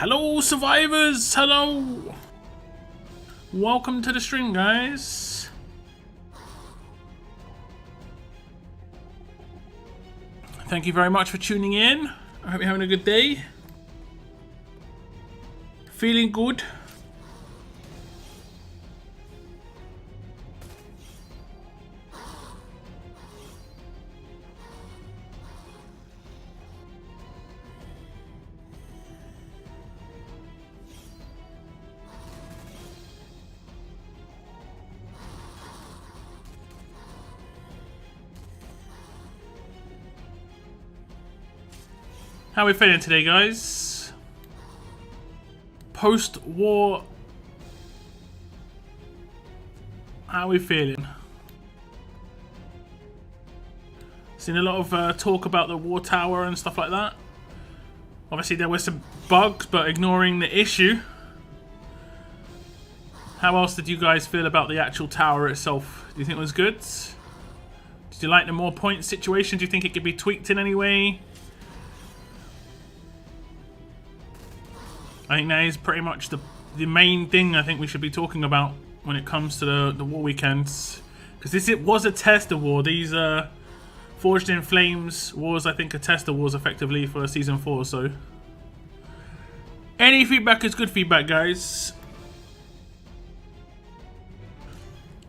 Hello survivors, hello! Welcome to the stream, guys. Thank you very much for tuning in. I hope you're having a good day. Feeling good. How are we feeling today, guys? Post-war. How are we feeling? Seen a lot of talk about the war tower and stuff like that. Obviously there were some bugs, but ignoring the issue. How else did you guys feel about the actual tower itself? Do you think it was good? Did you like the more point situation? Do you think it could be tweaked in any way? I think that is pretty much the main thing I think we should be talking about when it comes to the war weekends. Because it was a tester war. These Forged in Flames wars, I think, are tester wars effectively for Season 4. So any feedback is good feedback, guys.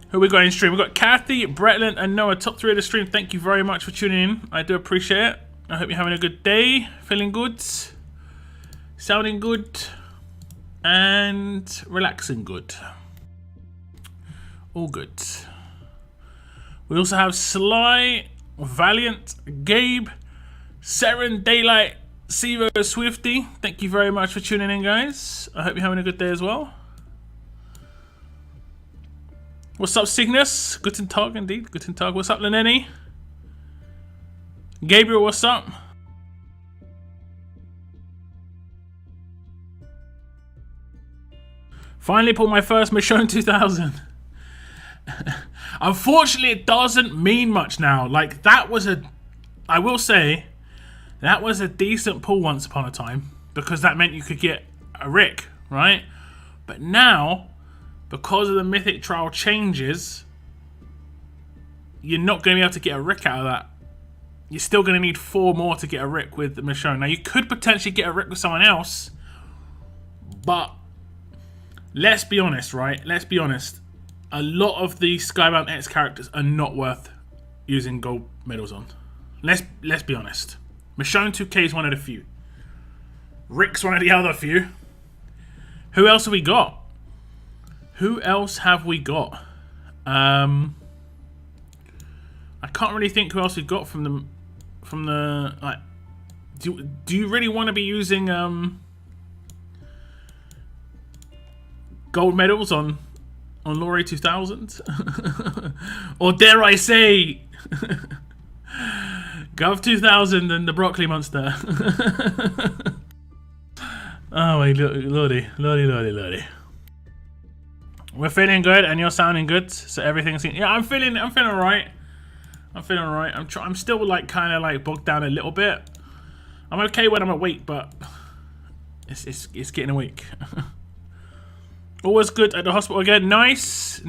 Who we got in stream? We got Kathy, Bretland, and Noah, top 3 of the stream. Thank you very much for tuning in. I do appreciate it. I hope you're having a good day. Feeling good. Sounding good. And relaxing good. All good. We also have Sly, Valiant, Gabe, Seren, Daylight, Sevo, Swifty. Thank you very much for tuning in, guys. I hope you're having a good day as well. What's up, Cygnus? Guten Tag, indeed. Guten Tag. What's up, Leneni? Gabriel, what's up? Finally pulled my first Michonne 2000. Unfortunately, it doesn't mean much now. Like, that was I will say, that was a decent pull once upon a time. Because that meant you could get a Rick, right? But now, because of the Mythic trial changes, you're not going to be able to get a Rick out of that. You're still going to need 4 more to get a Rick with the Michonne. Now, you could potentially get a Rick with someone else, but let's be honest, right? Let's be honest. A lot of the Skybound X characters are not worth using gold medals on. Let's be honest. Michonne 2K is one of the few. Rick's one of the other few. Who else have we got? Who else have we got? I can't really think who else we got from the like. Do you really want to be using gold medals on Laurie 2000? Or dare I say Gov 2000 and the Broccoli Monster? Oh my lordy. We're feeling good and you're sounding good, so everything's... Yeah, I'm feeling alright. I'm still like kind of like bogged down a little bit. I'm okay when I'm awake, but it's getting awake. Always good at the hospital again. Nice.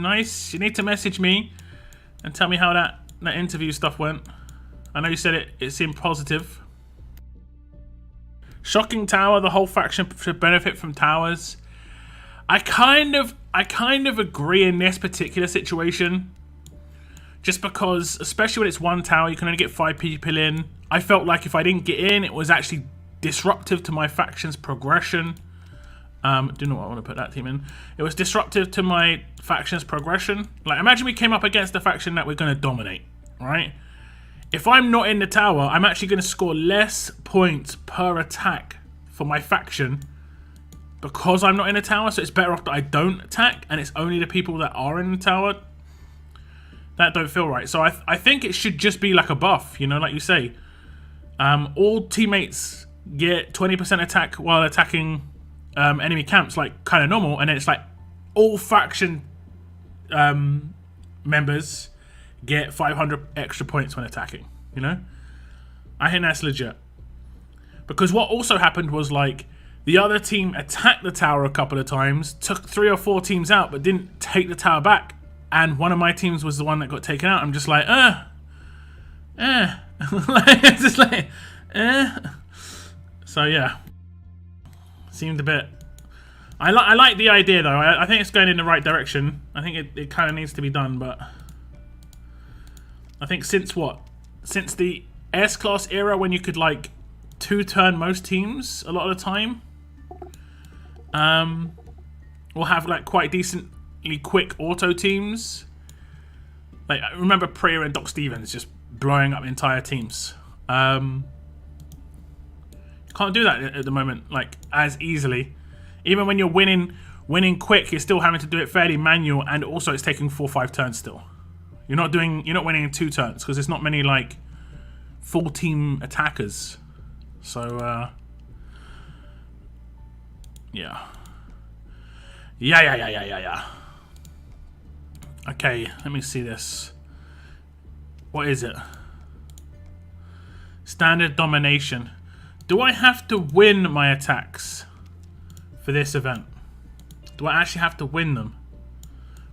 You need to message me and tell me how that interview stuff went. I know you said it seemed positive. Shocking tower. The whole faction should benefit from towers. I kind of agree in this particular situation. Just because, especially when it's one tower, you can only get 5 people in. I felt like if I didn't get in, it was actually disruptive to my faction's progression. Do not want to put that team in. It was disruptive to my faction's progression. Like, imagine we came up against a faction that we're going to dominate, right? If I'm not in the tower, I'm actually going to score less points per attack for my faction because I'm not in the tower. So it's better off that I don't attack, and it's only the people that are in the tower that don't feel right. So I think it should just be like a buff, you know, like you say. All teammates get 20% attack while attacking enemy camps, like kind of normal, and then it's like all faction members get 500 extra points when attacking, you know? I think that's legit. Because what also happened was, like, The other team attacked the tower a couple of times, took 3 or 4 teams out, but didn't take the tower back. And one of my teams was the one that got taken out. I'm just like, like, just like, So yeah, seemed a bit. I like the idea though. I think it's going in the right direction. I think it kind of needs to be done, but I think since the S-class era, when you could like 2-turn most teams a lot of the time, we'll have like quite decently quick auto teams. Like I remember Priya and Doc Stevens just blowing up entire teams. Can't do that at the moment like as easily. Even when you're winning quick, you're still having to do it fairly manual, and also it's taking 4 or 5 turns still. You're not winning in 2 turns because there's not many like full team attackers. So yeah. Okay, let me see this. What is it? Standard domination. Do I have to win my attacks for this event? Do I actually have to win them?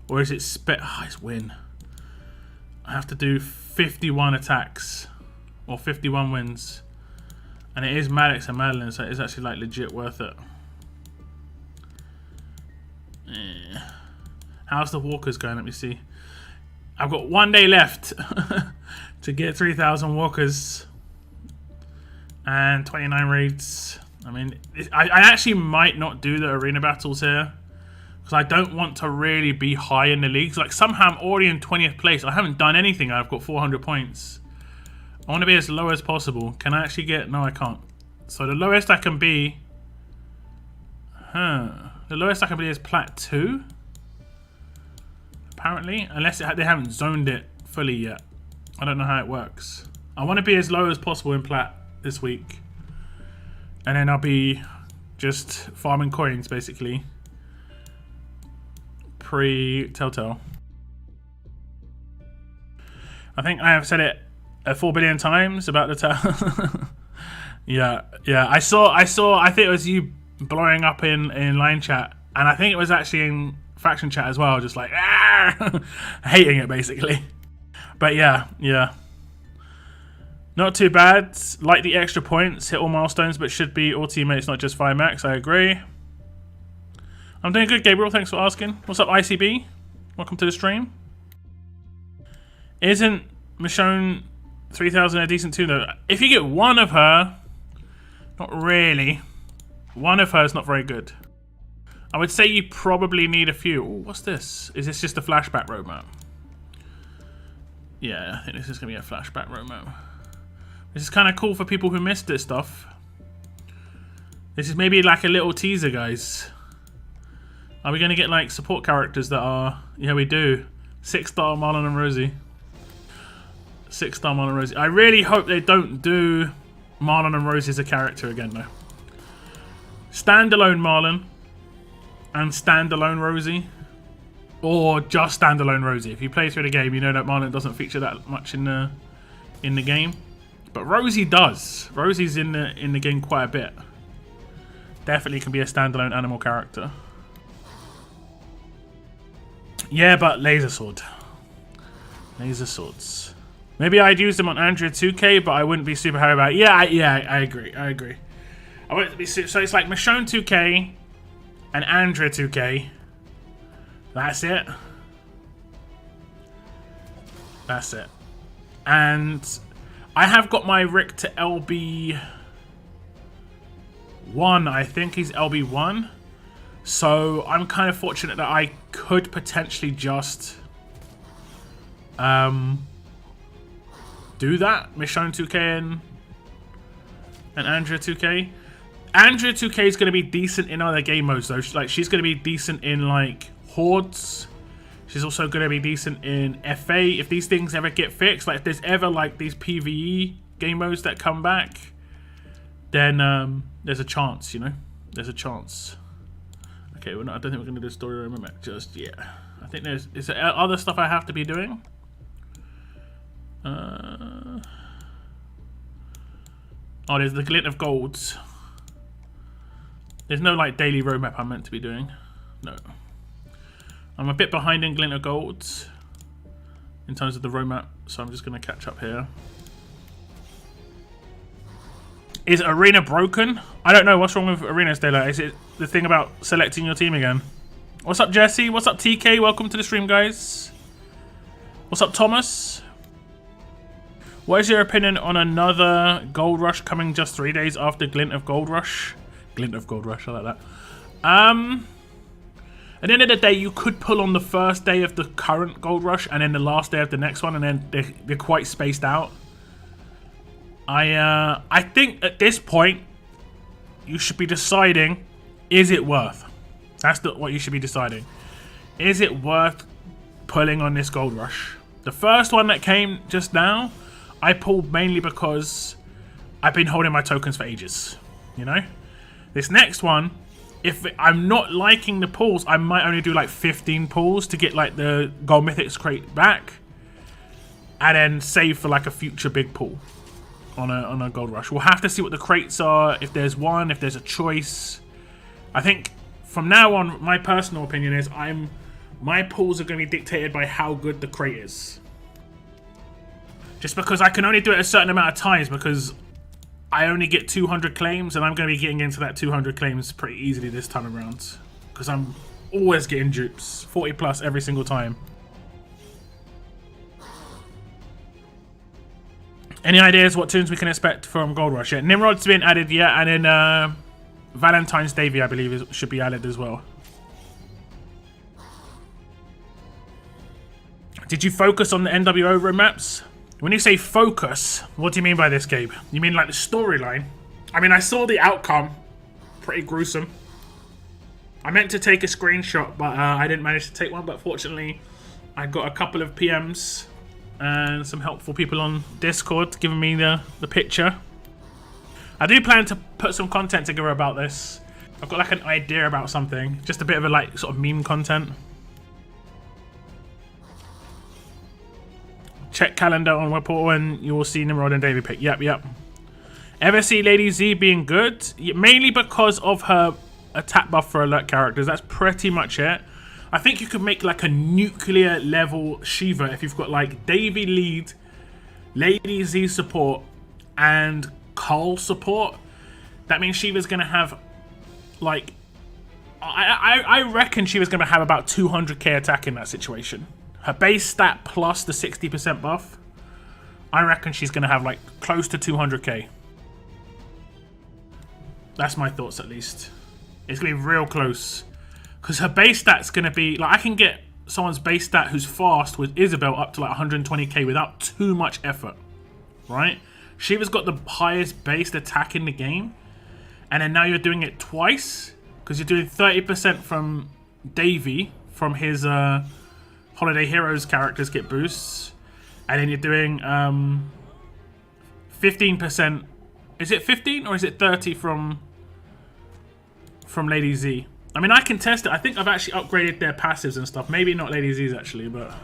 Or is it it's win. I have to do 51 attacks. Or 51 wins. And it is Maddox and Madeline, so it is actually like legit worth it. How's the walkers going? Let me see. I've got 1 day left to get 3,000 walkers. And 29 raids. I mean, I actually might not do the arena battles here, because I don't want to really be high in the leagues. Like somehow I'm already in 20th place. I haven't done anything. I've got 400 points. I want to be as low as possible. Can I actually get... No, I can't. So the lowest I can be... The lowest I can be is Plat 2. Apparently. Unless they haven't zoned it fully yet. I don't know how it works. I want to be as low as possible in Plat this week. And then I'll be just farming coins, basically. Pre-Telltale. I think I have said it 4 billion times about the tower. yeah. I think it was you blowing up in line chat. And I think it was actually in faction chat as well. Just like, hating it, basically. But yeah. Not too bad. Like the extra points, hit all milestones, but should be all teammates, not just 5 max. I agree. I'm doing good, Gabriel. Thanks for asking. What's up, ICB? Welcome to the stream. Isn't Michonne 3,000 a decent tune though? If you get one of her, not really. One of her is not very good. I would say you probably need a few. Ooh, what's this? Is this just a flashback roadmap? Yeah, I think this is going to be a flashback roadmap. This is kind of cool for people who missed this stuff. This is maybe like a little teaser, guys. Are we going to get like support characters that are... Yeah, we do. 6-star Marlon and Rosie. 6-star Marlon and Rosie. I really hope they don't do Marlon and Rosie as a character again, though. Standalone Marlon and standalone Rosie. Or just standalone Rosie. If you play through the game, you know that Marlon doesn't feature that much in the game. But Rosie does. Rosie's in the game quite a bit. Definitely can be a standalone animal character. Yeah, but laser sword. Laser swords. Maybe I'd use them on Andrea 2K, but I wouldn't be super happy about it. Yeah, I agree. I wouldn't be so it's like Michonne 2K and Andrea 2K. That's it. That's it. And I have got my Rick to LB1. I think he's LB1. So I'm kind of fortunate that I could potentially just do that. Michonne 2K and Andrea 2K. Andrea 2K is going to be decent in other game modes though. Like she's going to be decent in like Hordes. She's also going to be decent in FA if these things ever get fixed. Like if there's ever like these PvE game modes that come back, then there's a chance, you know? There's a chance. Okay, I don't think we're going to do story room just yet. I think is there other stuff I have to be doing? Oh, there's the glint of golds. There's no like daily roadmap I'm meant to be doing. No. I'm a bit behind in Glint of Gold in terms of the roadmap, so I'm just going to catch up here. Is Arena broken? I don't know. What's wrong with Arena, Stella? Is it the thing about selecting your team again? What's up, Jesse? What's up, TK? Welcome to the stream, guys. What's up, Thomas? What is your opinion on another Gold Rush coming just 3 days after Glint of Gold Rush? Glint of Gold Rush, I like that. At the end of the day, you could pull on the first day of the current Gold Rush and then the last day of the next one, and then they're quite spaced out. I think at this point, you should be deciding, is it worth? That's what you should be deciding. Is it worth pulling on this Gold Rush? The first one that came just now, I pulled mainly because I've been holding my tokens for ages, you know? This next one, if I'm not liking the pulls, I might only do like 15 pulls to get like the Gold Mythics crate back, and then save for like a future big pull on a Gold Rush. We'll have to see what the crates are, if there's one, if there's a choice. I think from now on, my personal opinion is my pulls are going to be dictated by how good the crate is. Just because I can only do it a certain amount of times, because I only get 200 claims, and I'm going to be getting into that 200 claims pretty easily this time around. Because I'm always getting dupes. 40 plus every single time. Any ideas what tunes we can expect from Gold Rush? Yeah, Nimrod's been added, yeah, and then Valentine's Day, I believe, should be added as well. Did you focus on the NWO roadmaps? When you say focus, what do you mean by this, Gabe? You mean like the storyline? I mean, I saw the outcome. Pretty gruesome. I meant to take a screenshot, but I didn't manage to take one. But fortunately, I got a couple of PMs and some helpful people on Discord giving me the picture. I do plan to put some content together about this. I've got like an idea about something. Just a bit of a like sort of meme content. Check calendar on web portal and you will see Nimrod and Davey pick. Yep. Ever see Lady Z being good? Mainly because of her attack buff for alert characters. That's pretty much it. I think you could make like a nuclear level Shiva if you've got like Davey lead, Lady Z support, and Carl support. That means Shiva's gonna have like I reckon Shiva's gonna have about 200k attack in that situation. Her base stat plus the 60% buff, I reckon she's going to have like close to 200k. That's my thoughts at least. It's going to be real close. Because her base stat's going to be, like I can get someone's base stat who's fast with Isabel up to like 120k without too much effort. Right? Shiva's got the highest base attack in the game. And then now you're doing it twice. Because you're doing 30% from Davey from his... Holiday Heroes characters get boosts, and then you're doing 15%. Is it 15 or is it 30 from Lady Z? I mean, I can test it. I think I've actually upgraded their passives and stuff. Maybe not Lady Z's actually, but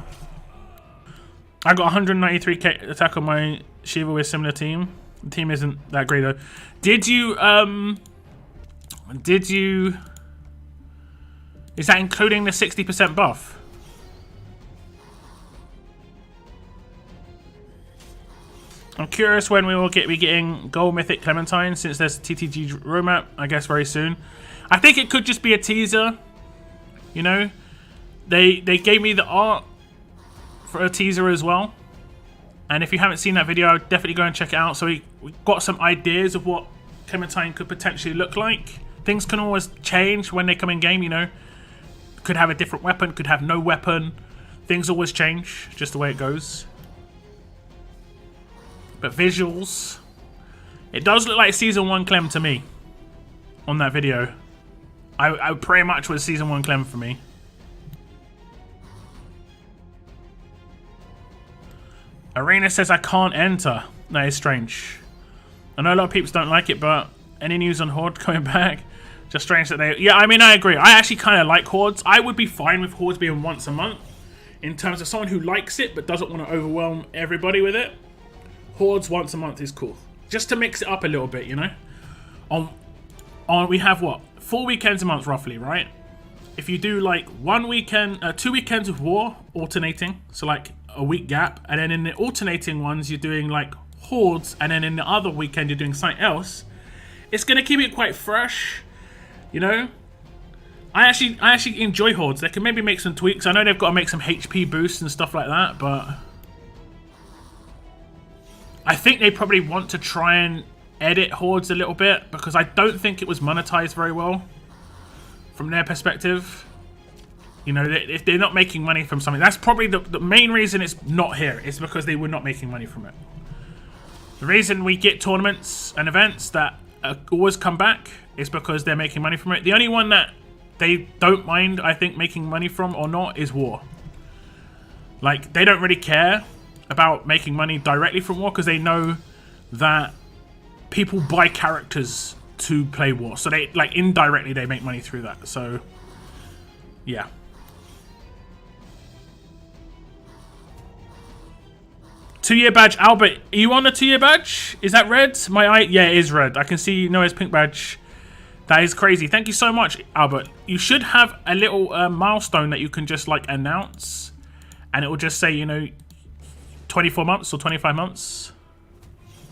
I got 193k attack on my Shiva with similar team. The team isn't that great though. Did you? Is that including the 60% buff? I'm curious when we will be getting Gold Mythic Clementine, since there's a TTG roadmap, I guess very soon. I think it could just be a teaser. You know, they gave me the art for a teaser as well. And if you haven't seen that video, definitely go and check it out. So we got some ideas of what Clementine could potentially look like. Things can always change when they come in game, you know. Could have a different weapon, could have no weapon. Things always change, just the way it goes. But visuals, it does look like Season 1 Clem to me on that video. I pretty much was Season 1 Clem for me. Arena says I can't enter. That is strange. I know a lot of people don't like it, but any news on Horde coming back? Just strange that they... Yeah, I mean, I agree. I actually kind of like Hordes. I would be fine with Hordes being once a month. In terms of someone who likes it, but doesn't want to overwhelm everybody with it. Hordes once a month is cool. Just to mix it up a little bit, you know? we have what, 4 weekends a month roughly, right? If you do like 1 weekend, 2 weekends of war alternating, so like a week gap, and then in the alternating ones you're doing like hordes, and then in the other weekend you're doing something else, it's gonna keep it quite fresh, you know. I actually enjoy hordes. They can maybe make some tweaks. I know they've got to make some HP boosts and stuff like that, but I think they probably want to try and edit hordes a little bit, because I don't think it was monetized very well from their perspective. You know, if they're not making money from something, that's probably the main reason it's not here, is because they were not making money from it. The reason we get tournaments and events that always come back is because they're making money from it. The only one that they don't mind, I think, making money from or not is war. Like, they don't really care about making money directly from war, because they know that people buy characters to play war. So they, like, indirectly they make money through that. So, yeah. Two-year badge. Albert, are you on the 2-year badge? Is that red? My eye? Yeah, it is red. I can see Noah's pink badge. That is crazy. Thank you so much, Albert. You should have a little milestone that you can just like announce, and it will just say, you know, 24 months or 25 months.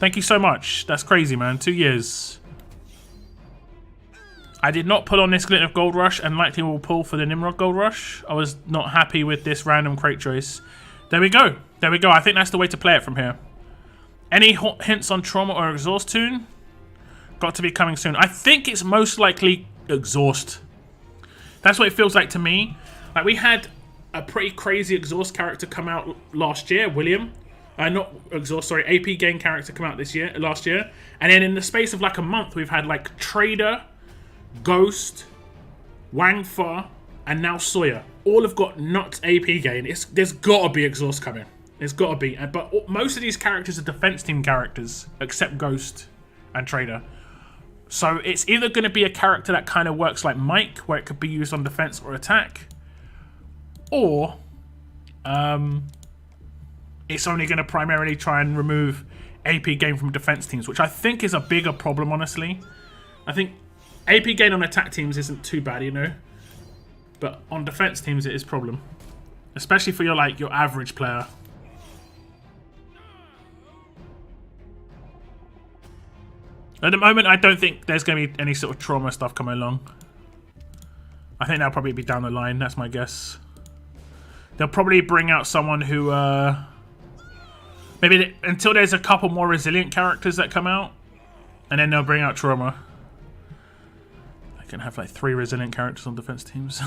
Thank you so much. That's crazy, man. 2 years. I did not pull on this Glint of Gold Rush, and likely will pull for the Nimrod Gold Rush. I was not happy with this random crate choice. There we go. There we go. I think that's the way to play it from here. Any hints on Trauma or Exhaust Tune? Got to be coming soon. I think it's most likely Exhaust. That's what it feels like to me. Like, we had a pretty crazy Exhaust character come out last year, William. Not Exhaust, sorry, AP Gain character come out last year. And then in the space of like a month, we've had like Trader, Ghost, Wang Fa, and now Sawyer. All have got nuts AP Gain. There's got to be Exhaust coming. There's got to be. But most of these characters are defense team characters, except Ghost and Trader. So it's either going to be a character that kind of works like Mike, where it could be used on defense or attack, or it's only going to primarily try and remove AP gain from defense teams, which I think is a bigger problem, honestly. I think AP gain on attack teams isn't too bad, you know, but on defense teams it is a problem, especially for your average player. At the moment, I don't think there's going to be any sort of trauma stuff coming along. I think that'll probably be down the line. That's my guess. They'll probably bring out someone who... maybe until there's a couple more resilient characters that come out. And then they'll bring out trauma. I can have like 3 resilient characters on defense teams.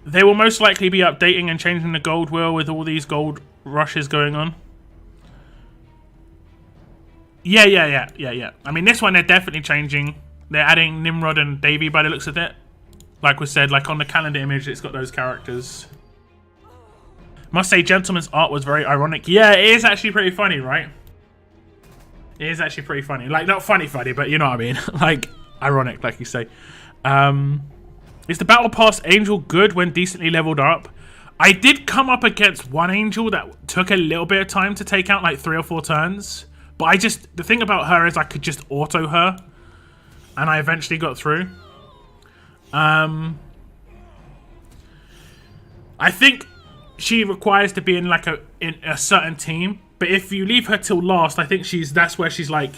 They will most likely be updating and changing the gold wheel with all these gold rushes going on. Yeah. I mean, this one they're definitely changing. They're adding Nimrod and Davy by the looks of it. Like we said, like on the calendar image, it's got those characters. Must say, Gentleman's art was very ironic. Yeah, it is actually pretty funny, right? It is actually pretty funny. Like, not funny, but you know what I mean. Like, ironic, like you say. Is the Battle Pass Angel good when decently leveled up? I did come up against one Angel that took a little bit of time to take out, like 3 or 4 turns. But the thing about her is I could just auto her. And I eventually got through. I think she requires to be in like in a certain team. But if you leave her till last, I think that's where she's like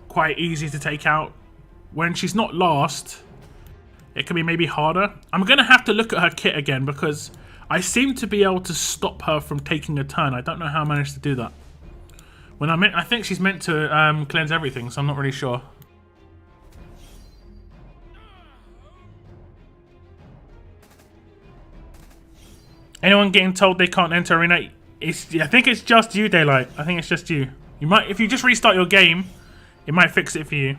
quite easy to take out. When she's not last, it can be maybe harder. I'm going to have to look at her kit again because I seem to be able to stop her from taking a turn. I don't know how I managed to do that. When I think she's meant to cleanse everything, so I'm not really sure. Anyone getting told they can't enter arena? I think it's just you, Daylight. I think it's just you. You might, if you just restart your game, it might fix it for you.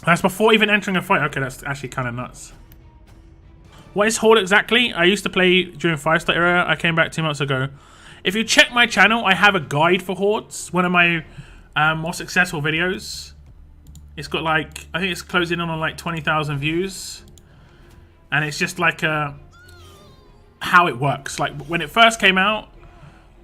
That's before even entering a fight. Okay, that's actually kind of nuts. What is Horde exactly? I used to play during 5-star era. I came back 2 months ago. If you check my channel, I have a guide for Hordes. One of my more successful videos. It's got like, I think it's closing in on like 20,000 views. And it's just like a how it works. Like when it first came out,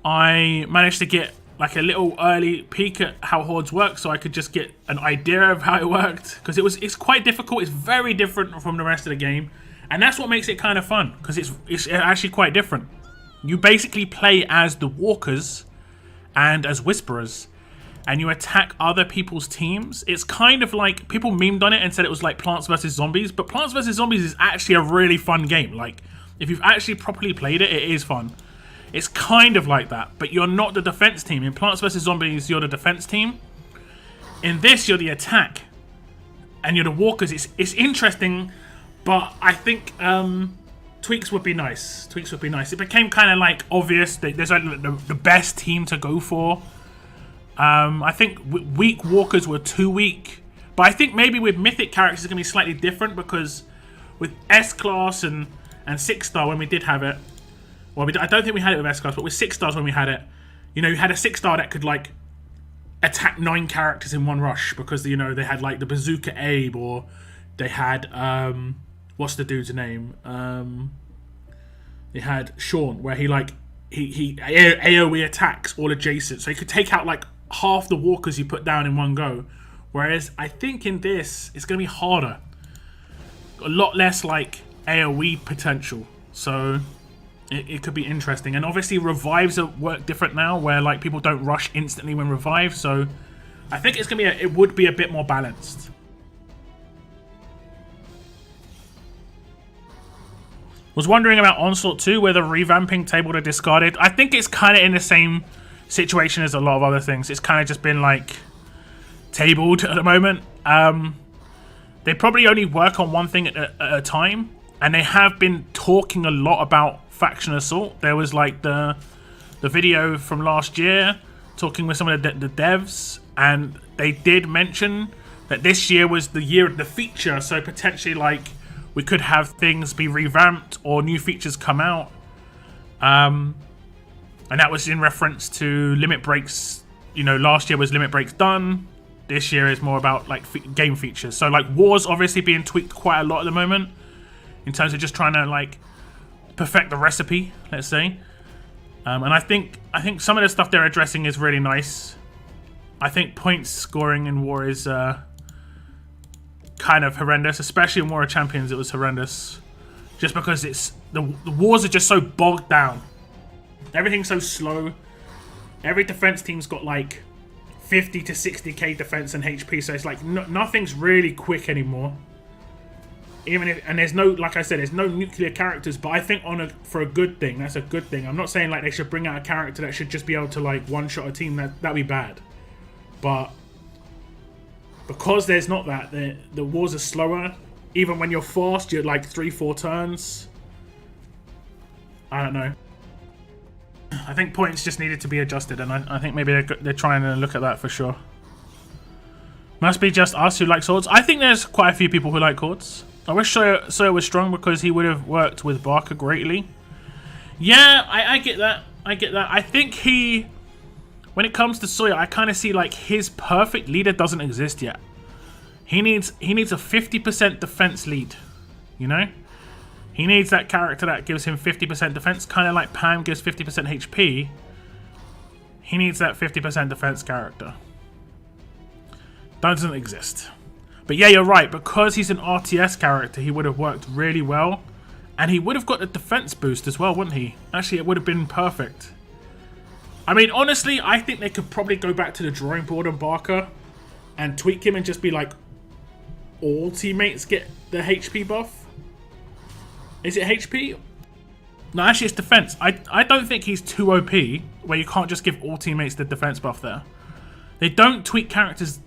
I managed to get like a little early peek at how Hordes work, so I could just get an idea of how it worked, because it's quite difficult. It's very different from the rest of the game, and that's what makes it kind of fun, because it's actually quite different. You basically play as the Walkers and as Whisperers, and you attack other people's teams. It's kind of like, people memed on it and said it was like Plants vs Zombies, but Plants vs Zombies is actually a really fun game. Like, if you've actually properly played it, it is fun. It's kind of like that, but you're not the defense team. In Plants vs Zombies, you're the defense team. In this, you're the attack, and you're the Walkers. It's interesting, but I think tweaks would be nice. Tweaks would be nice. It became kind of like obvious that there's like the best team to go for. I think weak Walkers were too weak, but I think maybe with Mythic characters it's gonna be slightly different, because with S-Class and 6-star when we did have it, well, I don't think we had it with S-Class, but with 6-stars when we had it, you know, you had a 6-star that could like attack 9 characters in one rush, because, you know, they had like the Bazooka Abe, or they had what's the dude's name? They had Sean, where he AoE attacks all adjacent, so he could take out like half the Walkers you put down in one go. Whereas I think in this it's gonna be harder, a lot less like AoE potential, so it could be interesting. And obviously revives work different now, where like people don't rush instantly when revived, so I think it's gonna be it would be a bit more balanced. Was wondering about Onslaught 2, whether revamping tabled or discarded. I think it's kind of in the same situation as a lot of other things. It's kind of just been like tabled at the moment. They probably only work on one thing at a time, and they have been talking a lot about Faction Assault. There was like the video from last year talking with some of the devs, and they did mention that this year was the year of the feature, so potentially like we could have things be revamped or new features come out. And that was in reference to limit breaks. You know, last year was limit breaks done. This year is more about like game features. So like War's obviously being tweaked quite a lot at the moment, in terms of just trying to like perfect the recipe, let's say. And I think some of the stuff they're addressing is really nice. I think points scoring in War is kind of horrendous, especially in War of Champions. It was horrendous, just because it's the wars are just so bogged down. Everything's so slow. Every defense team's got like 50 to 60k defense and HP, so it's like nothing's really quick anymore. Even if, and there's no, like I said, there's no nuclear characters, but I think for a good thing, that's a good thing. I'm not saying like they should bring out a character that should just be able to like one-shot a team. That'd be bad. But because there's not that, the wars are slower. Even when you're fast, you're like 3-4 turns. I don't know. I think points just needed to be adjusted, and I think maybe they're trying to look at that for sure. Must be just us who like swords. I think there's quite a few people who like Hordes. I wish Sawyer was strong, because he would have worked with Barker greatly. Yeah, I get that. I get that. I think when it comes to Sawyer, I kind of see like his perfect leader doesn't exist yet. He needs a 50% defense lead, you know? He needs that character that gives him 50% defense, kind of like Pam gives 50% HP. He needs that 50% defense character. Doesn't exist. But yeah, you're right. Because he's an RTS character, he would have worked really well. And he would have got a defense boost as well, wouldn't he? Actually, it would have been perfect. I mean, honestly, I think they could probably go back to the drawing board on Barker and tweak him and just be like, all teammates get the HP buff. Is it HP? No, actually it's defense. I don't think he's too OP where you can't just give all teammates the defense buff there. They don't tweak characters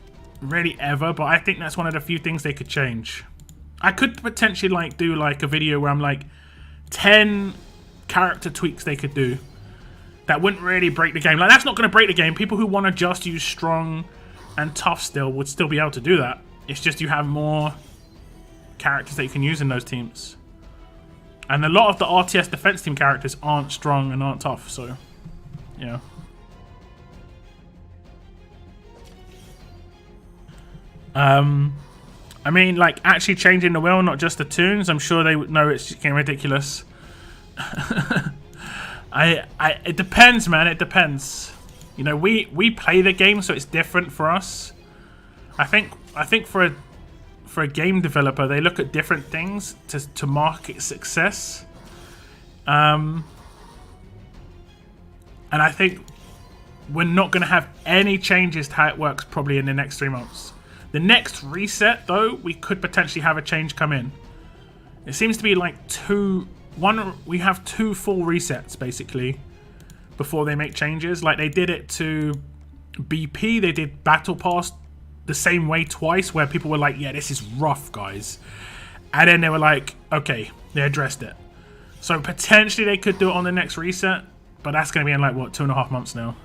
really ever, but I think that's one of the few things they could change. I could potentially like do like a video where I'm like 10 character tweaks they could do that wouldn't really break the game. Like, that's not going to break the game. People who want to just use strong and tough still would still be able to do that. It's just you have more characters that you can use in those teams. And a lot of the RTS defense team characters aren't strong and aren't tough, so yeah. I mean, like, actually changing the wheel, not just the tunes. I'm sure they would know it's getting ridiculous. It depends, man. It depends. You know, we play the game, so it's different for us. I think for a game developer, they look at different things to market success. And I think we're not going to have any changes to how it works probably in the next 3 months. The next reset, though, we could potentially have a change come in. It seems to be like we have 2 full resets, basically, before they make changes. Like, they did it to BP, they did Battle Pass the same way twice, where people were like, yeah, this is rough, guys. And then they were like, okay, they addressed it. So potentially they could do it on the next reset, but that's going to be in like, what, 2.5 months now.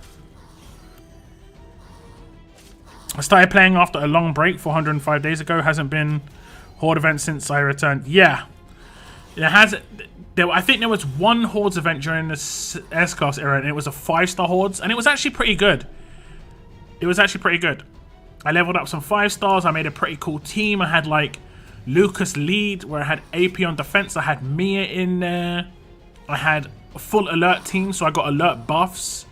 I started playing after a long break 405 days ago. Hasn't been Horde event since I returned. Yeah. I think there was one Hordes event during the S-Class era, and it was a 5-star Hordes, and it was actually pretty good. I leveled up some 5 stars. I made a pretty cool team. I had like Lucas lead, where I had AP on defense. I had Mia in there. I had a full alert team, so I got alert buffs.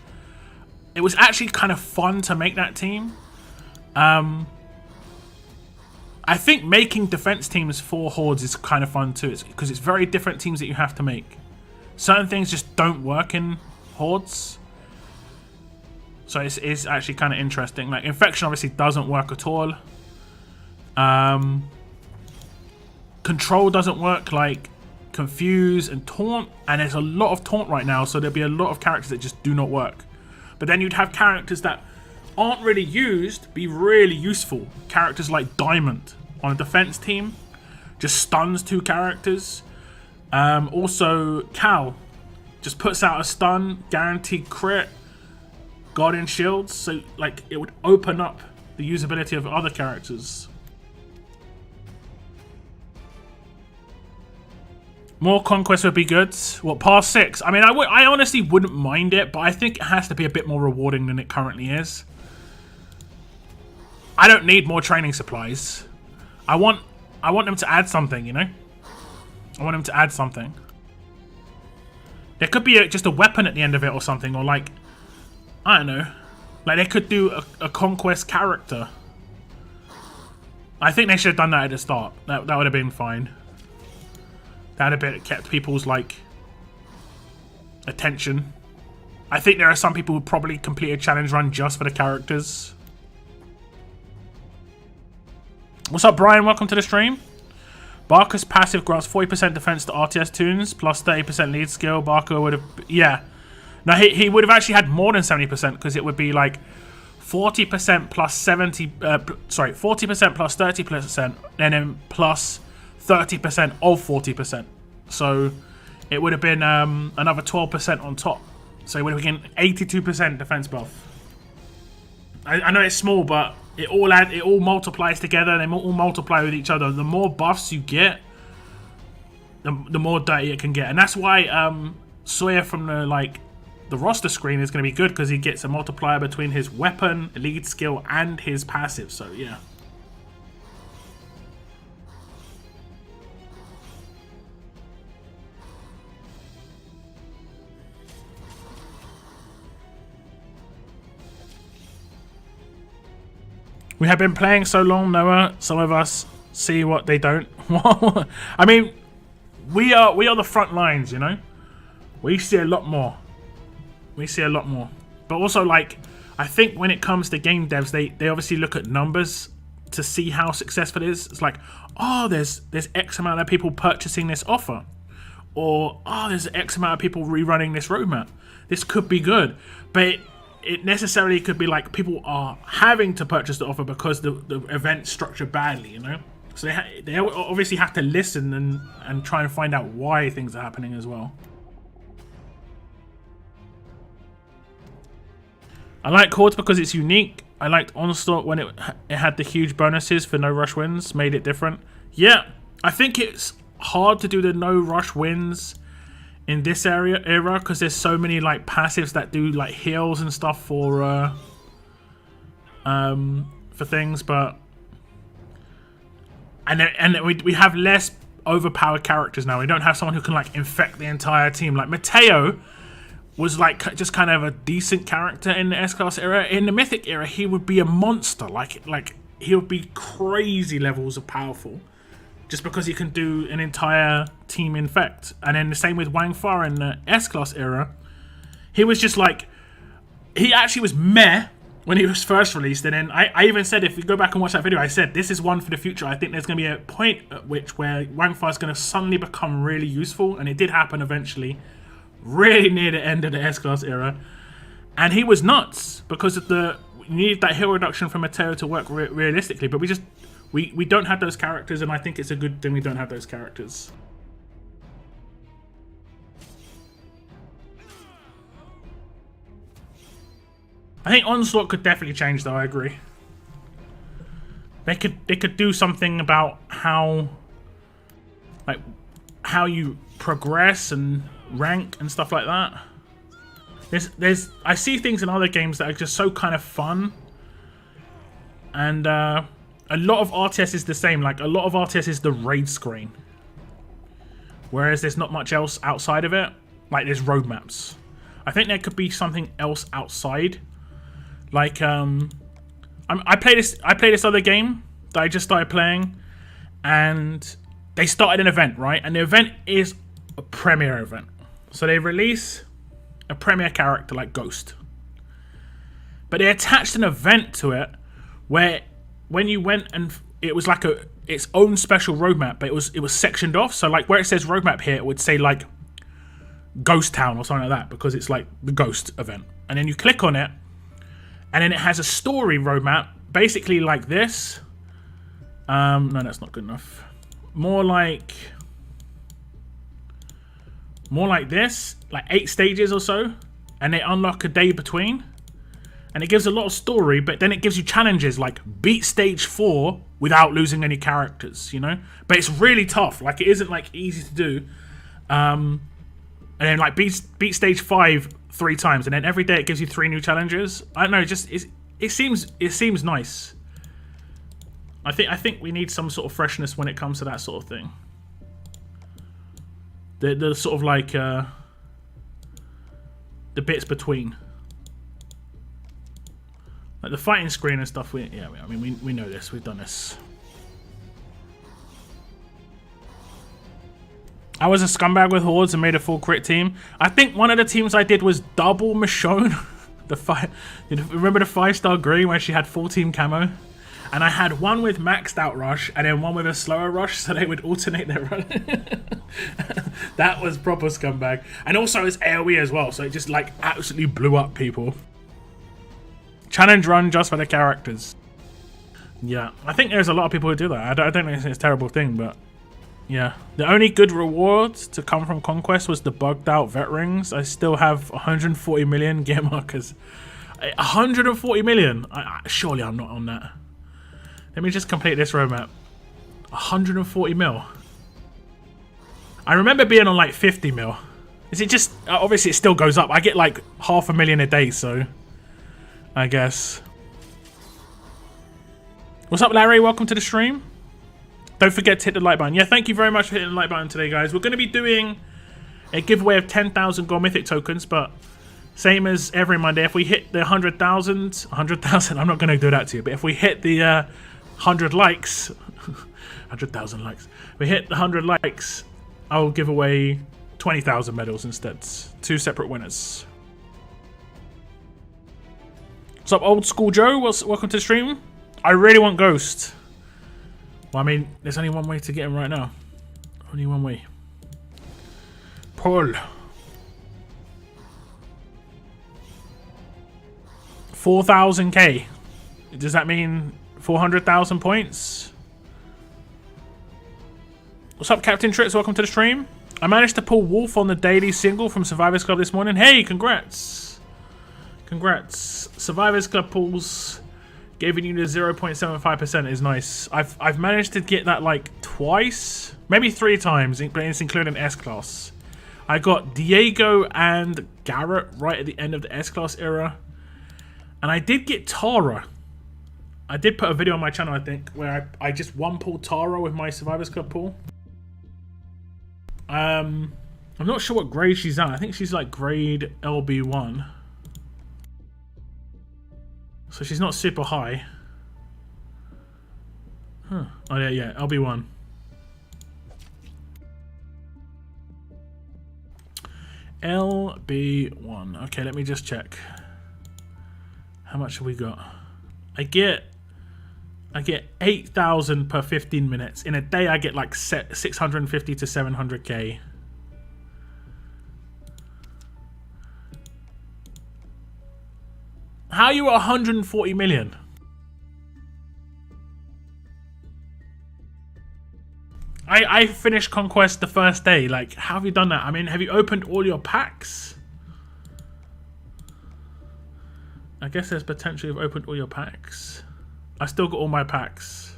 It was actually kind of fun to make that team. I think making defense teams for Hordes is kind of fun too, because it's very different teams that you have to make. Certain things just don't work in Hordes. So it's actually kind of interesting. Like, Infection obviously doesn't work at all. Control doesn't work, like Confuse and Taunt. And there's a lot of Taunt right now, so there'll be a lot of characters that just do not work. But then you'd have characters that aren't really used be really useful. Characters like Diamond on a defense team just stuns 2 characters. Also, Cal just puts out a stun, guaranteed crit, Guardian Shields, so like it would open up the usability of other characters. More conquest would be good. What, past 6? I mean, I honestly wouldn't mind it, but I think it has to be a bit more rewarding than it currently is. I don't need more training supplies. I want them to add something, you know? I want them to add something. There could be just a weapon at the end of it or something, or like, I don't know. Like, they could do a conquest character. I think they should have done that at the start. That would have been fine. That would have kept people's, like, attention. I think there are some people who probably complete a challenge run just for the characters. What's up, Brian? Welcome to the stream. Barker's passive grants 40% defense to RTS tunes, plus 30% lead skill. Barker would have... Yeah. No, he would have actually had more than 70%, because it would be like 40% plus 70... 40% plus 30%, and then plus 30% of 40%. So it would have been another 12% on top. So it would have been 82% defense buff. I know it's small, but it all multiplies together. They all multiply with each other. The more buffs you get, the more dirty it can get, and that's why Sawyer from the roster screen is going to be good, because he gets a multiplier between his weapon, lead skill, and his passive. So yeah. We have been playing so long, Noah. Some of us see what they don't. I mean, we are the front lines, you know. We see a lot more. We see a lot more. But also, like, I think when it comes to game devs, they obviously look at numbers to see how successful it is. It's like, oh, there's X amount of people purchasing this offer, or oh, there's X amount of people rerunning this roadmap. This could be good, but it necessarily could be like people are having to purchase the offer because the event's structured badly, you know? So they obviously have to listen and try and find out why things are happening as well. I like Hordes because it's unique. I liked Onslaught when it had the huge bonuses for no rush wins, made it different. Yeah, I think it's hard to do the no rush wins in this era because there's so many like passives that do like heals and stuff for things, but and we have less overpowered characters now. We don't have someone who can like infect the entire team. Like Mateo was like just kind of a decent character in the S-Class era. In the Mythic era, he would be a monster. Like he would be crazy levels of powerful, just because he can do an entire team infect. And then the same with Wang Fa in the S-Class era. He was just like, he actually was meh when he was first released, and then I even said, if you go back and watch that video, I said this is one for the future. I think there's going to be a point at which where Wang Fa is going to suddenly become really useful, and it did happen eventually, really near the end of the S-Class era. And he was nuts because of you needed that heal reduction from Mateo to work realistically, but we don't have those characters, and I think it's a good thing we don't have those characters. I think Onslaught could definitely change, though. I agree. They could do something about how you progress and rank and stuff like that. I see things in other games that are just so kind of fun, and a lot of RTS is the same. Like a lot of RTS is the raid screen, whereas there's not much else outside of it. Like there's roadmaps. I think there could be something else outside. Like I play this other game that I just started playing, and they started an event, right? And the event is a premiere event. So they release a premiere character like Ghost, but they attached an event to it where when you went, and it was like its own special roadmap, but it was sectioned off. So like where it says roadmap here, it would say like Ghost Town or something like that, because it's like the Ghost event. And then you click on it, and then it has a story roadmap, basically like this. No, that's not good enough. More like this, like 8 stages or so, and they unlock a day between. And it gives a lot of story, but then it gives you challenges like beat stage 4 without losing any characters, you know? But it's really tough. Like it isn't like easy to do. And then like beat stage 5 3 times, and then every day it gives you 3 new challenges. I don't know, it seems nice. I think we need some sort of freshness when it comes to that sort of thing. The sort of like the bits between, like the fighting screen and stuff. I mean we know this. We've done this. I was a scumbag with Hordes and made a full crit team. I think one of the teams I did was double Michonne. Remember the 5-star green where she had full team camo? And I had one with maxed out rush and then one with a slower rush, so they would alternate their run. That was proper scumbag. And also it's AoE as well, so it just like absolutely blew up people. Challenge run just for the characters. Yeah, I think there's a lot of people who do that. I don't think it's a terrible thing, but yeah. The only good reward to come from Conquest was the bugged out vet rings. I still have 140 million gear markers. 140 million? Surely I'm not on that. Let me just complete this roadmap. 140 mil. I remember being on like 50 mil. Is it just... obviously it still goes up. I get like 500,000 a day, so... I guess. What's up, Larry? Welcome to the stream. Don't forget to hit the like button. Yeah, thank you very much for hitting the like button today, guys. We're going to be doing a giveaway of 10,000 gold mythic tokens, but same as every Monday, if we hit the 100,000, I'm not going to do that to you, but if we hit the 100 likes, 100,000 likes, we hit the 100 likes, I'll give away 20,000 medals instead. 2 separate winners. What's up, old school Joe? Welcome to the stream. I really want Ghost. Well, I mean, there's only one way to get him right now. Only one way. Pull. 4,000k. Does that mean 400,000 points? What's up, Captain Tricks? Welcome to the stream. I managed to pull Wolf on the daily single from Survivors Club this morning. Hey, congrats. Congrats. Survivors Club pulls giving you the 0.75% is nice. I've managed to get that like twice, maybe 3 times, but it's including S-Class. I got Diego and Garrett right at the end of the S-Class era. And I did get Tara. I did put a video on my channel, I think, where I just one-pulled Tara with my Survivors Club pull. I'm not sure what grade she's at. I think she's like grade LB1. So she's not super high. Huh. Oh yeah, LB1. LB1. Okay, let me just check. How much have we got? I get 8,000 per 15 minutes. In a day, I get like 650 to 700k. How are you at 140 million? I finished Conquest the first day. Like, how have you done that? I mean, have you opened all your packs? I guess there's potential you've opened all your packs. I still got all my packs.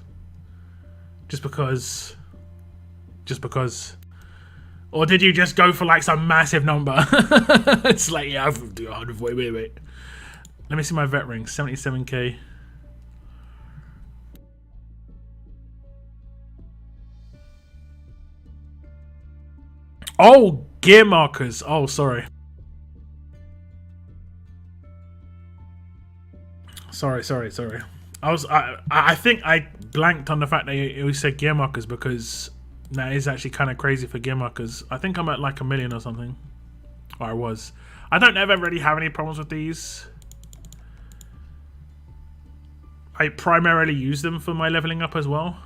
Just because. Or did you just go for like some massive number? It's like, yeah, I've do 140. Wait. Let me see my vet ring. 77k. Oh, gear markers. Oh, sorry. Sorry. I think I blanked on the fact that you said gear markers, because that is actually kind of crazy for gear markers. I think I'm at like 1 million or something. Or I was. I don't ever really have any problems with these. I primarily use them for my leveling up as well.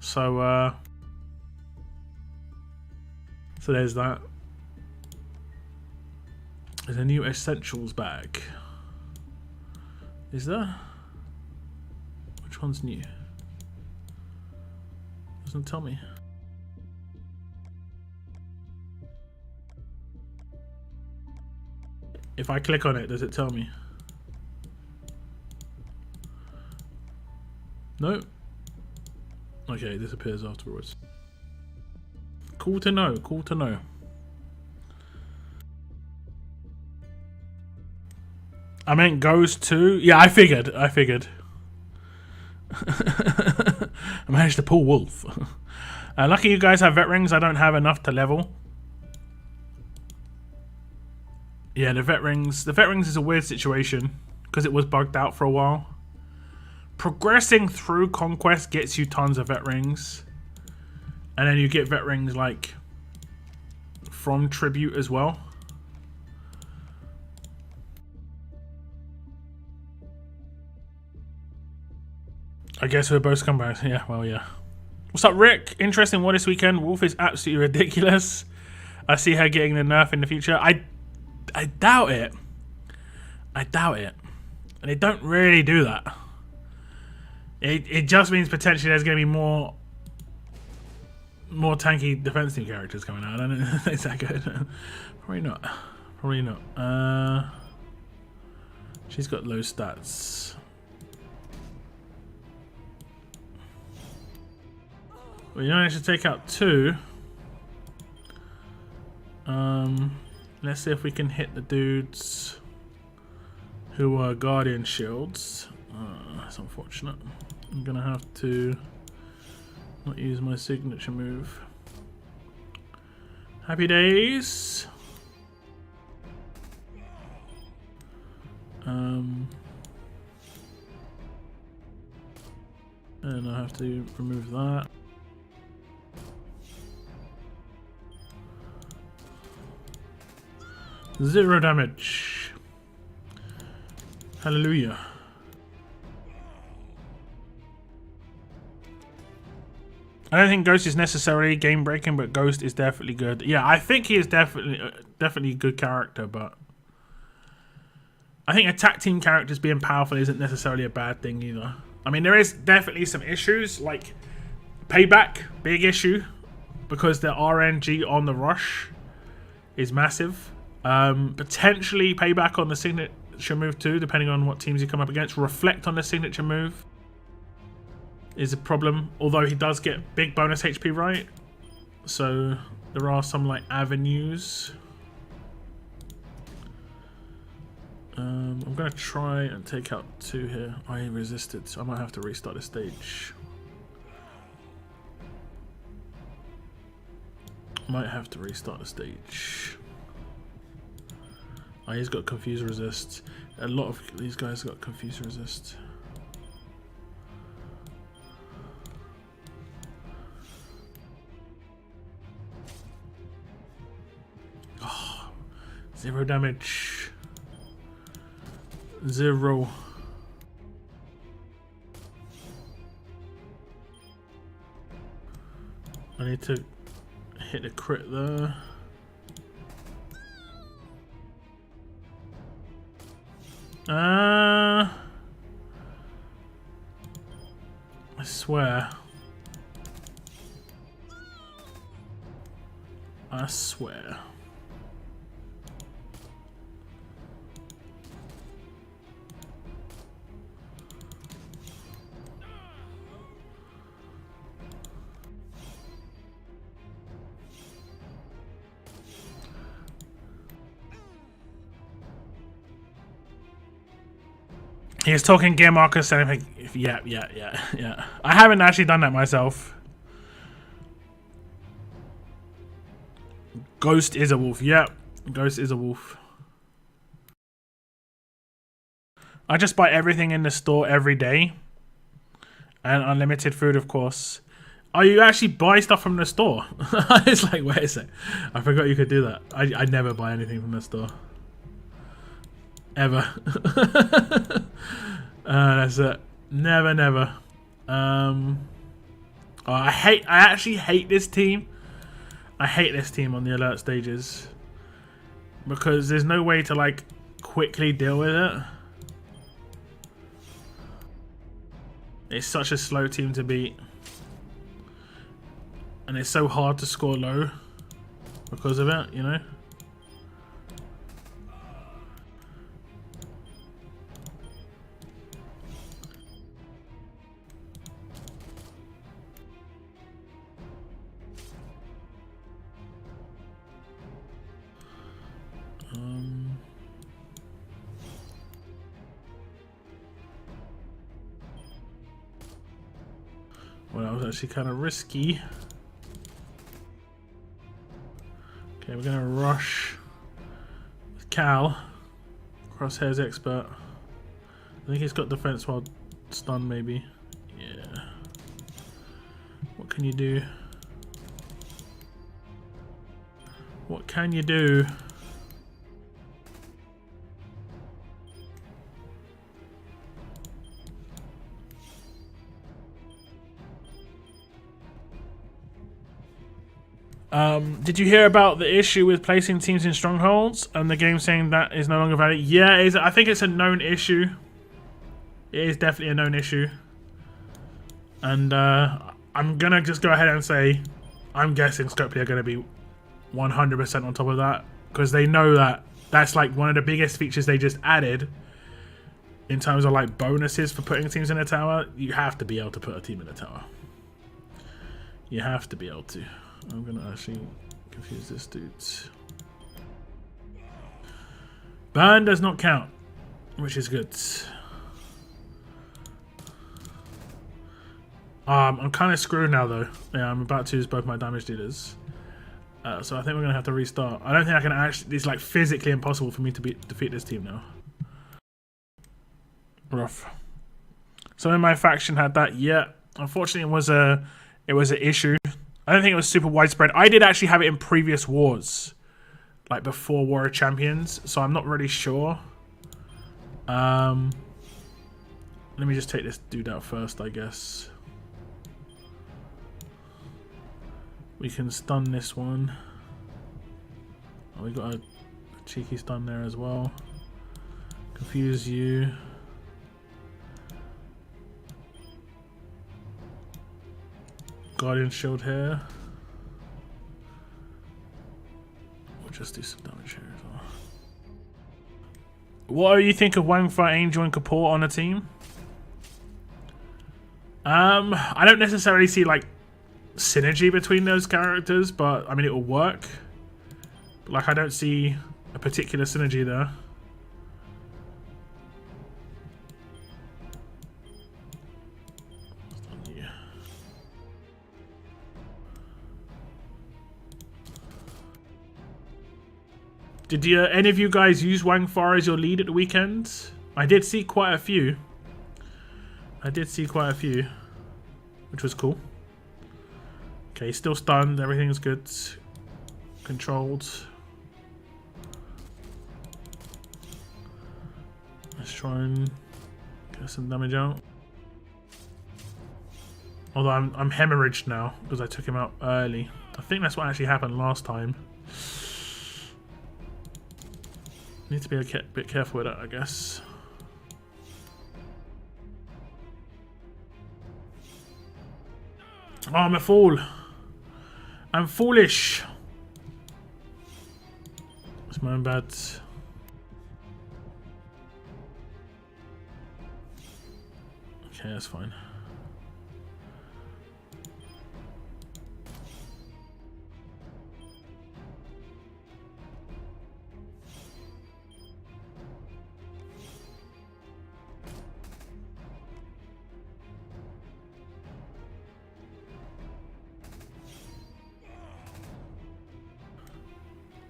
So there's that. There's a new essentials bag. Is there? Which one's new? Doesn't tell me. If I click on it, does it tell me? No. Okay, it disappears afterwards. Cool to know. Cool to know. I meant Ghost 2. Yeah, I figured. I managed to pull Wolf. Lucky you guys have vet rings. I don't have enough to level. Yeah, the vet rings. The vet rings is a weird situation because it was bugged out for a while. Progressing through Conquest gets you tons of vet rings. And then you get vet rings like from Tribute as well. I guess we're both scumbags. Yeah, well, yeah. What's up, Rick? Interesting war this weekend. Wolf is absolutely ridiculous. I see her getting the nerf in the future. I doubt it. I doubt it. And they don't really do that. It just means potentially there's going to be more tanky defense team characters coming out. I don't know if it's that good. Probably not. Probably not. She's got low stats. Well, you know, I should take out 2. Let's see if we can hit the dudes who are Guardian Shields. That's unfortunate. I'm gonna have to not use my signature move. Happy days. And I have to remove that. Zero damage. Hallelujah. I don't think Ghost is necessarily game breaking, but Ghost is definitely good. Yeah, I think he is definitely a good character, but I think attack team characters being powerful isn't necessarily a bad thing either. I mean, there is definitely some issues, like Payback, big issue, because the RNG on the rush is massive. Potentially Payback on the signature move too, depending on what teams you come up against. Reflect on the signature move is a problem, although he does get big bonus HP, right? So there are some like avenues. I'm gonna try and take out 2 here. I resisted, so I might have to restart the stage. Might have to restart the stage. Oh, he's got confuse resist. A lot of these guys got confuse resist. Oh, 0 damage. 0. I need to hit a crit there. I swear. I swear. He's talking gear markers and everything. Yeah. I haven't actually done that myself. Ghost is a wolf. Yep. Ghost is a wolf. I just buy everything in the store every day. And unlimited food, of course. Oh, you actually buy stuff from the store? It's like, wait a sec. I forgot you could do that. I never buy anything from the store. Ever. That's it. Never. Oh, I actually hate this team. I hate this team on the alert stages. Because there's no way to, like, quickly deal with it. It's such a slow team to beat. And it's so hard to score low because of it, you know? Well, that was actually kind of risky. Okay, we're gonna rush with Cal. Crosshair's expert. I think he's got defense while stunned, maybe. Yeah. What can you do? What can you do? Did you hear about the issue with placing teams in strongholds and the game saying that is no longer valid? Yeah, I think it's a known issue. It is definitely a known issue. And I'm going to just go ahead and say I'm guessing Scopely are going to be 100% on top of that. Because they know that that's like one of the biggest features they just added in terms of like bonuses for putting teams in a tower. You have to be able to put a team in a tower. You have to be able to. I'm going to actually confuse this dude. Burn does not count, which is good. I'm kind of screwed now though. Yeah, I'm about to use both my damage dealers. So I think we're going to have to restart. I don't think I can actually... It's like physically impossible for me to defeat this team now. Rough. So in my faction had that. Yeah, unfortunately it was an issue. I don't think it was super widespread. I did actually have it in previous wars, like before War of Champions, so I'm not really sure. Let me just take this dude out first, I guess. We can stun this one. Oh, we got a cheeky stun there as well. Confuse you. Guardian shield here. We'll just do some damage here as well. What do you think of Wang Fa, Angel, and Kapoor on a team? I don't necessarily see like synergy between those characters, but I mean it will work. But, like I don't see a particular synergy there. Did any of you guys use Wang Far as your lead at the weekend? I did see quite a few. Which was cool. Okay, still stunned. Everything's good. Controlled. Let's try and get some damage out. Although I'm hemorrhaged now because I took him out early. I think that's what actually happened last time. Need to be a bit careful with that, I guess. Oh, I'm a fool. I'm foolish. It's my own bad. Okay, that's fine.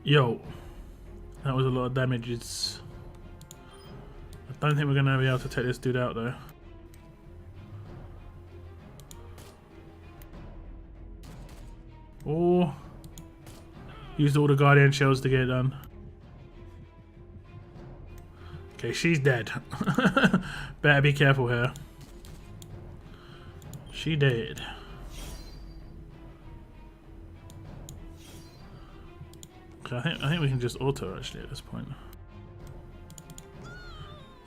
Yo, that was a lot of damages. I don't think we're gonna be able to take this dude out though. Or used all the guardian shells to get it done. Okay, she's dead. Better be careful here. She dead. Okay, I think we can just auto actually at this point.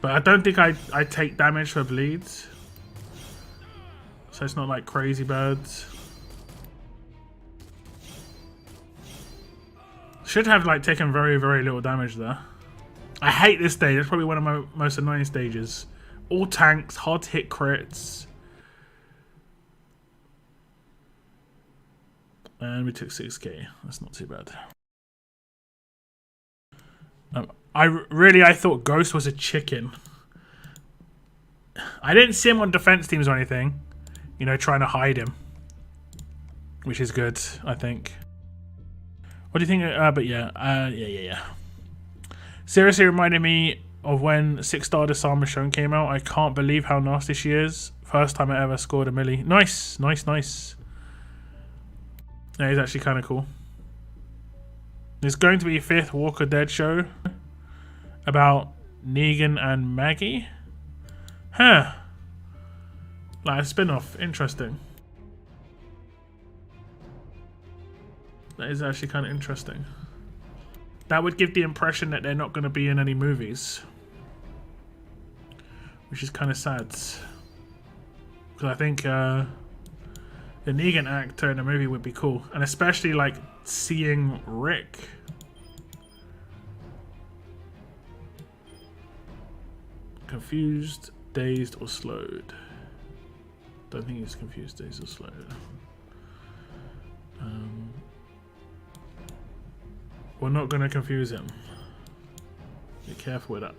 But I don't think I take damage for bleeds. So it's not like crazy bad. Should have like taken very, very little damage there. I hate this stage. It's probably one of my most annoying stages. All tanks, hard to hit crits. And we took 6k. That's not too bad. I thought Ghost was a chicken. I didn't see him on defense teams or anything. You know, trying to hide him. Which is good, I think. What do you think? But yeah. Seriously reminded me of when 6-star Disarm Michonne came out. I can't believe how nasty she is. First time I ever scored a milli. Nice. That is actually kind of cool. There's going to be a 5th Walker Dead show about Negan and Maggie. Huh. Like a spin-off. Interesting. That is actually kind of interesting. That would give the impression that they're not going to be in any movies. Which is kind of sad. Because I think the Negan actor in a movie would be cool. And especially like seeing Rick. Confused, dazed, or slowed. Don't think he's confused, dazed, or slowed. We're not going to confuse him. Be careful with that.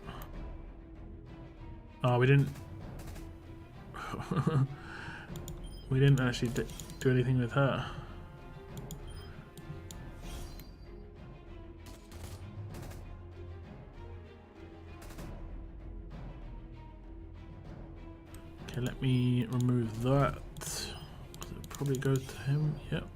Oh, we didn't... we didn't actually do anything with her. Okay, let me remove that. It'll probably go to him. Yep.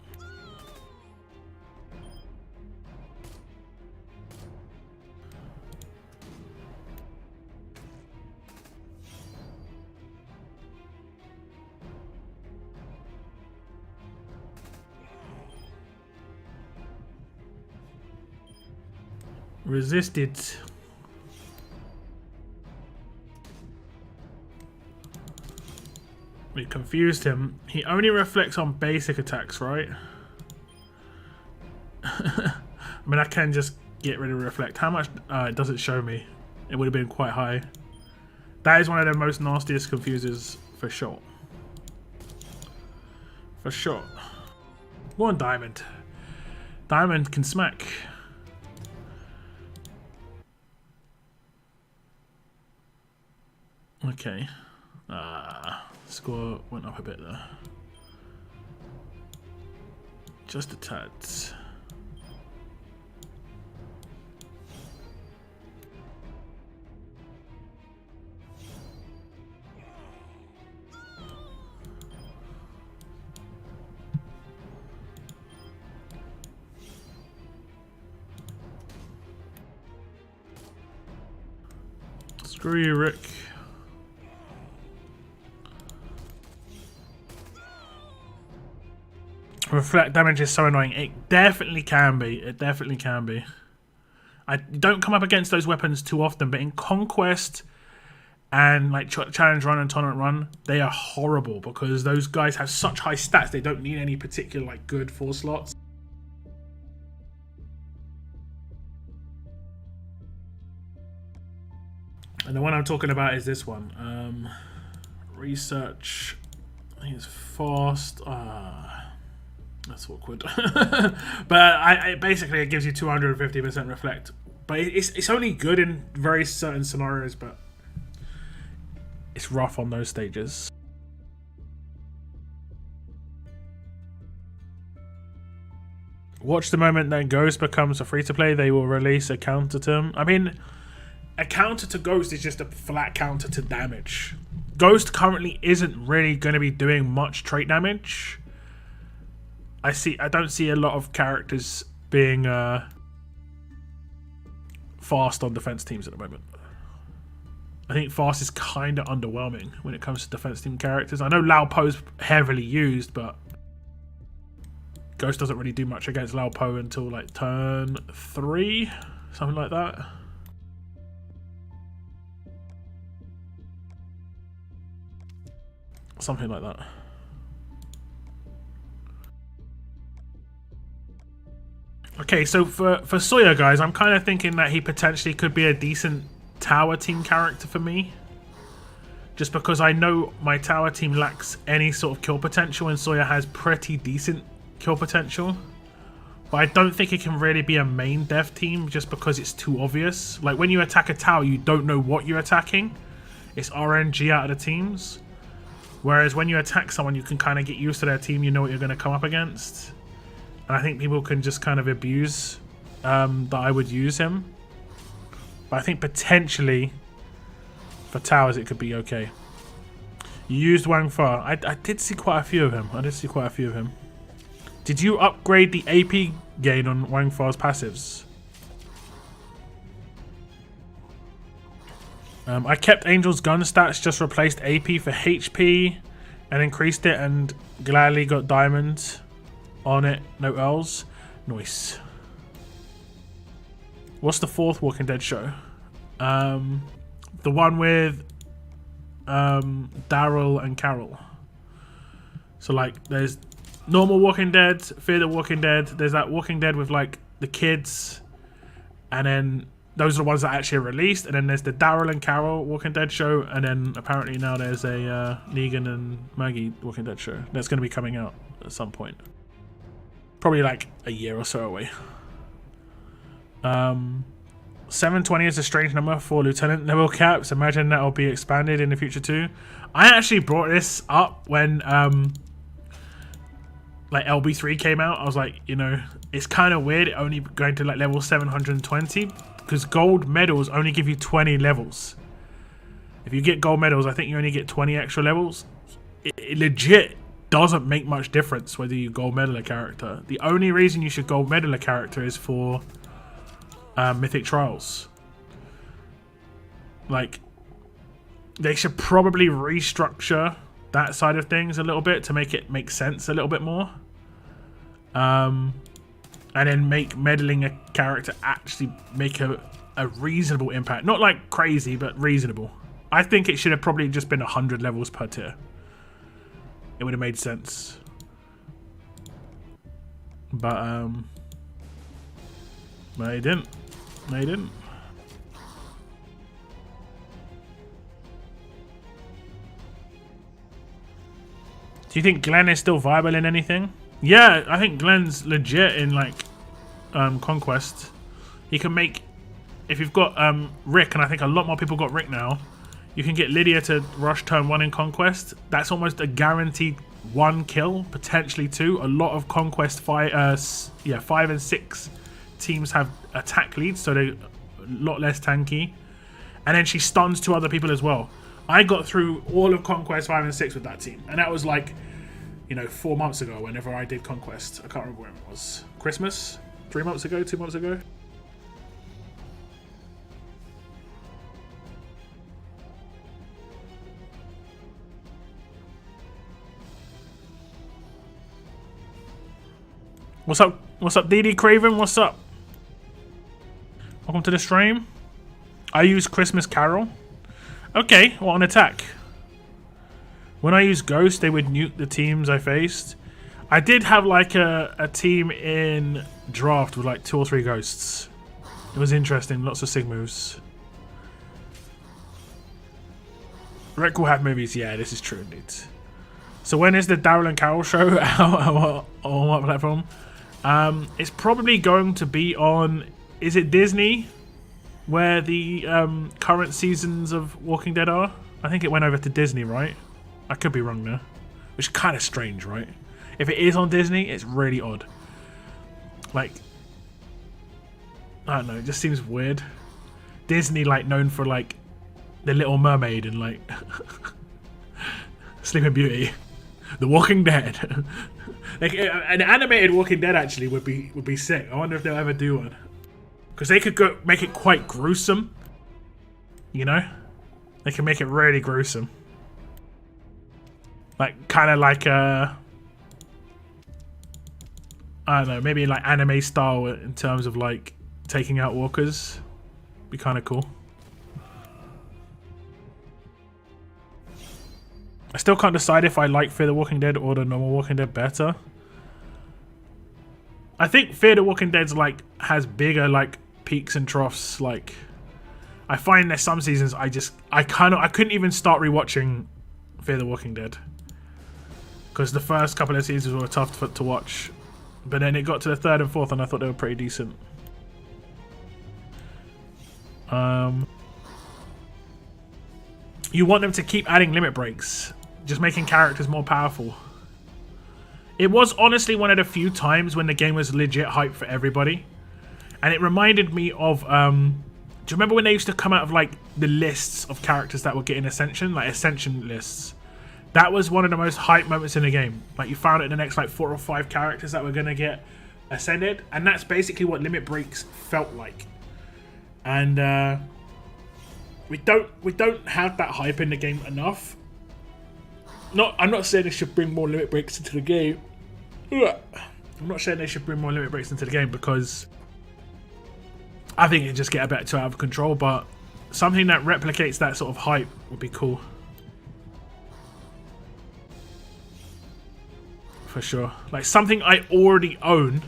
Resisted. We confused him. He only reflects on basic attacks, right? I mean, I can just get rid of reflect. How much? It doesn't show me. It would have been quite high. That is one of the most nastiest confusers for sure. For sure. Go on, Diamond. Diamond can smack. Okay. Score went up a bit there. Just a tad. Screw you, Rick. Reflect damage is so annoying. It definitely can be. It definitely can be. I don't come up against those weapons too often, but in Conquest and like Challenge Run and Tournament Run, they are horrible because those guys have such high stats. They don't need any particular like good 4 slots. And the one I'm talking about is this one. Research. I think it's fast. That's awkward. But basically it gives you 250% reflect. But it's only good in very certain scenarios, but it's rough on those stages. Watch the moment that Ghost becomes a free-to-play, they will release a counter to him. I mean, a counter to Ghost is just a flat counter to damage. Ghost currently isn't really going to be doing much trait damage. I don't see a lot of characters being fast on defense teams at the moment. I think fast is kind of underwhelming when it comes to defense team characters. I know Lao Po's heavily used, but Ghost doesn't really do much against Lao Po until like turn 3, something like that. Something like that. Okay, so for Sawyer, guys, I'm kind of thinking that he potentially could be a decent tower team character for me. Just because I know my tower team lacks any sort of kill potential and Sawyer has pretty decent kill potential. But I don't think it can really be a main dev team just because it's too obvious. Like when you attack a tower, you don't know what you're attacking. It's RNG out of the teams. Whereas when you attack someone, you can kind of get used to their team, you know what you're going to come up against. And I think people can just kind of abuse that I would use him. But I think potentially for towers it could be okay. You used Wang Fa. I did see quite a few of him. Did you upgrade the AP gain on Wang Fa's passives? I kept Angel's gun stats, just replaced AP for HP and increased it and gladly got diamonds on it. No L's. Nice. What's the 4th Walking Dead show? The one with Daryl and Carol. So like there's normal Walking Dead, Fear the Walking Dead, there's that Walking Dead with like the kids, and then those are the ones that actually are released, and then there's the Daryl and Carol Walking Dead show, and then apparently now there's a Negan and Maggie Walking Dead show that's going to be coming out at some point. Probably like a year or so away. 720 is a strange number for lieutenant level caps. Imagine that'll be expanded in the future too. I actually brought this up when like LB3 came out. I was like, you know, it's kind of weird only going to like level 720 because gold medals only give you 20 levels. If you get gold medals, I think you only get 20 extra levels. It legit doesn't make much difference whether you gold medal a character. The only reason you should gold medal a character is for Mythic Trials. Like, they should probably restructure that side of things a little bit to make it make sense a little bit more. And then make meddling a character actually make a reasonable impact. Not like crazy, but reasonable. I think it should have probably just been 100 levels per tier. It would have made sense. But it didn't. No, it didn't. Do you think Glenn is still viable in anything? Yeah, I think Glenn's legit in like Conquest. He can make, if you've got Rick, and I think a lot more people got Rick now, you can get Lydia to rush turn 1 in Conquest. That's almost a guaranteed 1 kill, potentially 2. A lot of Conquest 5 and 6 teams have attack leads, so they're a lot less tanky. And then she stuns 2 other people as well. I got through all of Conquest 5 and 6 with that team, and that was like, you know, 4 months ago whenever I did Conquest. I can't remember when it was. Christmas? 3 months ago? 2 months ago? What's up? What's up, DD Craven? What's up? Welcome to the stream. I use Christmas Carol. Okay, what an attack. When I used Ghost, they would nuke the teams I faced. I did have like a team in draft with like 2 or 3 ghosts. It was interesting, lots of sig moves. Rec will have movies, yeah, this is true indeed. So when is the Daryl and Carol show out on what platform? It's probably going to be on, is it Disney? Where the current seasons of Walking Dead are? I think it went over to Disney, right? I could be wrong there. Which is kind of strange, right? If it is on Disney, it's really odd. Like, I don't know, it just seems weird. Disney, like, known for, like, The Little Mermaid and, like, Sleeping Beauty. The Walking Dead. Like, an animated Walking Dead, actually, would be sick. I wonder if they'll ever do one. Because they could make it quite gruesome. You know? They can make it really gruesome. Like, kind of like I don't know, maybe like anime style in terms of like taking out walkers. Be kind of cool. I still can't decide if I like Fear the Walking Dead or the normal Walking Dead better. I think Fear the Walking Dead's like has bigger like peaks and troughs. Like, I find there's some seasons I couldn't even start rewatching Fear the Walking Dead. Because the first couple of seasons were tough to watch. But then it got to the 3rd and 4th and I thought they were pretty decent. You want them to keep adding limit breaks. Just making characters more powerful. It was honestly one of the few times when the game was legit hype for everybody. And it reminded me of... do you remember when they used to come out of like the lists of characters that were getting Ascension? Like Ascension lists. That was one of the most hype moments in the game. Like, you found it in the next like 4 or 5 characters that were going to get ascended. And that's basically what limit breaks felt like. And we don't have that hype in the game enough. I'm not saying they should bring more limit breaks into the game. I'm not saying they should bring more limit breaks into the game because I think it'd just get a bit too out of control. But something that replicates that sort of hype would be cool. For sure. Like, something I already own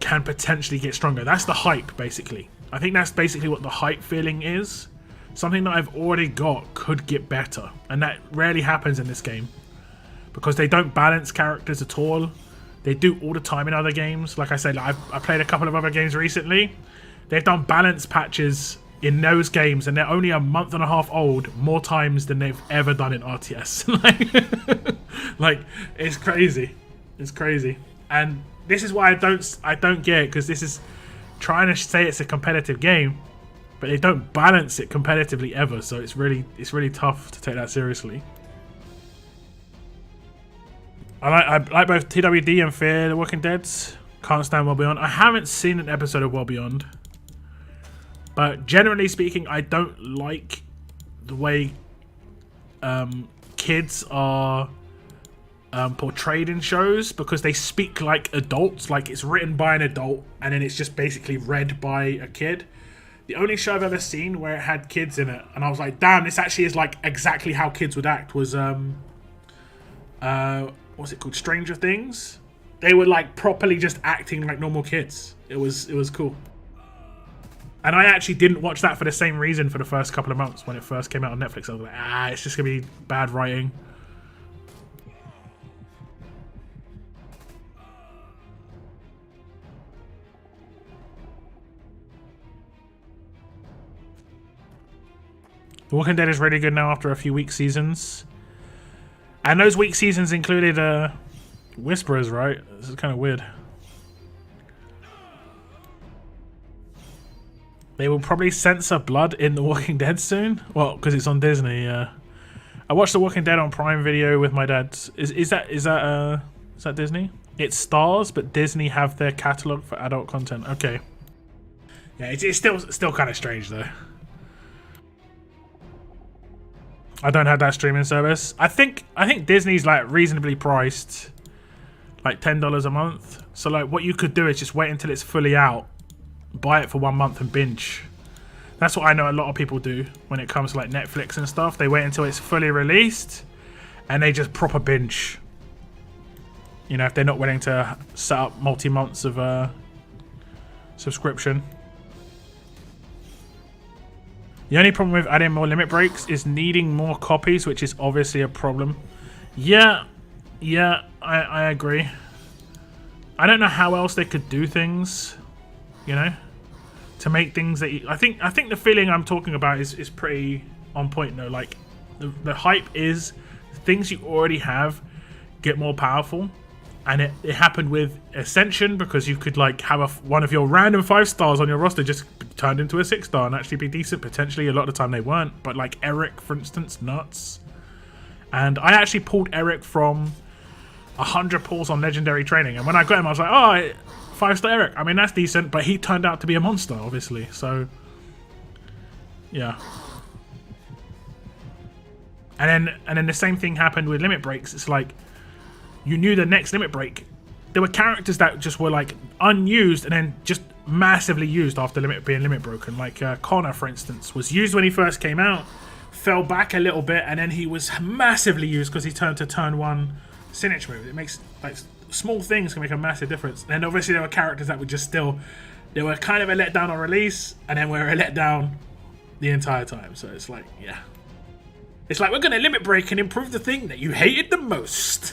can potentially get stronger. That's the hype, basically. I think that's basically what the hype feeling is. Something that I've already got could get better. And that rarely happens in this game. Because they don't balance characters at all. They do all the time in other games. Like I said, I played a couple of other games recently. They've done balance patches in those games, and they're only a month and a half old more times than they've ever done in RTS. like, it's crazy. It's crazy. And this is why I don't get it, because this is trying to say it's a competitive game, but they don't balance it competitively ever, so it's really tough to take that seriously. I like both TWD and Fear the Walking Dead. Can't stand Well Beyond. I haven't seen an episode of Well Beyond. But generally speaking, I don't like the way kids are portrayed in shows, because they speak like adults. Like, it's written by an adult and then it's just basically read by a kid. The only show I've ever seen where it had kids in it and I was like, damn, this actually is like exactly how kids would act was what's it called? Stranger Things. They were like properly just acting like normal kids. It was cool. And I actually didn't watch that for the same reason for the first couple of months when it first came out on Netflix. I was like, it's just going to be bad writing. The Walking Dead is really good now after a few weak seasons. And those weak seasons included Whisperers, right? This is kind of weird. They will probably censor blood in The Walking Dead soon. Well, because it's on Disney. I watched The Walking Dead on Prime Video with my dad. Is that Disney? It's Stars, but Disney have their catalog for adult content. Okay. Yeah, it's still kind of strange though. I don't have that streaming service. I think Disney's like reasonably priced. like $10 a month. So like what you could do is just wait until it's fully out, buy it for 1 month and binge. That's what I know a lot of people do when it comes to like Netflix and stuff. They wait until it's fully released and they just proper binge. You know, if they're not willing to set up multi-months of subscription. The only problem with adding more limit breaks is needing more copies, which is obviously a problem. Yeah, I agree. I don't know how else they could do things, you know, to make things that I think the feeling I'm talking about is pretty on point though. Like the hype is things you already have get more powerful, and it happened with Ascension because you could like have one of your random 5 stars on your roster just turned into a 6 star and actually be decent potentially. A lot of the time they weren't, but like Eric for instance, nuts. And I actually pulled Eric from 100 pulls on legendary training, and when I got him I was like, oh, 5-star Eric, I mean that's decent, but he turned out to be a monster obviously, so yeah. And then the same thing happened with limit breaks. It's like you knew the next limit break, there were characters that just were like unused and then just massively used after being limit broken. Like Connor for instance was used when he first came out, fell back a little bit, and then he was massively used because he turned to turn 1 Sinich move. It makes like small things can make a massive difference. And obviously there were characters that were just still, they were kind of a letdown on release and then were a letdown the entire time. So it's like, yeah, it's like we're gonna limit break and improve the thing that you hated the most.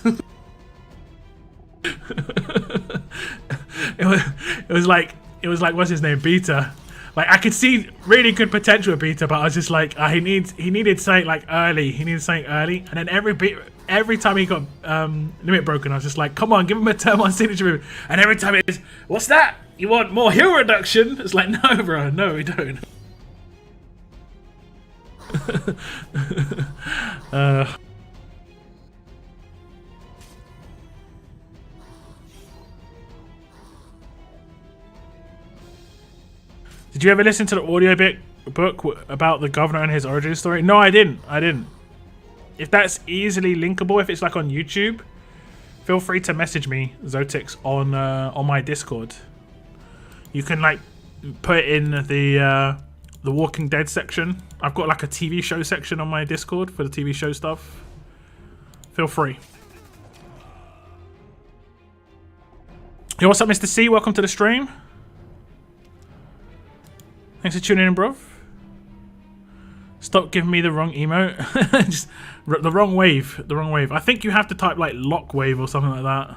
it was like what's his name, Beta. Like I could see really good potential with Beta, but I was just like, he needed something like early. He needed something early, and then every time he got limit broken, I was just like, come on, give him a turn 1 signature move. And every time it is, what's that? You want more heal reduction? It's like, no, bro, no, we don't. Did you ever listen to the audio book about the governor and his origin story? No, I didn't. If that's easily linkable, if it's like on YouTube, feel free to message me, Zotix, on my Discord. You can like put it in the Walking Dead section. I've got like a TV show section on my Discord for the TV show stuff. Feel free. Yo, what's up, Mr. C? Welcome to the stream. Thanks for tuning in, bro. Stop giving me the wrong emote. Just the wrong wave. The wrong wave. I think you have to type like lock wave or something like that.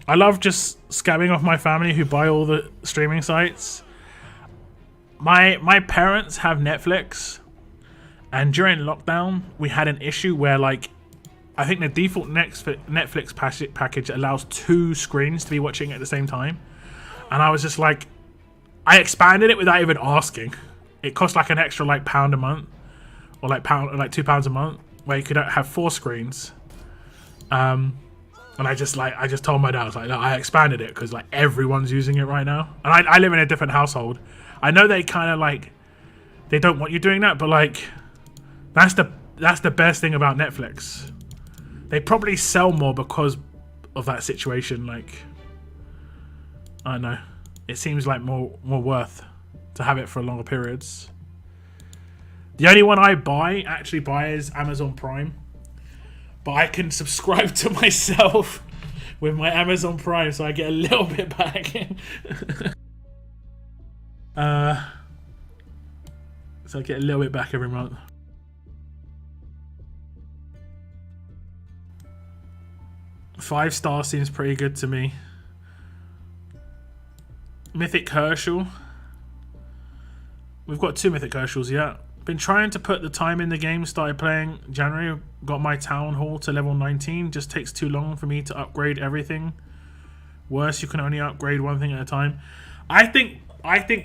I love just scamming off my family who buy all the streaming sites. My parents have Netflix, and during lockdown we had an issue where like I think the default Netflix package allows 2 screens to be watching at the same time, and I was just like, I expanded it without even asking. It cost like an extra like £1 a month, or like £2 a month, where you could have 4 screens. And I just told my dad, I was like, no, I expanded it because like everyone's using it right now, and I live in a different household. I know they kind of like, they don't want you doing that, but like that's the best thing about Netflix. They probably sell more because of that situation. Like, I don't know. It seems like more worth to have it for longer periods. The only one I actually buy is Amazon Prime, but I can subscribe to myself with my Amazon Prime, so I get a little bit back. So I get a little bit back every month. $5 seems pretty good to me. Mythic Herschel. We've got 2 Mythic Herschels, yeah. Been trying to put the time in the game. Started playing January. Got my Town Hall to level 19. Just takes too long for me to upgrade everything. Worse, you can only upgrade one thing at a time. I think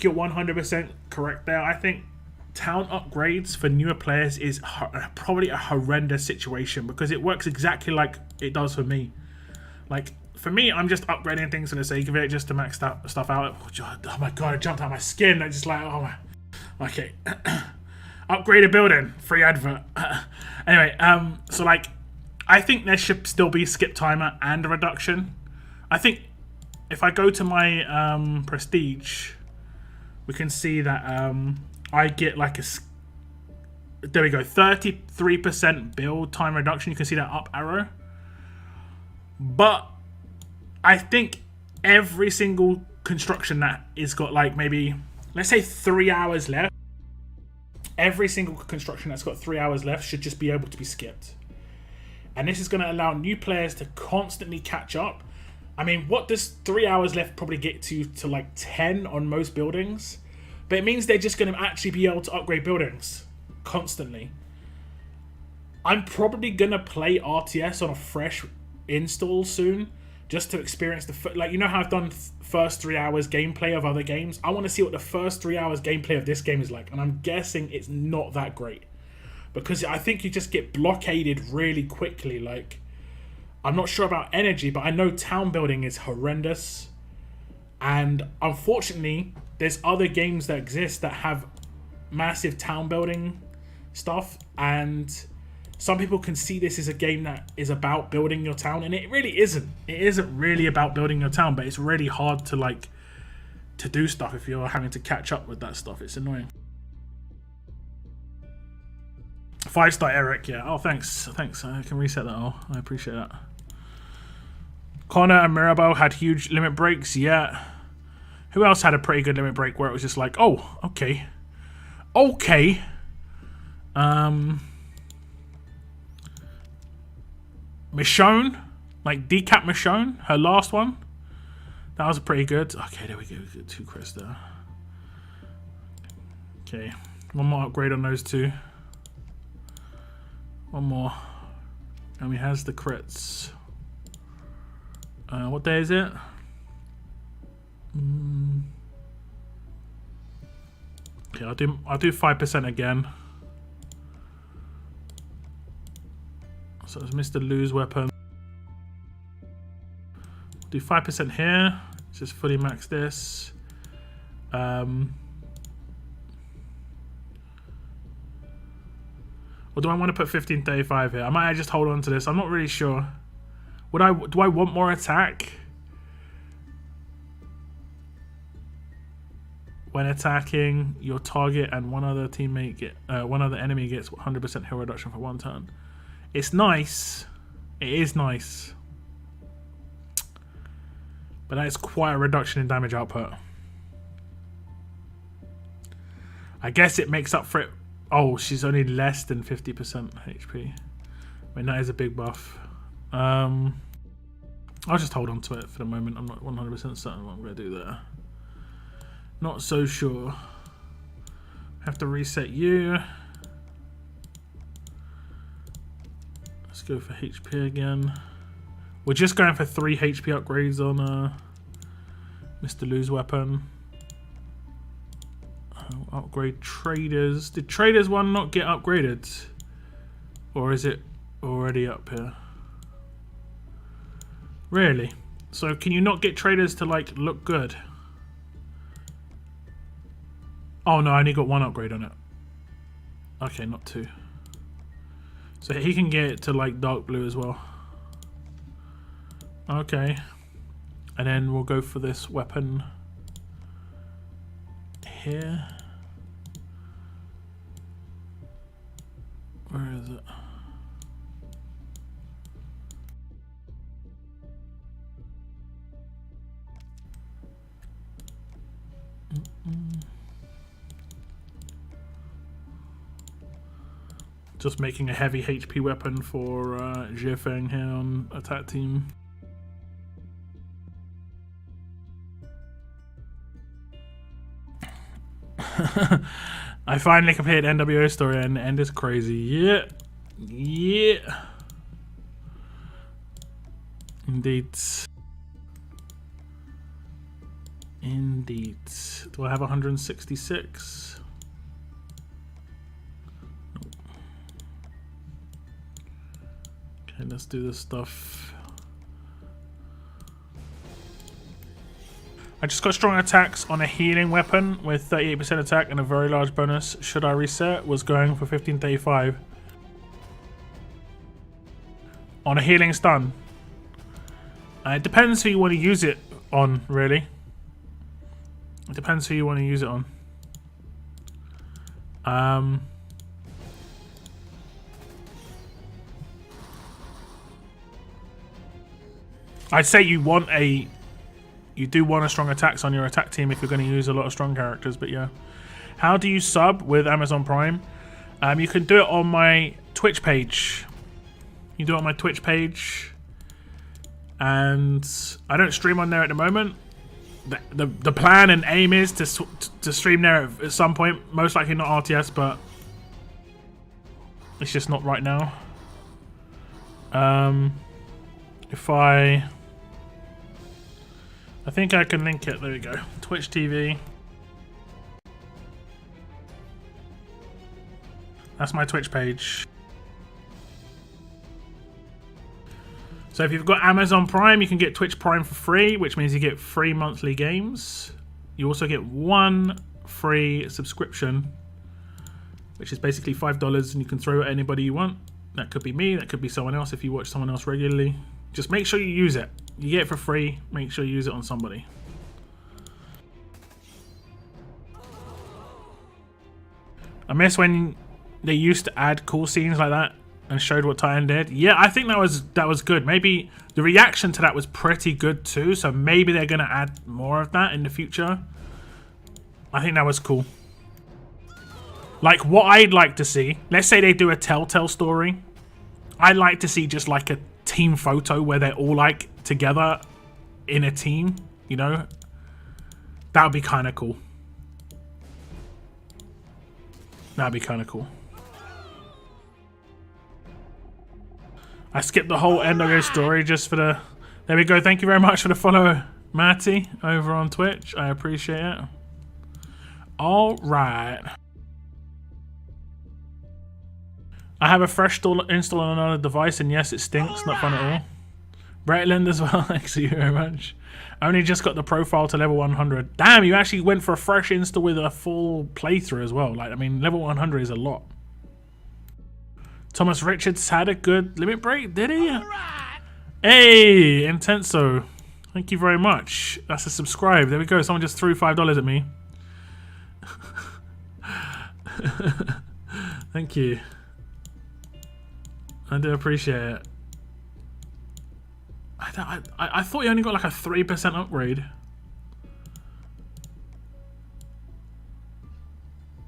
you're 100% correct there. I think town upgrades for newer players is probably a horrendous situation because it works exactly like it does for me. Like, for me, I'm just upgrading things for the sake of it, just to max that stuff out. Oh my god, I jumped out of my skin. I just like, oh my. Okay. Upgrade a building. Free advert. Anyway, so like, I think there should still be a skip timer and a reduction. I think if I go to my prestige, we can see that I get like a... There we go, 33% build time reduction. You can see that up arrow. But I think every single construction that is got like maybe, let's say 3 hours left, every single construction that's got 3 hours left should just be able to be skipped. And this is going to allow new players to constantly catch up. I mean, what does 3 hours left probably get to like 10 on most buildings? But it means they're just going to actually be able to upgrade buildings constantly. I'm probably going to play RTS on a fresh install soon, just to experience the... Like, you know how I've done first 3 hours gameplay of other games? I want to see what the first 3 hours gameplay of this game is like. And I'm guessing it's not that great. Because I think you just get blockaded really quickly. Like, I'm not sure about energy, but I know town building is horrendous. And unfortunately, there's other games that exist that have massive town building stuff. And some people can see this as a game that is about building your town. And it really isn't. It isn't really about building your town. But it's really hard to, like, to do stuff if you're having to catch up with that stuff. It's annoying. 5-star Eric, yeah. Oh, thanks. Thanks. I can reset that all. I appreciate that. Connor and Mirabelle had huge limit breaks, yeah. Who else had a pretty good limit break where it was just like, oh, okay. Okay. Michonne, like Decap Michonne, her last one. That was pretty good. Okay, there we go. We got 2 crits there. Okay, one more upgrade on those 2. One more. And he has the crits. What day is it? Okay, I'll do 5% again. So it's Mr. Lou's weapon. Do 5% here. Just fully max this. Or do I want to put 1535 here? I might just hold on to this. I'm not really sure. Do I want more attack? When attacking your target and one other enemy gets 100% heal reduction for 1 turn. It's nice. It is nice. But that is quite a reduction in damage output. I guess it makes up for it. Oh, she's only less than 50% HP. I mean, that is a big buff. I'll just hold on to it for the moment. I'm not 100% certain what I'm going to do there. Not so sure. Have to reset you. Let's go for HP again. We're just going for 3 HP upgrades on Mr. Lou's weapon. Upgrade traders. Did traders one not get upgraded? Or is it already up here? Really? So can you not get traders to like look good? Oh no, I only got 1 upgrade on it. Okay, not 2. So he can get it to like dark blue as well. Okay. And then we'll go for this weapon here. Where is it? Just making a heavy HP weapon for Jiefeng here on attack team. I finally completed NWO story and the end is crazy. Yeah. Yeah. Indeed. Indeed. Do I have 166? Nope. Okay, let's do this stuff. I just got strong attacks on a healing weapon with 38% attack and a very large bonus. Should I reset? Was going for 1535. on a healing stun. It depends who you want to use it on, really. It depends who you want to use it on. I'd say you do want a strong attacks on your attack team if you're going to use a lot of strong characters, but yeah. How do you sub with Amazon Prime? You can do it on my Twitch page. You do it on my Twitch page. And I don't stream on there at the moment. The plan and aim is to stream there at some point. Most likely not RTS, but it's just not right now. If I think I can link it. There we go. Twitch TV. That's my Twitch page. So if you've got Amazon Prime, you can get Twitch Prime for free, which means you get free monthly games. You also get one free subscription, which is basically $5, and you can throw it at anybody you want. That could be me, that could be someone else if you watch someone else regularly. Just make sure you use it. You get it for free, make sure you use it on somebody. I miss when they used to add cool scenes like that and showed what Titan did. Yeah, I think that was good. Maybe the reaction to that was pretty good too, so maybe they're gonna add more of that in the future. I think that was cool. Like, what I'd like to see, let's say they do a Telltale story. I'd like to see just like a team photo where they're all like together in a team, you know? That would be kind of cool. That'd be kind of cool. I skipped the whole Endogo story just for the... There we go. Thank you very much for the follow, Matty, over on Twitch. I appreciate it. All right. I have a fresh install on another device, and yes, it stinks. Not fun at all. Bretland as well. Thanks you very much. I only just got the profile to level 100. Damn, you actually went for a fresh install with a full playthrough as well. Like, I mean, level 100 is a lot. Thomas Richards had a good limit break, did he? Right. Hey, Intenso. Thank you very much. That's a subscribe. There we go. Someone just threw $5 at me. Thank you. I do appreciate it. I thought you only got like a 3% upgrade.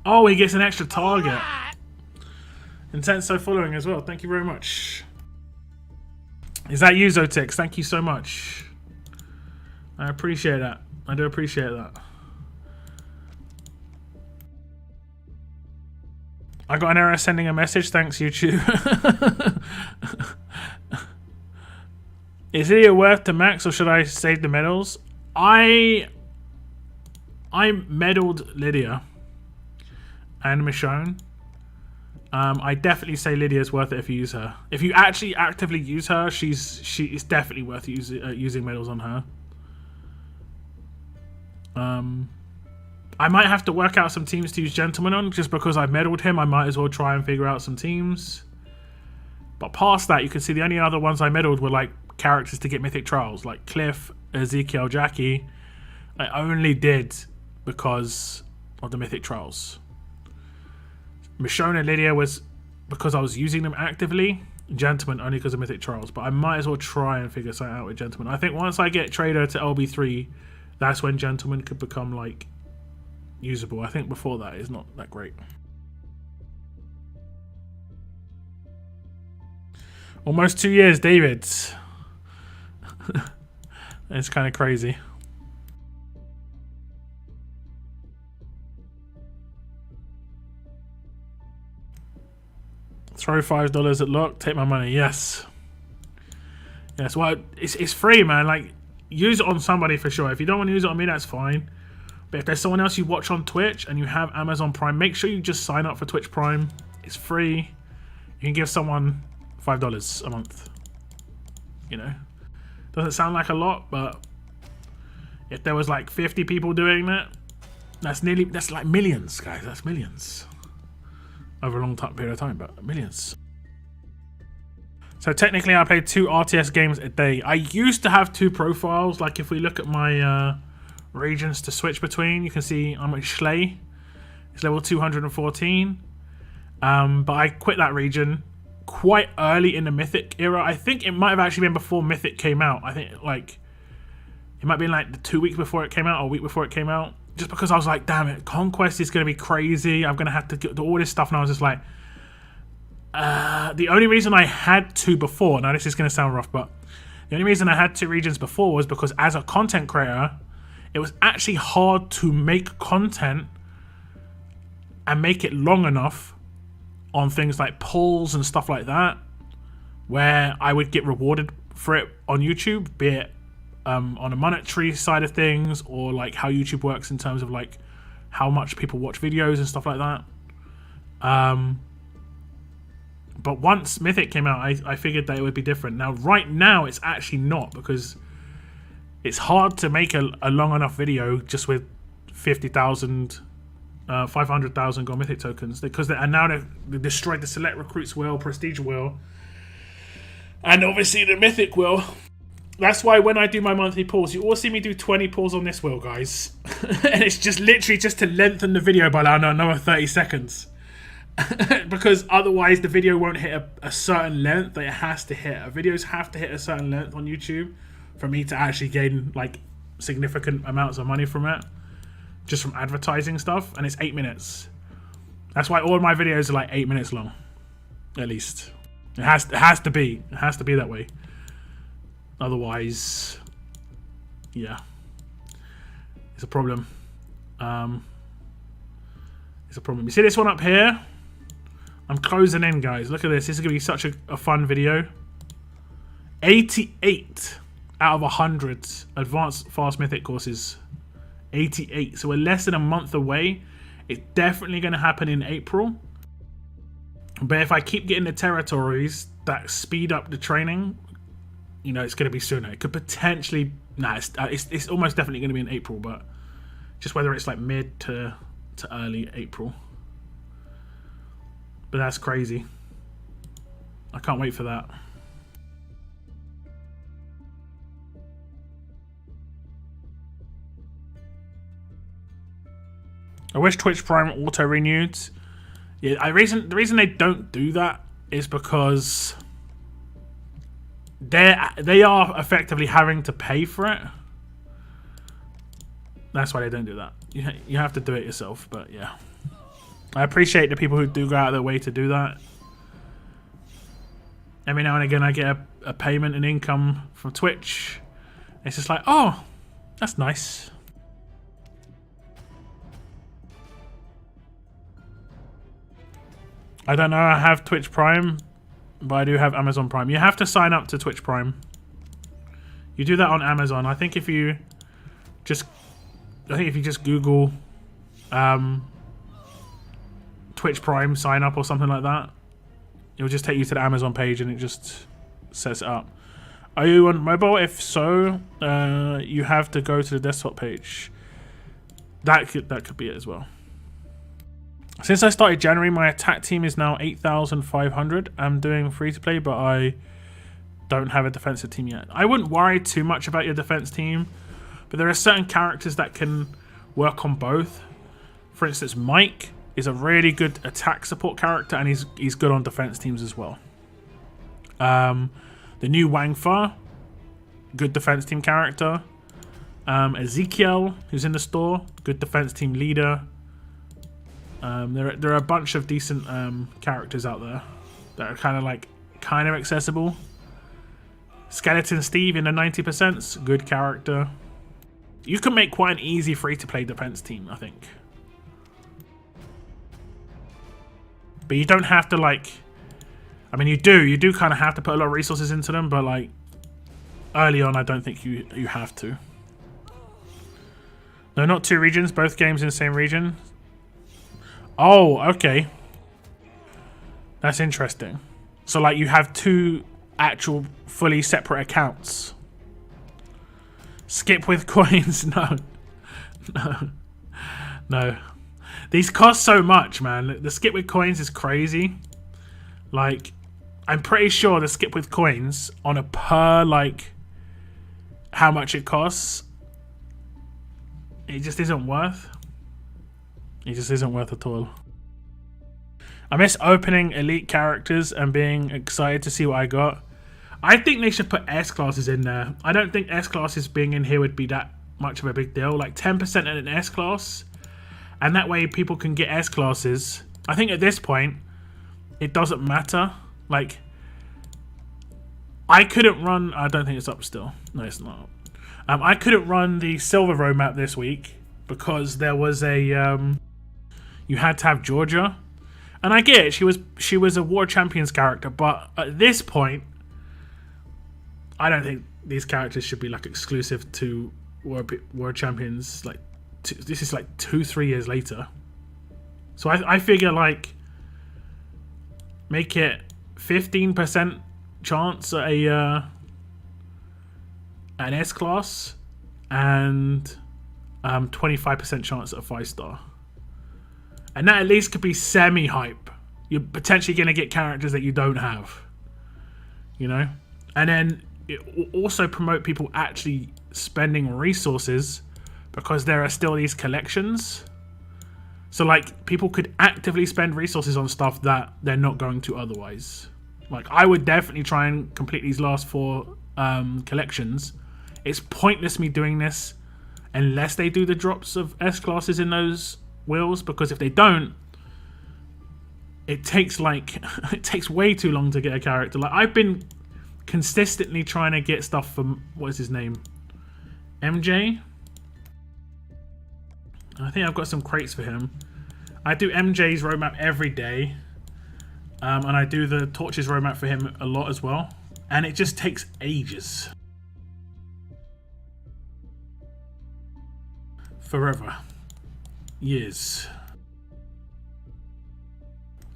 Oh, he gets an extra target. Intenso following as well. Thank you very much. Is that you, Zotix? Thank you so much. I appreciate that. I do appreciate that. I got an error sending a message. Thanks, YouTube. Is it worth to max, or should I save the medals? I medaled Lydia and Michonne. I definitely say Lydia's worth it if you use her. If you actually actively use her, it's definitely worth using medals on her. I might have to work out some teams to use Gentleman on, just because I've medaled him. I might as well try and figure out some teams. But past that, you can see the only other ones I medaled were like characters to get Mythic Trials, like Cliff, Ezekiel, Jackie. I only did because of the Mythic Trials. Michonne and Lydia was because I was using them actively. Gentleman only because of Mythic Trials. But I might as well try and figure something out with Gentleman. I think once I get Trader to LB3, that's when Gentleman could become like usable. I think before that is not that great. Almost 2 years, David. It's kind of crazy. Throw $5 at lock, take my money. Yes. Yes, well, it's free, man. Like, use it on somebody for sure. If you don't want to use it on me, that's fine. But if there's someone else you watch on Twitch and you have Amazon Prime, make sure you just sign up for Twitch Prime. It's free. You can give someone $5 a month. You know? Doesn't sound like a lot, but if there was like 50 people doing that, that's like millions, guys. That's millions. Over a long period of time, but millions. So technically I play 2 RTS games a day. I used to have 2 profiles. Like if we look at my regions to switch between, you can see I'm at Schley. It's level 214. But I quit that region quite early in the Mythic era. I think it might have actually been before Mythic came out. I think like it might have been like the 2 weeks before it came out or a week before it came out. Just because I was like, damn it, Conquest is going to be crazy. I'm going to have to do all this stuff. And I was just like, the only reason I had 2 before, now this is going to sound rough, but the only reason I had 2 regions before was because as a content creator, it was actually hard to make content and make it long enough on things like polls and stuff like that, where I would get rewarded for it on YouTube, be it on a monetary side of things, or like how YouTube works in terms of like how much people watch videos and stuff like that. But once Mythic came out, I figured that it would be different. Now, right now, it's actually not, because it's hard to make a long enough video just with 50,000, 500,000 gold Mythic tokens, because they've destroyed the Select Recruits wheel, Prestige wheel, and obviously the Mythic wheel. That's why when I do my monthly pulls, you all see me do 20 pulls on this wheel, guys. And it's just literally just to lengthen the video by like another 30 seconds. Because otherwise the video won't hit a certain length that it has to hit. Videos have to hit a certain length on YouTube for me to actually gain like significant amounts of money from it. Just from advertising stuff. And it's 8 minutes. That's why all of my videos are like 8 minutes long. At least. It has to be. It has to be that way. Otherwise, yeah, it's a problem. It's a problem. You see this one up here? I'm closing in, guys. Look at this. This is going to be such a fun video. 88 out of 100 advanced fast mythic courses. 88. So we're less than a month away. It's definitely going to happen in April. But if I keep getting the territories that speed up the training, you know, it's going to be sooner. It could potentially... Nah, it's almost definitely going to be in April, but just whether it's like mid to early April. But that's crazy. I can't wait for that. I wish Twitch Prime auto-renewed. Yeah, the reason they don't do that is because they are effectively having to pay for it. That's why they don't do that. You have to do it yourself, but yeah. I appreciate the people who do go out of their way to do that. Every now and again I get a payment and income from Twitch. It's just like, oh, that's nice. I don't know, I have Twitch Prime, but I do have Amazon Prime. You have to sign up to Twitch Prime. You do that on Amazon. I think if you just Google Twitch Prime sign up or something like that, it'll just take you to the Amazon page and it just sets it up. Are you on mobile? If so, you have to go to the desktop page. That could be it as well. Since I started January, my attack team is now 8,500. I'm doing free to play, but I don't have a defensive team yet. I wouldn't worry too much about your defense team, but there are certain characters that can work on both. For instance, Mike is a really good attack support character, and he's good on defense teams as well. The new Wang Fa, good defense team character. Ezekiel, who's in the store, good defense team leader. There are a bunch of decent characters out there that are kind of accessible. Skeleton Steve in the 90%, good character. You can make quite an easy free-to-play defense team, I think. But you don't have to I mean, you do kind of have to put a lot of resources into them, but like early on, I don't think you have to. No, not 2 regions, both games in the same region. Oh, okay. That's interesting. So, like, you have 2 actual fully separate accounts. Skip with coins? No. No. No. These cost so much, man. The skip with coins is crazy. Like, I'm pretty sure the skip with coins on a per, like, how much it costs, it just isn't worth. It just isn't worth at all. I miss opening elite characters and being excited to see what I got. I think they should put S classes in there. I don't think S classes being in here would be that much of a big deal. Like 10% in an S class, and that way people can get S classes. I think at this point, it doesn't matter. Like, I couldn't run... I don't think it's up still. No, it's not. I couldn't run the silver roadmap this week because there was a... you had to have Georgia. And I get it, she was a War Champions character, but at this point, I don't think these characters should be like exclusive to War Champions. Like, this is like 2-3 years later. So I figure, like, make it 15% chance at an S class and 25% chance at a 5-star. And that at least could be semi-hype. You're potentially going to get characters that you don't have. You know? And then it will also promote people actually spending resources because there are still these collections. So, like, people could actively spend resources on stuff that they're not going to otherwise. Like, I would definitely try and complete these last 4 collections. It's pointless me doing this unless they do the drops of S classes in those wheels, because if they don't, it takes it takes way too long to get a character. Like, I've been consistently trying to get stuff from, what is his name, MJ. I think I've got some crates for him. I do MJ's roadmap every day, and I do the Torches roadmap for him a lot as well, and it just takes ages. Forever. Years.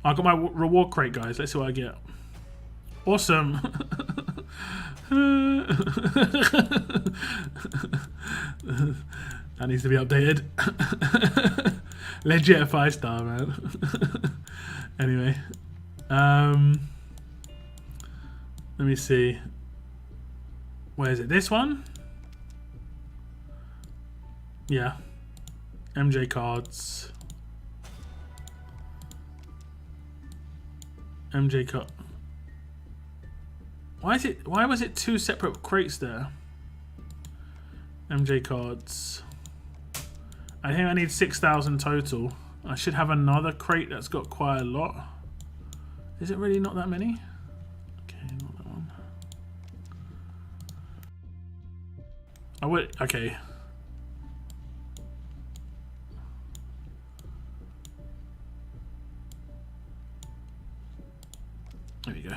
I got my reward crate, guys. Let's see what I get. Awesome. That needs to be updated. Legit a 5-star, man. Anyway. Let me see. Where is it? This one? Yeah. MJ cards. MJ card. Why was it 2 separate crates there? MJ cards. I think I need 6,000 total. I should have another crate that's got quite a lot. Is it really not that many? Okay, not that one. I would. Okay. There we go.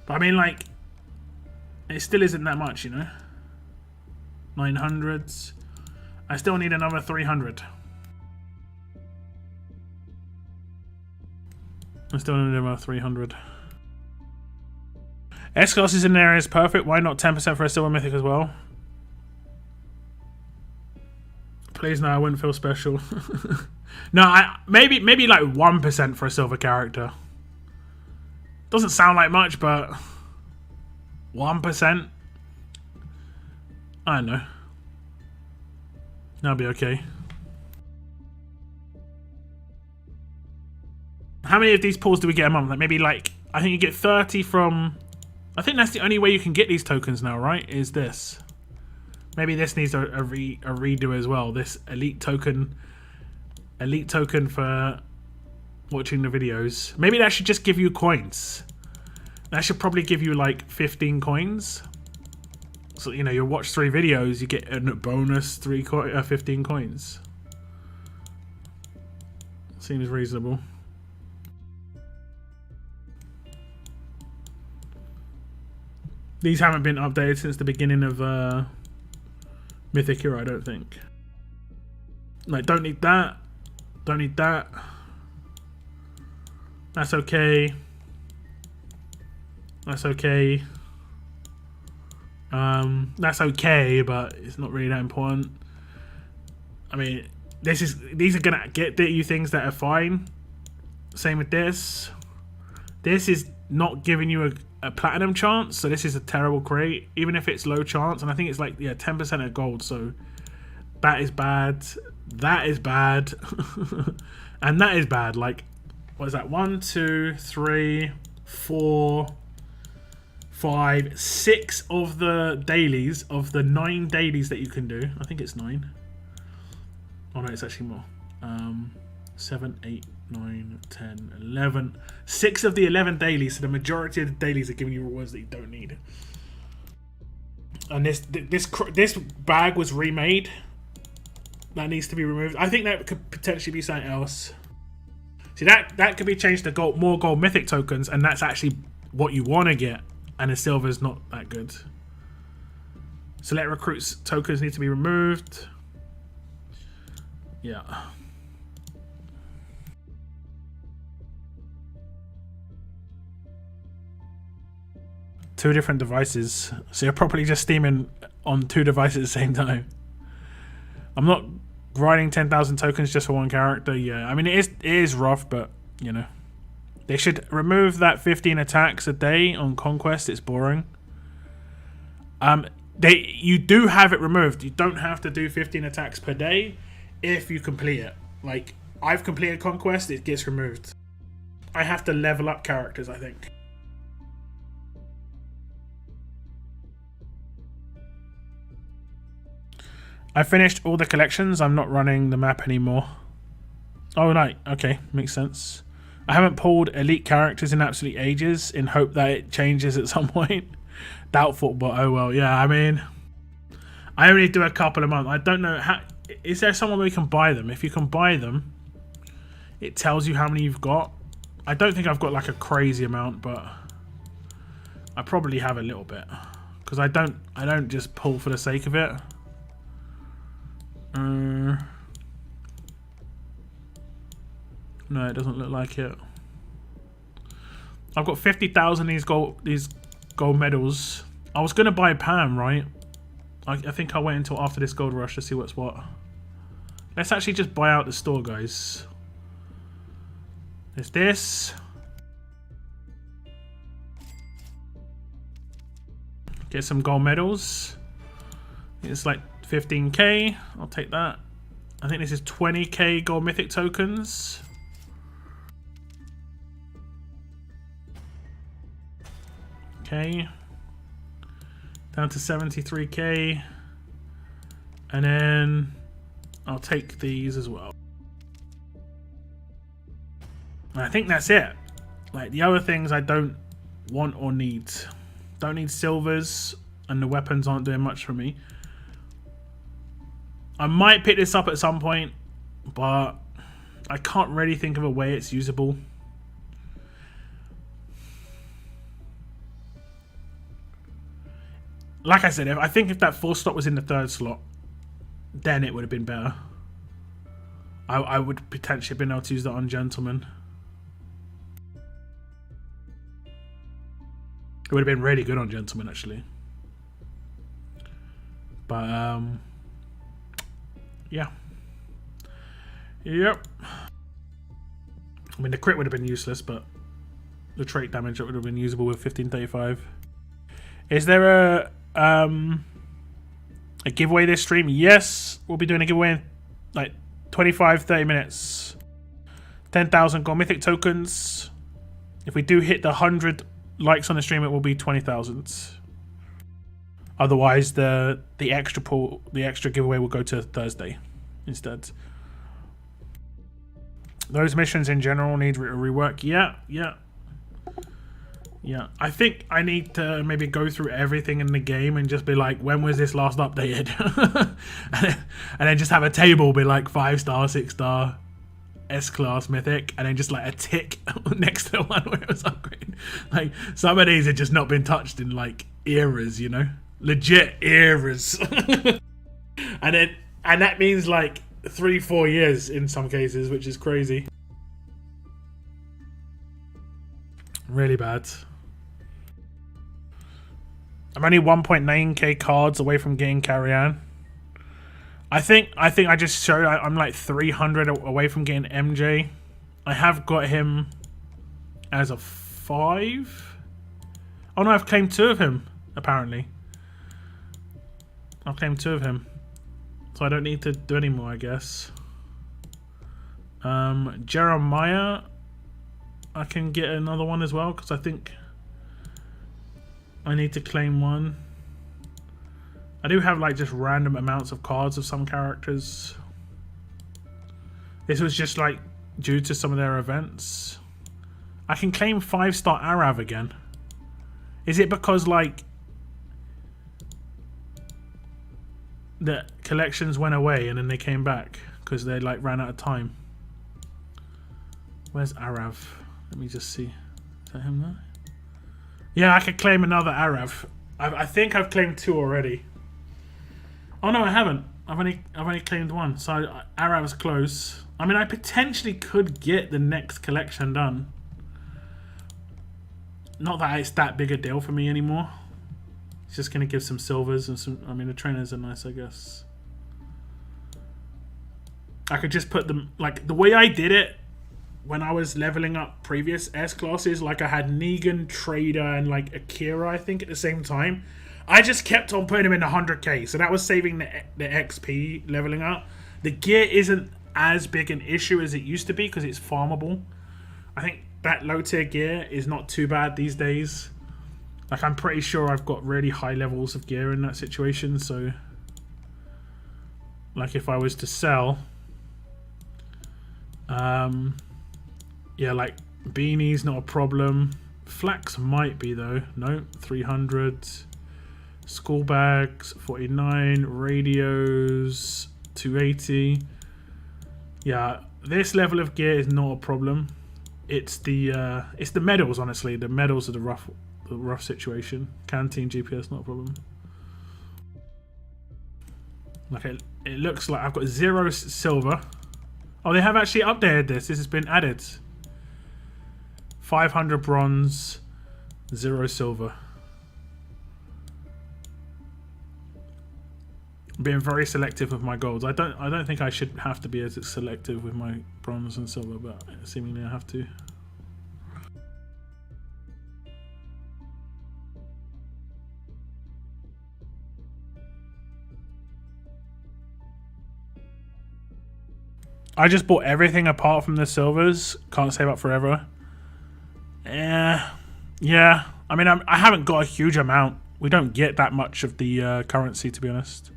But I mean, like, it still isn't that much, you know? 900s. I still need another 300. I still need another 300. S-Class is in there is perfect. Why not 10% for a silver mythic as well? Please no, I wouldn't feel special. No, maybe like 1% for a silver character. Doesn't sound like much, but 1%? I don't know. That'll be okay. How many of these pulls do we get a month? Like maybe like, I think you get 30 from... I think that's the only way you can get these tokens now, right? Is this. Maybe this needs a redo as well. This elite token for watching the videos. Maybe that should just give you coins. That should probably give you like 15 coins. So, you know, you watch 3 videos, you get a bonus 15 coins. Seems reasonable. These haven't been updated since the beginning of Mythic Hero, I don't think. Like, don't need that. Don't need that. That's okay. That's okay. That's okay, but it's not really that important. I mean, these are gonna get you things that are fine. Same with this. This is not giving you a platinum chance, so this is a terrible crate, even if it's low chance, and I think it's like, yeah, 10% of gold, so that is bad, that is bad, and that is bad. Like, what is that? 1, 2, 3, 4, 5, 6 of the dailies, of the 9 dailies that you can do. I think it's 9. Oh no, it's actually more. 7, 8, 9, 10, 11. 6 of the 11 dailies, so the majority of the dailies are giving you rewards that you don't need. And this bag was remade. That needs to be removed. I think that could potentially be something else. See, that could be changed to more gold mythic tokens, and that's actually what you want to get. And the silver's not that good. Select recruits tokens need to be removed. Yeah. Two different devices, so you're probably just steaming on 2 devices at the same time. I'm not grinding 10,000 tokens just for one character. Yeah, I mean it is rough, but you know, they should remove that 15 attacks a day on Conquest. It's boring. You do have it removed. You don't have to do 15 attacks per day if you complete it. Like, I've completed Conquest, it gets removed. I have to level up characters, I think. I finished all the collections. I'm not running the map anymore. Oh, right. Okay, makes sense. I haven't pulled elite characters in absolute ages in hope that it changes at some point. Doubtful, but oh well. Yeah, I mean, I only do a couple a month. I don't know how. Is there someone where you can buy them? If you can buy them, it tells you how many you've got. I don't think I've got like a crazy amount, but I probably have a little bit because I don't just pull for the sake of it. No, it doesn't look like it. I've got 50,000 these gold medals. I was gonna buy Pam, right? I think I'll wait until after this gold rush to see what's what. Let's actually just buy out the store, guys. There's this. Get some gold medals. It's like 15k. I'll take that. I think this is 20k gold mythic tokens. Okay. Down to 73k. And then I'll take these as well. And I think that's it. Like, the other things I don't want or need. Don't need silvers, and the weapons aren't doing much for me. I might pick this up at some point, but I can't really think of a way it's usable. Like I said, I think if that 4 slot was in the 3rd slot, then it would have been better. I would potentially have been able to use that on Gentleman. It would have been really good on Gentleman, actually. But, yeah. Yep. I mean, the crit would have been useless, but the trait damage would have been usable with 1535. Is there a giveaway this stream? Yes, we'll be doing a giveaway in like 25-30 minutes. 10,000 gold mythic tokens. If we do hit the 100 likes on the stream, it will be 20,000. Otherwise, the extra giveaway will go to Thursday instead. Those missions in general need rework. Yeah. I think I need to maybe go through everything in the game and just be like, when was this last updated? and then just have a table be like 5-star, 6-star, S-class mythic, and then just like a tick next to the one where it was upgraded. Like, some of these have just not been touched in like eras, you know? Legit eras. and that means like 3-4 years in some cases, which is crazy. Really bad. I'm only 1.9k cards away from getting Carry-On. I think I just showed I'm like 300 away from getting MJ. I have got him as a 5. Oh no, I've claimed 2 of him, apparently. I've claimed 2 of him. So I don't need to do any more, I guess. Jeremiah, I can get another one as well, because I think I need to claim 1. I do have like just random amounts of cards of some characters. This was just like due to some of their events. I can claim 5-star Arav again. Is it because like the collections went away and then they came back because they like ran out of time? Where's Arav? Let me just see. Is that him there? Yeah, I could claim another Arav. I think I've claimed 2 already. Oh no, I haven't. I've only claimed 1. So Arav's close. I mean, I potentially could get the next collection done. Not that it's that big a deal for me anymore. It's just gonna give some silvers and some. I mean, the trainers are nice, I guess. I could just put them like the way I did it when I was leveling up previous S classes. Like I had Negan, Trader, and like Akira, I think, at the same time. I just kept on putting him in 100k, so that was saving the XP leveling up. The gear isn't as big an issue as it used to be because it's farmable. I think that low tier gear is not too bad these days. Like I'm pretty sure I've got really high levels of gear in that situation, so like if I was to sell, yeah, like beanies not a problem. Flax might be though. No, 300. School bags 49, radios 280. Yeah, this level of gear is not a problem. It's the medals, honestly. The medals are the rough situation. Canteen GPS not a problem. Like it looks like I've got 0 silver. Oh, they have actually updated this. This has been added. 500 bronze, 0 silver. Being very selective with my golds. I don't think I should have to be as selective with my bronze and silver, but seemingly I have to. I just bought everything apart from the silvers. Can't save up forever. Yeah. I mean, I haven't got a huge amount. We don't get that much of the currency, to be honest.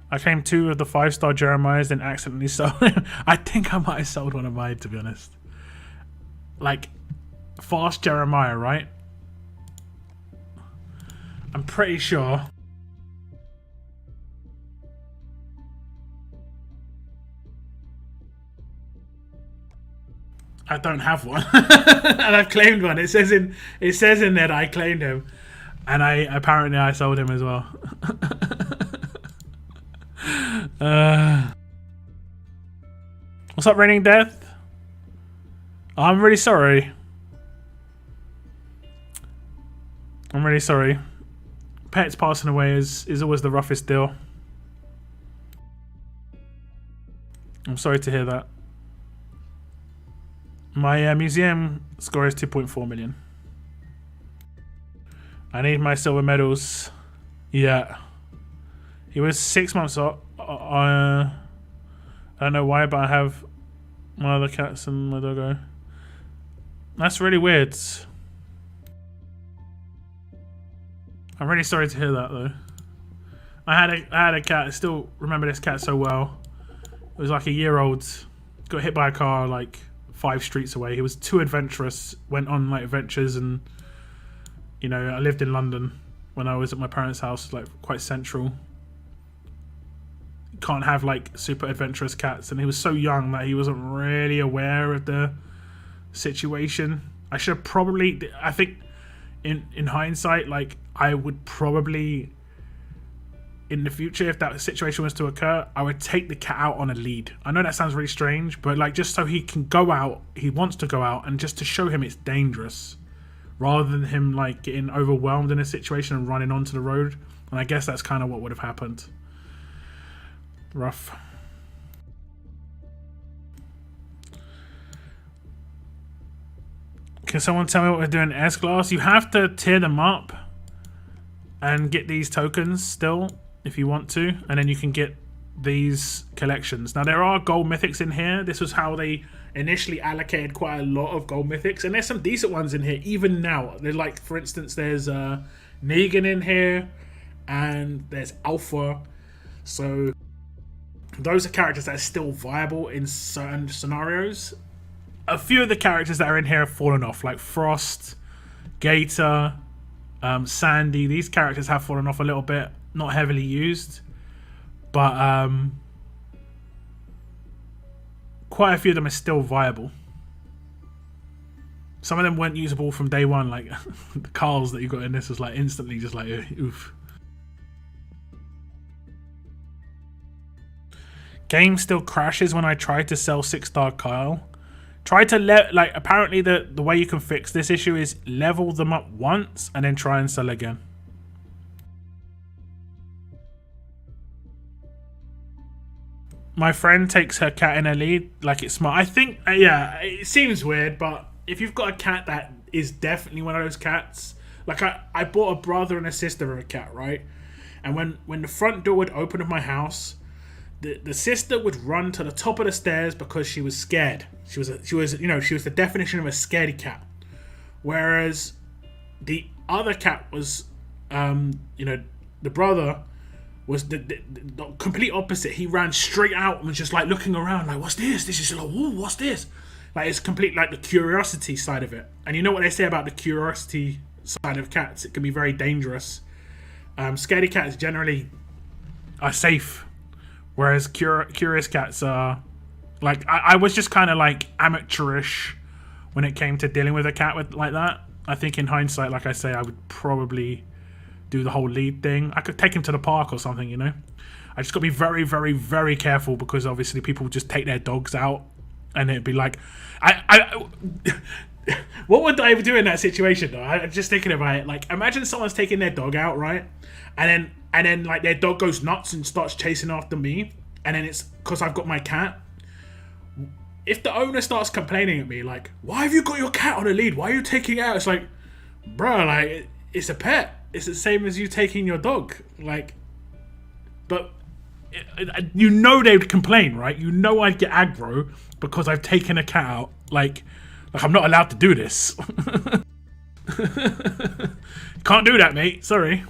I claimed 2 of the 5-star Jeremiahs, then accidentally sold him. I think I might have sold one of mine, to be honest. Like, fast Jeremiah, right? I'm pretty sure. I don't have one. And I've claimed one. It says in there that I claimed him. And apparently I sold him as well. What's up, Raining Death? I'm really sorry. I'm really sorry. Pets passing away is always the roughest deal. I'm sorry to hear that. My museum score is 2.4 million. I need my silver medals. Yeah. He was 6 months old. I don't know why, but I have my other cats and my doggo. That's really weird. I'm really sorry to hear that, though. I had a cat. I still remember this cat so well. It was like a year old. Got hit by a car like 5 streets away. He was too adventurous. Went on like adventures, and you know, I lived in London when I was at my parents' house, like quite central. Can't have like super adventurous cats, and he was so young that he wasn't really aware of the situation. I should have probably, I think in hindsight, like I would probably in the future, if that situation was to occur, I would take the cat out on a lead. I know that sounds really strange, but like just so he can go out, he wants to go out, and just to show him it's dangerous, rather than him like getting overwhelmed in a situation and running onto the road. And I guess that's kind of what would have happened. Rough. Can someone tell me what we're doing in S-Class? You have to tier them up and get these tokens still, if you want to. And then you can get these collections. Now, there are gold mythics in here. This was how they initially allocated quite a lot of gold mythics. And there's some decent ones in here, even now. There's like, for instance, there's Negan in here. And there's Alpha. So those are characters that are still viable in certain scenarios. A few of the characters that are in here have fallen off, like Frost, Gator, Sandy. These characters have fallen off a little bit, not heavily used, but quite a few of them are still viable. Some of them weren't usable from day one, like the Carls that you got in this was like instantly just like oof. Game still crashes when I try to sell 6-star Kyle. Try to like apparently the way you can fix this issue is level them up once and then try and sell again. My friend takes her cat in a lead like it's smart. I think yeah, it seems weird, but if you've got a cat that is definitely one of those cats, like I bought a brother and a sister of a cat, right? And when the front door would open of my house, the sister would run to the top of the stairs because she was scared. She was the definition of a scaredy cat. Whereas the other cat was, the brother was the complete opposite. He ran straight out and was just like looking around like, what's this? This is like, whoa, what's this? Like it's complete like the curiosity side of it. And you know what they say about the curiosity side of cats? It can be very dangerous. Scaredy cats generally are safe. Whereas curious cats are like I was just kind of like amateurish when it came to dealing with a cat like that. I think in hindsight, like I say, I would probably do the whole lead thing. I could take him to the park or something, you know. I just got to be very, very, very careful because obviously people just take their dogs out, and it'd be like, what would I do in that situation though? I'm just thinking about it. Like, imagine someone's taking their dog out, right? And then like their dog goes nuts and starts chasing after me, and then it's because I've got my cat. If the owner starts complaining at me like, why have you got your cat on a lead? Why are you taking it out? It's like, bro, like it's a pet. It's the same as you taking your dog. Like, but you know they'd complain, right? You know I'd get aggro because I've taken a cat out. Like I'm not allowed to do this. Can't do that, mate. Sorry.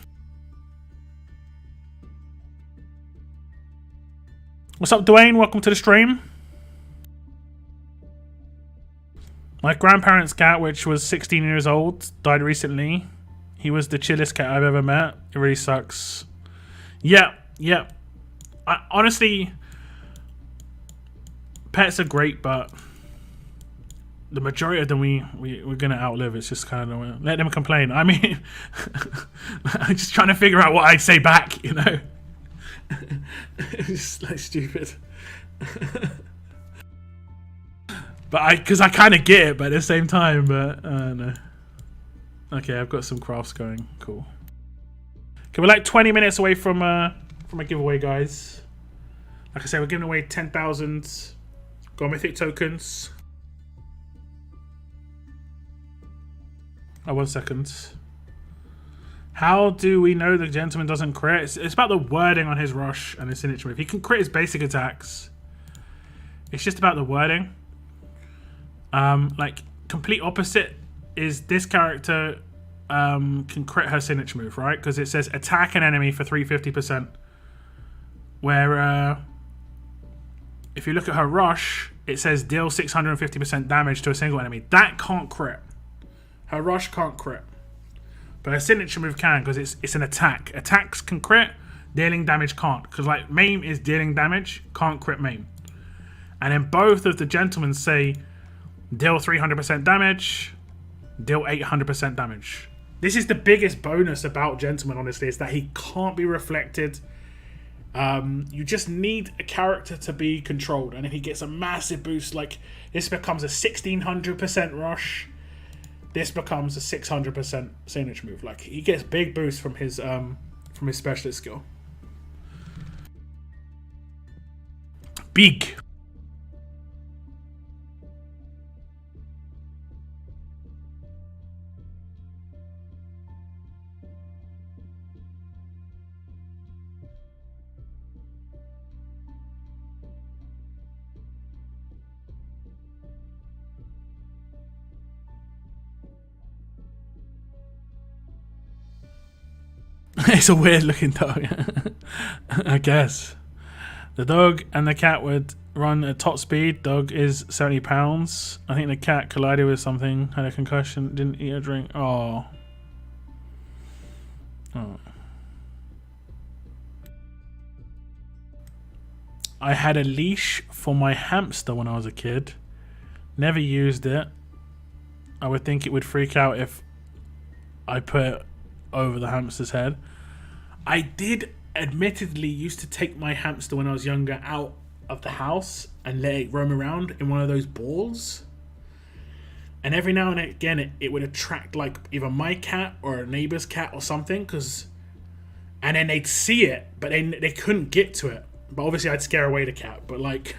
What's up, Dwayne? Welcome to the stream. My grandparents' cat, which was 16 years old, died recently. He was the chillest cat I've ever met. It really sucks. Yeah. Honestly, pets are great, but the majority of them we're gonna outlive. It's just kind of let them complain. I mean, I'm just trying to figure out what I'd say back, you know. It's just like stupid. But because I kind of get it, but at the same time, but no. Okay, I've got some crafts going. Cool. Okay, we're like 20 minutes away from a giveaway, guys. Like I said, we're giving away 10,000 Gold Mythic tokens. Oh, 1 second. How do we know the gentleman doesn't crit? It's about the wording on his rush and his signature move. He can crit his basic attacks. It's just about the wording. Like, complete opposite is this character can crit her signature move, right? Because it says attack an enemy for 350%. Where if you look at her rush, it says deal 650% damage to a single enemy. That can't crit. Her rush can't crit. But her signature move can, because it's an attack. Attacks can crit, dealing damage can't. Because like maim is dealing damage, can't crit maim. And then both of the gentlemen say deal 300% damage, deal 800% damage. This is the biggest bonus about gentleman, honestly, is that he can't be reflected. You just need a character to be controlled, and if he gets a massive boost, like this becomes a 1600% rush. This becomes a 600% signature move. Like he gets big boosts from his specialist skill. Big. It's a weird looking dog. I guess. The dog and the cat would run at top speed. Dog is 70 pounds. I think the cat collided with something, had a concussion, didn't eat or drink. Oh. I had a leash for my hamster when I was a kid. Never used it. I would think it would freak out if I put it over the hamster's head. I did admittedly used to take my hamster when I was younger out of the house and let it roam around in one of those balls. And every now and again it would attract like either my cat or a neighbor's cat or something, and then they'd see it, but they couldn't get to it. But obviously I'd scare away the cat. But like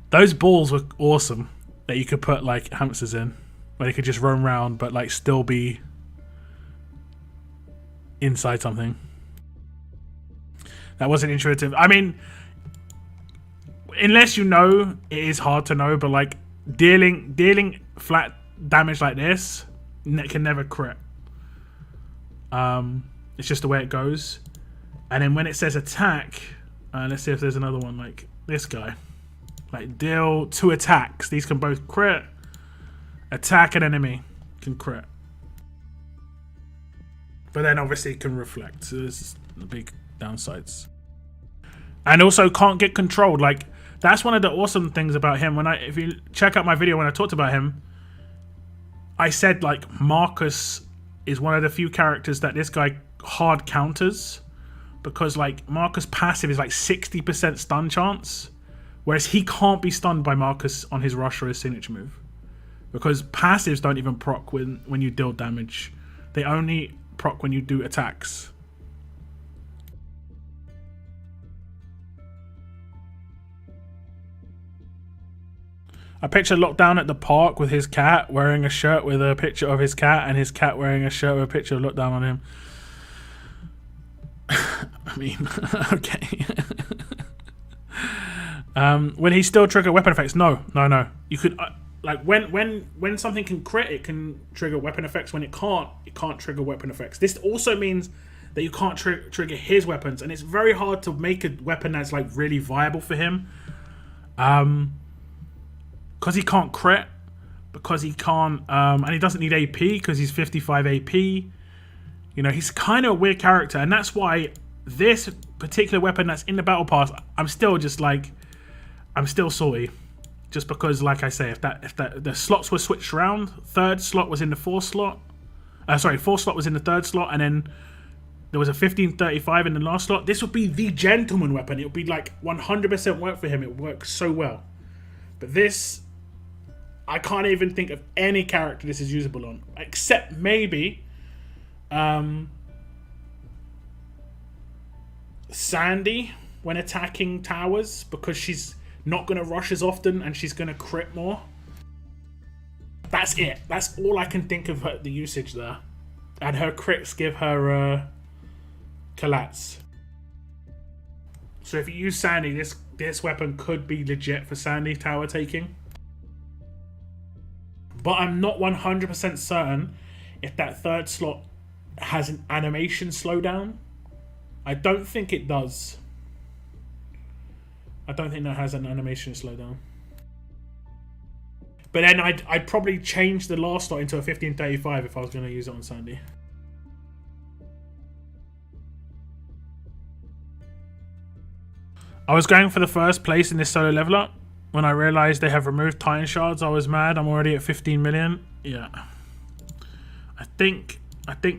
those balls were awesome that you could put like hamsters in, where they could just roam around but like still be inside something. That wasn't intuitive. I mean, unless you know, it is hard to know, but like dealing flat damage like this can never crit. It's just the way it goes. And then when it says attack, let's see if there's another one like this guy. Like deal 2 attacks. These can both crit. Attack an enemy can crit. But then obviously it can reflect. So there's the big downsides. And also can't get controlled. Like that's one of the awesome things about him. If you check out my video when I talked about him, I said like Marcus is one of the few characters that this guy hard counters, because like Marcus passive is like 60% stun chance, whereas he can't be stunned by Marcus on his rush or his signature move, because passives don't even proc when you deal damage. They only proc when you do attacks. I picture Lockdown at the park with his cat wearing a shirt with a picture of his cat, and his cat wearing a shirt with a picture of Lockdown on him. I mean, okay. Will he still trigger weapon effects? No. You could like when something can crit, it can trigger weapon effects. When it can't trigger weapon effects. This also means that you can't trigger his weapons, and it's very hard to make a weapon that's like really viable for him. Because he can't crit, because he can't, and he doesn't need AP because he's 55 AP. You know, he's kind of a weird character, and that's why this particular weapon that's in the battle pass, I'm still salty, just because, like I say, if the slots were switched around, third slot was in the fourth slot. Fourth slot was in the third slot, and then there was a 1535 in the last slot. This would be the gentleman weapon. It would be like 100% work for him. It would work so well. But this, I can't even think of any character this is usable on, except maybe Sandy when attacking towers, because she's not going to rush as often and she's going to crit more. That's it. That's all I can think of the usage there. And her crits give her collats. So if you use Sandy, this weapon could be legit for Sandy tower taking. But I'm not 100% certain if that third slot has an animation slowdown. I don't think it does. I don't think that has an animation slowdown. But then I'd probably change the last slot into a 1535 if I was going to use it on Sandy. I was going for the first place in this solo level up. When I realized they have removed Titan Shards, I was mad. I'm already at 15 million. Yeah. I think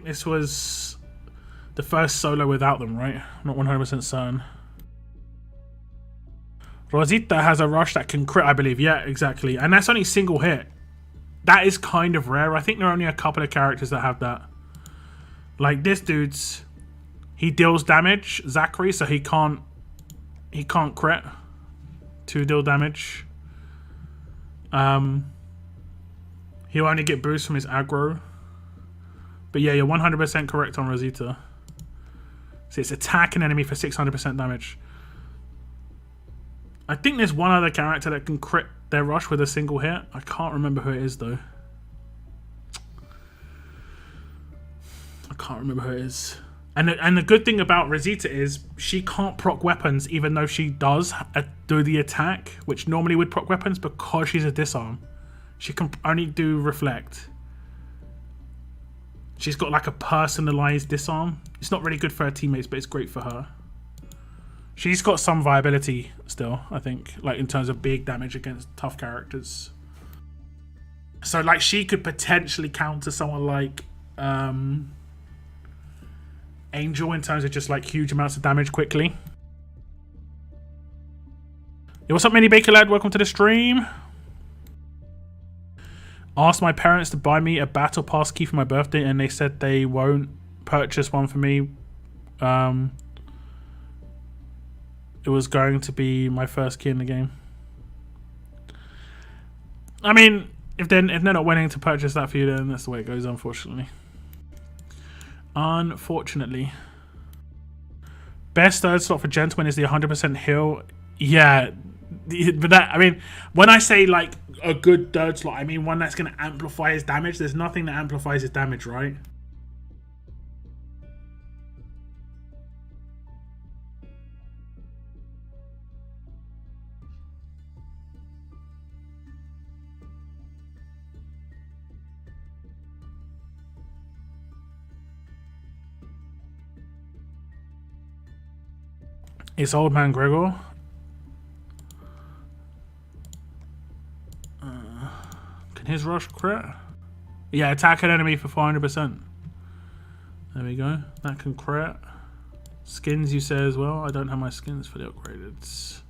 this was the first solo without them, right? I'm not 100% certain. Rosita has a rush that can crit, I believe. Yeah, exactly. And that's only single hit. That is kind of rare. I think there are only a couple of characters that have that. Like this dude's, he deals damage, Zachary, so he can't crit to deal damage. He'll only get boost from his aggro. But yeah, you're 100% correct on Rosita. So it's attack an enemy for 600% damage. I think there's one other character that can crit their rush with a single hit. I can't remember who it is though. I can't remember who it is. And the good thing about Rosita is she can't proc weapons, even though she does do the attack, which normally would proc weapons, because she's a disarm. She can only do reflect. She's got like a personalized disarm. It's not really good for her teammates, but it's great for her. She's got some viability still, I think, like in terms of big damage against tough characters. So like she could potentially counter someone like Angel in terms of just like huge amounts of damage quickly. Yo, what's up, Mini Baker Lad? Welcome to the stream. Asked my parents to buy me a battle pass key for my birthday, and they said they won't purchase one for me. It was going to be my first key in the game. I mean, if they're not willing to purchase that for you, then that's the way it goes, unfortunately. Unfortunately. Best third slot for Gentleman is the 100% heal. Yeah, but that, I mean, when I say like a good third slot, I mean one that's going to amplify his damage. There's nothing that amplifies his damage, right? It's Old Man Gregor. Can his rush crit? Yeah, attack an enemy for 400%. There we go. That can crit. Skins, you say as well. I don't have my skins fully upgraded.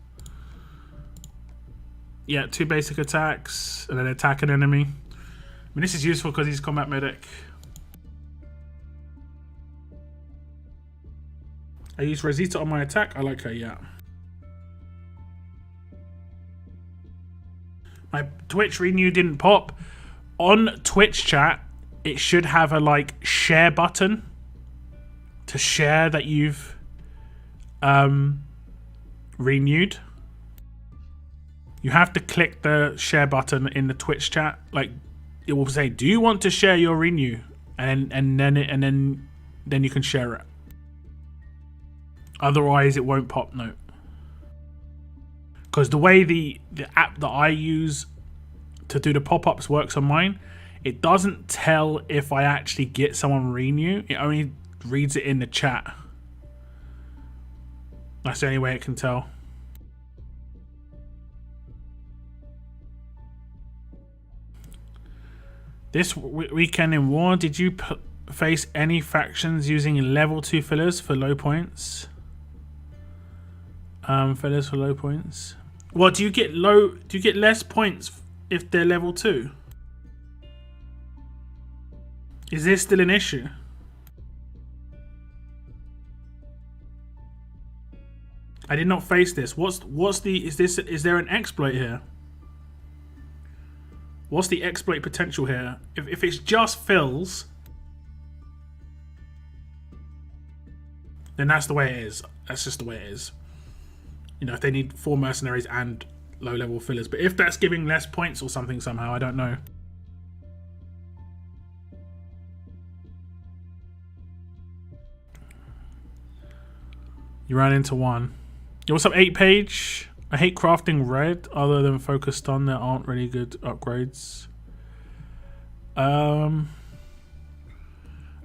Yeah, 2 basic attacks and then attack an enemy. I mean, this is useful because he's combat medic. I use Rosita on my attack. I like her, yeah. My Twitch renew didn't pop. On Twitch chat, it should have a like share button to share that you've renewed. You have to click the share button in the Twitch chat. Like it will say, "Do you want to share your renew?" And then you can share it. Otherwise, it won't pop. No. Because the way the app that I use to do the pop-ups works on mine, it doesn't tell if I actually get someone renew. It only reads it in the chat. That's the only way it can tell. This weekend in War, did you face any factions using level 2 fillers for low points? Fillers for low points. What do you get low? Do you get less points if they're level 2? Is this still an issue? I did not face this. Is there an exploit here? What's the exploit potential here? If it's just fills, then that's the way it is. That's just the way it is. You know, if they need 4 mercenaries and low-level fillers. But if that's giving less points or something somehow, I don't know. You ran into one. Yo, what's up, 8-page? I hate crafting red other than focused on. There aren't really good upgrades. I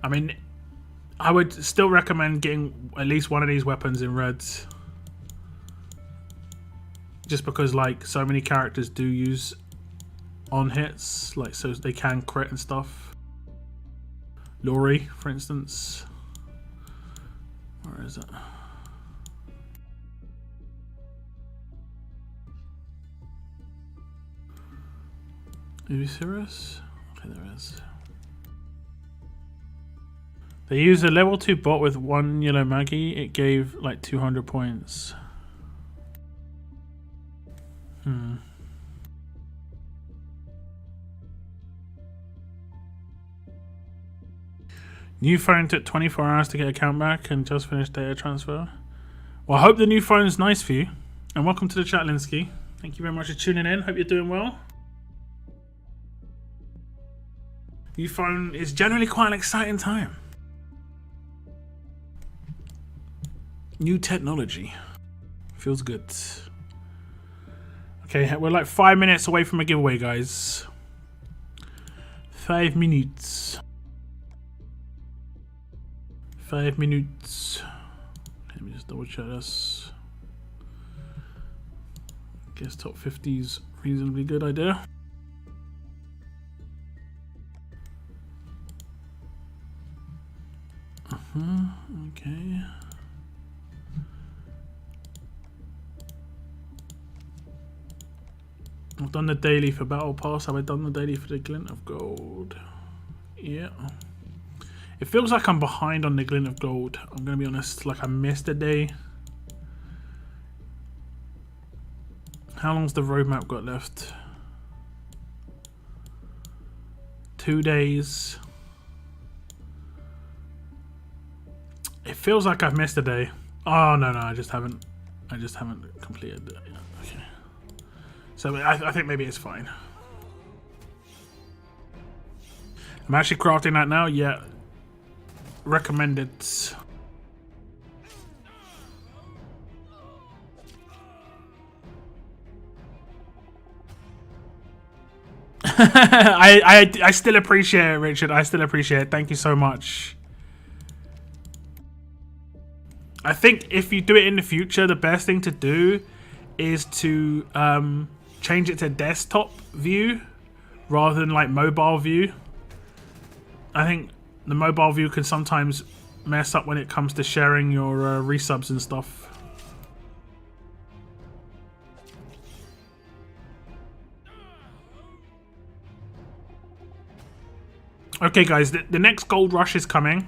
mean, I would still recommend getting at least one of these weapons in reds. Just because, like, so many characters do use on hits, like, so they can crit and stuff. Laurie, for instance. Where is it? Are you serious? Okay, there is. They used a level 2 bot with 1 yellow Maggie. It gave like 200 points. New phone took 24 hours to get account back and just finished data transfer. Well, I hope the new phone is nice for you. And welcome to the chat, Linsky. Thank you very much for tuning in. Hope you're doing well. New phone is generally quite an exciting time. New technology. Feels good. Okay, we're like 5 minutes away from a giveaway, guys. 5 minutes. 5 minutes. Let me just double check this. Guess top 50's reasonably good idea. Okay. I've done the daily for Battle Pass. Have I done the daily for the Glint of Gold? Yeah. It feels like I'm behind on the Glint of Gold. I'm going to be honest. Like I missed a day. How long's the roadmap got left? 2 days. It feels like I've missed a day. Oh, no, I just haven't completed it. Yeah, okay. So I think maybe it's fine. I'm actually crafting that now. Yeah. Recommended. I still appreciate it, Richard. I still appreciate it. Thank you so much. I think if you do it in the future, the best thing to do is to change it to desktop view rather than like mobile view. I think the mobile view can sometimes mess up when it comes to sharing your resubs and stuff. Okay, guys, the next gold rush is coming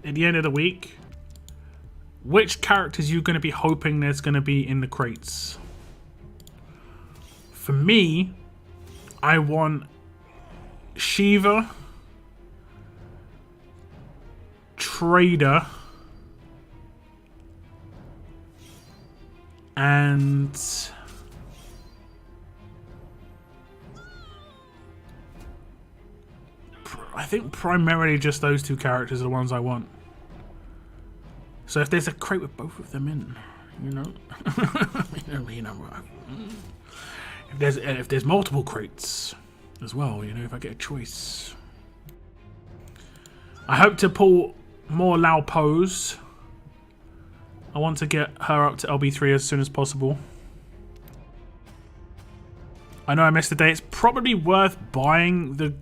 at the end of the week. Which characters are you going to be hoping there's going to be in the crates? For me, I want Shiva, Trader, and I think primarily just those two characters are the ones I want. So if there's a crate with both of them in, you know, if there's multiple crates as well, you know, if I get a choice. I hope to pull more Lao Pose. I want to get her up to LB3 as soon as possible. I know I missed the day. It's probably worth buying the...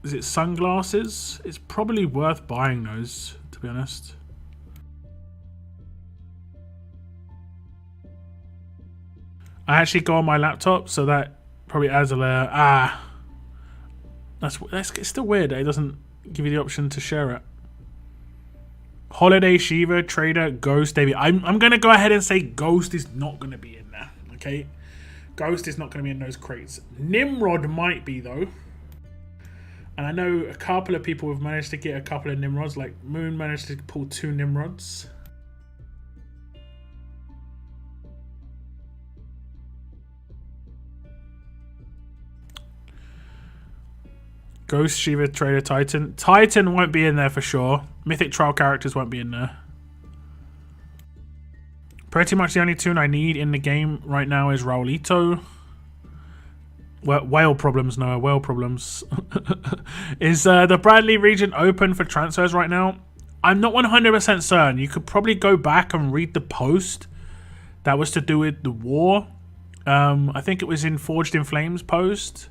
Is it sunglasses? It's probably worth buying those, to be honest. I actually go on my laptop, so that probably adds a layer. That's it's still weird. It doesn't give you the option to share it. Holiday, Shiva, Trader, Ghost, Davey. I'm gonna go ahead and say Ghost is not gonna be in there. Okay, Ghost is not gonna be in those crates. Nimrod might be though, and I know a couple of people have managed to get a couple of Nimrods. Like Moon managed to pull 2 Nimrods. Ghost, Shiva, Trader, Titan. Titan won't be in there for sure. Mythic trial characters won't be in there. Pretty much the only tune I need in the game right now is Raulito. Well, whale problems, Noah. Whale problems. Is the Bradley region open for transfers right now? I'm not 100% certain. You could probably go back and read the post that was to do with the war. I think it was in Forged in Flames post.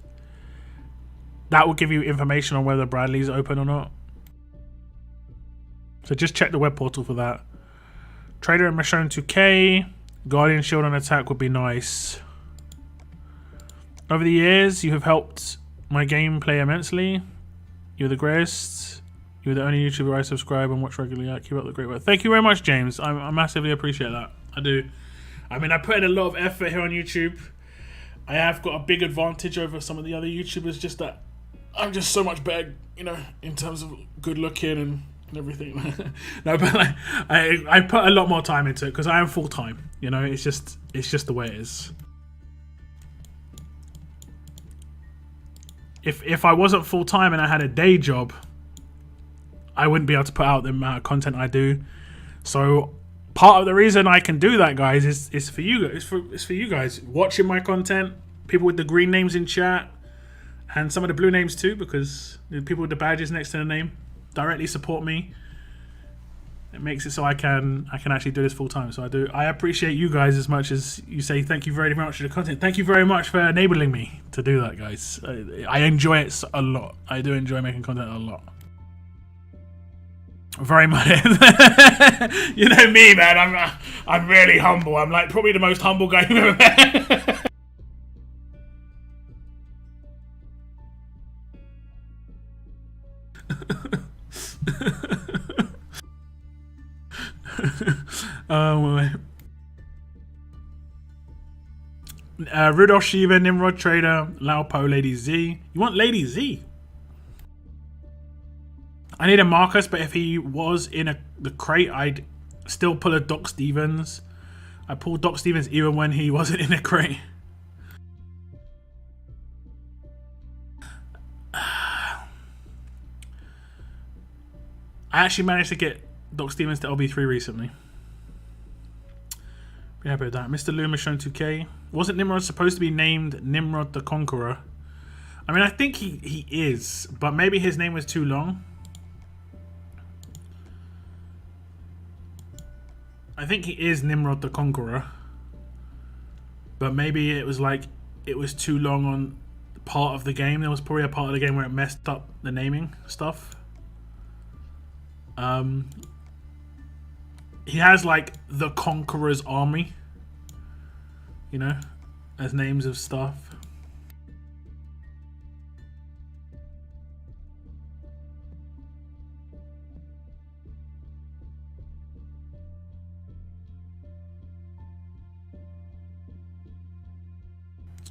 That will give you information on whether Bradley's open or not. So just check the web portal for that. Trader and Michonne 2K. Guardian Shield on attack would be nice. Over the years, you have helped my gameplay immensely. You're the greatest. You're the only YouTuber I subscribe and watch regularly. Keep up the great work. Thank you very much, James. I massively appreciate that. I do. I mean, I put in a lot of effort here on YouTube. I have got a big advantage over some of the other YouTubers, just that I'm just so much better, you know, in terms of good looking and everything. No, but like, I put a lot more time into it because I am full time. You know, it's just the way it is. If I wasn't full time and I had a day job, I wouldn't be able to put out the amount of content I do. So part of the reason I can do that, guys, is for you. It's for you guys watching my content. People with the green names in chat, and some of the blue names too, because the people with the badges next to the name directly support me. It makes it so I can actually do this full time. So I appreciate you guys as much as you say thank you very much for the content. Thank you very much for enabling me to do that, guys. I enjoy it a lot. I do enjoy making content a lot. Very much. You know me, man. I'm really humble. I'm like probably the most humble guy you've ever met. Rudolph Shiva, Nimrod Trader, Lao Po, Lady Z. You want Lady Z? I need a Marcus, but if he was in the crate, I'd still pull a Doc Stevens. I pulled Doc Stevens even when he wasn't in a crate. I actually managed to get Doc Stevens to LB3 recently. Be happy with that. Mr. Loomis shown 2K. Wasn't Nimrod supposed to be named Nimrod the Conqueror? I mean, I think he is, but maybe his name was too long. I think he is Nimrod the Conqueror, but maybe it was like it was too long on part of the game. There was probably a part of the game where it messed up the naming stuff. He has like the Conqueror's Army, you know, as names of stuff.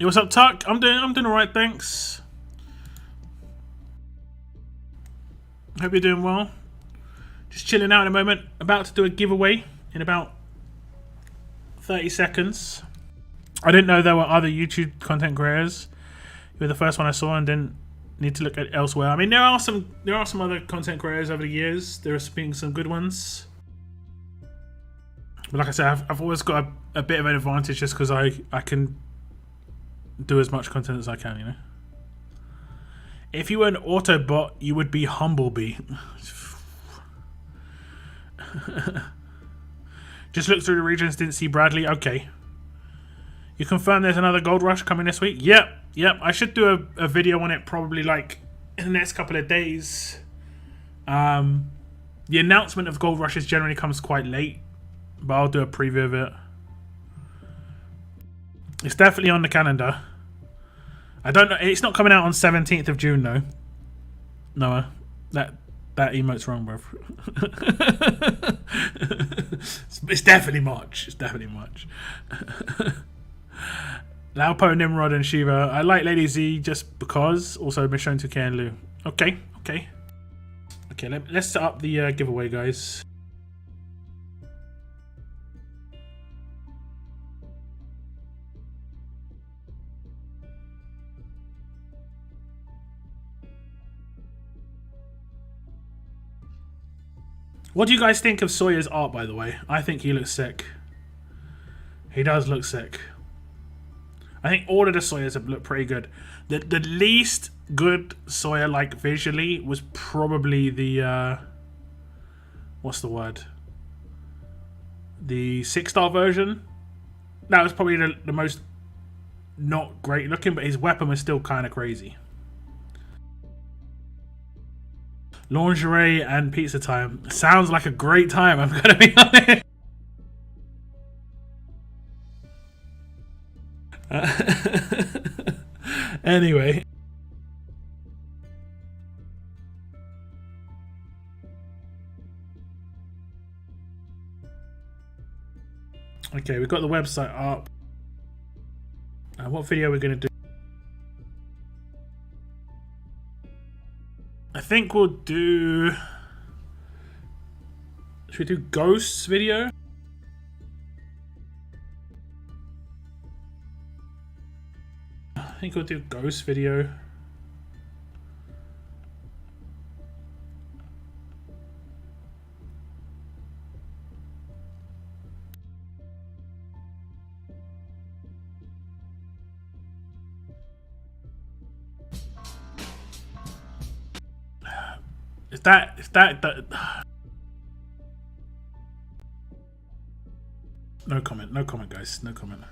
Yo, what's up, Tuck? I'm doing alright, thanks. Hope you're doing well. Just chilling out in a moment. About to do a giveaway in about 30 seconds. I didn't know there were other YouTube content creators. You were the first one I saw and didn't need to look at elsewhere. I mean, there are some other content creators over the years. There have been some good ones. But like I said, I've always got a bit of an advantage just because I can do as much content as I can, you know. If you were an Autobot, you would be Humblebee. Just looked through the regions, didn't see Bradley. Okay. You confirm there's another Gold Rush coming this week? Yep. I should do a video on it probably like in the next couple of days. The announcement of Gold Rushes generally comes quite late, but I'll do a preview of it. It's definitely on the calendar. I don't know. It's not coming out on 17th of June though. Noah, that emote's wrong, bro. It's definitely March. It's definitely March. Laupo, Nimrod, and Shiva. I like Lady Z just because. Also, Michonne 2K and Lou. Okay. Let's set up the giveaway, guys. What do you guys think of Sawyer's art, by the way? I think he looks sick. He does look sick. I think all of the Sawyers have looked pretty good. The least good Sawyer, like visually, was probably the what's the word? The 6-star version. That was probably the most not great looking, but his weapon was still kind of crazy. Lingerie and pizza time. Sounds like a great time, I'm gonna be honest. Anyway. Okay, we've got the website up. What video are we gonna do? I think we'll do... Should we do Ghosts video? I think we'll do Ghost video. If that no comment, guys, no comment.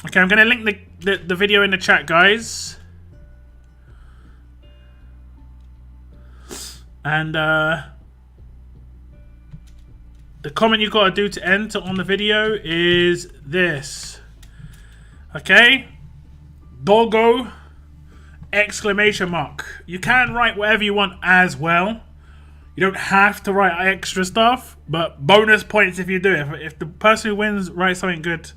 Okay, I'm gonna link the video in the chat, guys. And the comment you gotta do to enter on the video is this. Okay? Doggo! Exclamation mark. You can write whatever you want as well. You don't have to write extra stuff, but bonus points if you do it. If the person who wins writes something good,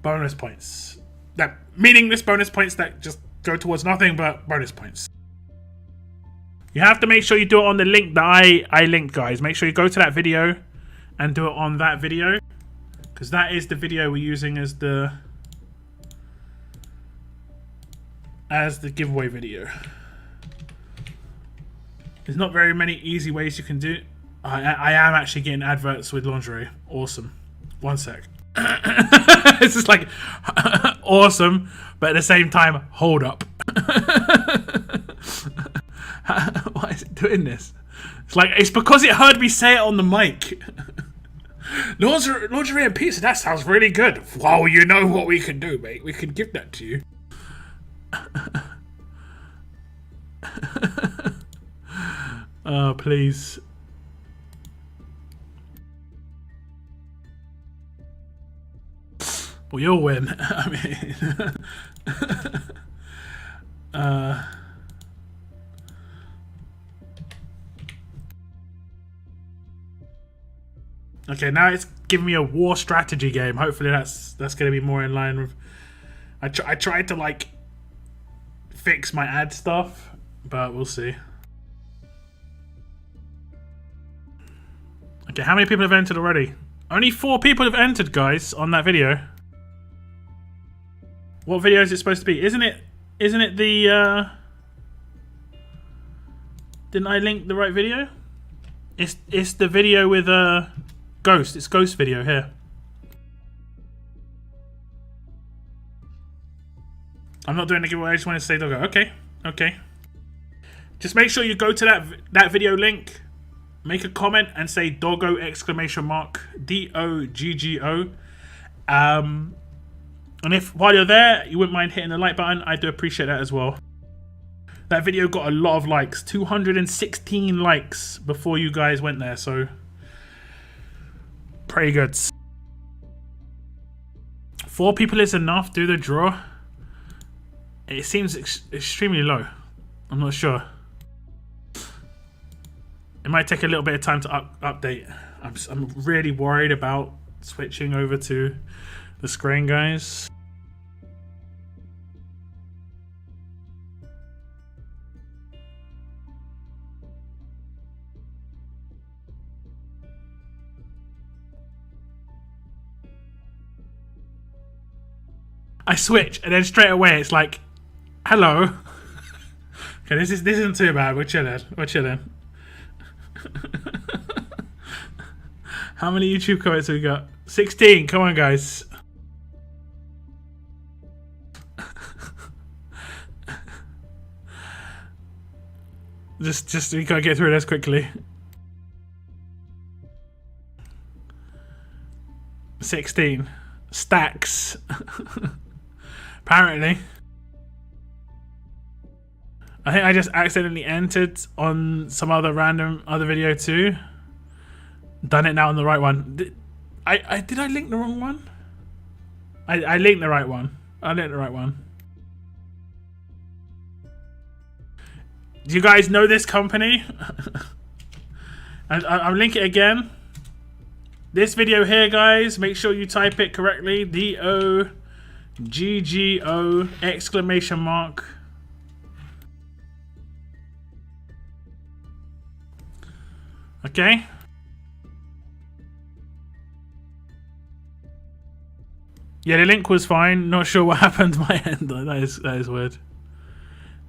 bonus points. That meaningless bonus points that just go towards nothing, but bonus points. You have to make sure you do it on the link that I linked, guys. Make sure you go to that video and do it on that video, because that is the video we're using as the giveaway video. There's not very many easy ways you can do it. I am actually getting adverts with lingerie. Awesome. One sec. It's just like awesome, but at the same time, hold up. Why is it doing this? It's because it heard me say it on the mic. Lingerie and pizza, that sounds really good. Well, you know what we can do, mate. We can give that to you. Oh, please. Well, you'll win. I mean, okay, now it's giving me a war strategy game. Hopefully, that's going to be more in line with. I tried to like fix my ad stuff, but we'll see. Okay, how many people have entered already? Only 4 people have entered, guys, on that video. What video is it supposed to be? Isn't it the didn't I link the right video? It's the video with Ghost. It's Ghost video here. I'm not doing the giveaway, I just want to say Doggo. Okay, okay. Just make sure you go to that video link, make a comment and say Doggo exclamation mark DOGGO. And if while you're there you wouldn't mind hitting the like button, I do appreciate that as well. That video got a lot of likes, 216 likes before you guys went there, so pretty good. 4 people is enough. Do the draw. It seems extremely low. I'm not sure. It might take a little bit of time to update. I'm really worried about switching over to the screen, guys. I switch and then straight away it's like, hello. Okay, this isn't too bad. We're chilling. We're chilling. How many YouTube comments have we got? 16. Come on, guys. Just we gotta get through this quickly. 16 stacks. Apparently. I think I just accidentally entered on some other random video too. Done it now on the right one. Did I link the wrong one? I linked the right one. I linked the right one. Do you guys know this company? I'll link it again. This video here, guys, make sure you type it correctly. DOGGO exclamation mark. Okay. Yeah, the link was fine. Not sure what happened to my end. That is weird.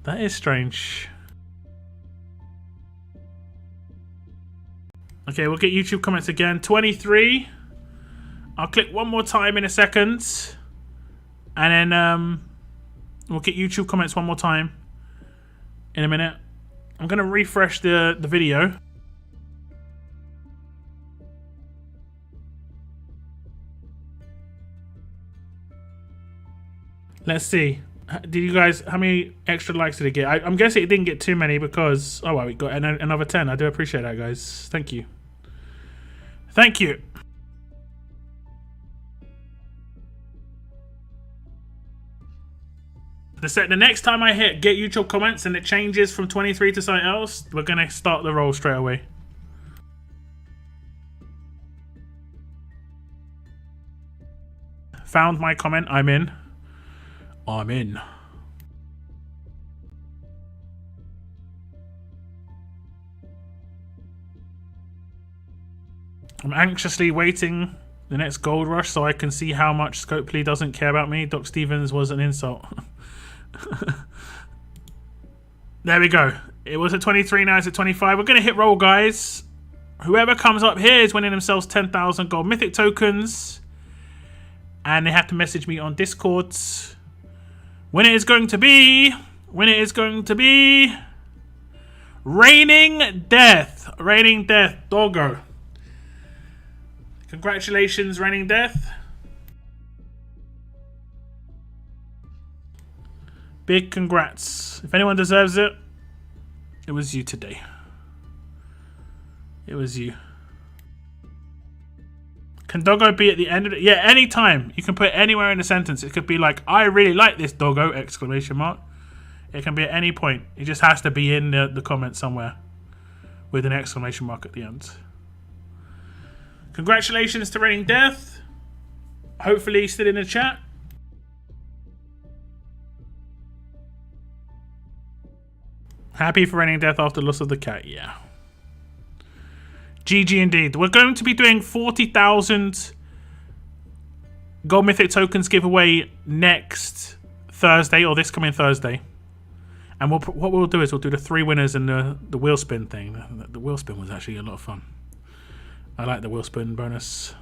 That is strange. Okay, we'll get YouTube comments again. 23. I'll click one more time in a second. And then we'll get YouTube comments one more time in a minute. I'm going to refresh the video. Let's see. Did you guys, how many extra likes did it get? I'm guessing it didn't get too many because, oh well, we got another 10. I do appreciate that, guys. Thank you. Thank you. The next time I hit get YouTube comments and it changes from 23 to something else, we're going to start the roll straight away. Found my comment. I'm in. I'm in. I'm anxiously waiting the next gold rush so I can see how much Scopely doesn't care about me. Doc Stevens was an insult. There we go. It was at 23, now it's at 25. We're going to hit roll, guys. Whoever comes up here is winning themselves 10,000 gold mythic tokens. And they have to message me on Discord. When it is going to be... Raining Death. Raining Death. Doggo. Congratulations, Raining Death. Big congrats. If anyone deserves it, it was you today. It was you. Can Doggo be at the end of it? Yeah, anytime. You can put it anywhere in a sentence. It could be like, I really like this Doggo! Exclamation mark. It can be at any point. It just has to be in the comments somewhere with an exclamation mark at the end. Congratulations to Raining Death. Hopefully he's still in the chat. Happy for Raining Death after loss of the cat, yeah. GG indeed. We're going to be doing 40,000 gold mythic tokens giveaway next Thursday, or this coming Thursday. And what we'll do is we'll do the 3 winners and the wheel spin thing. The wheel spin was actually a lot of fun. I like the wheel spin bonus.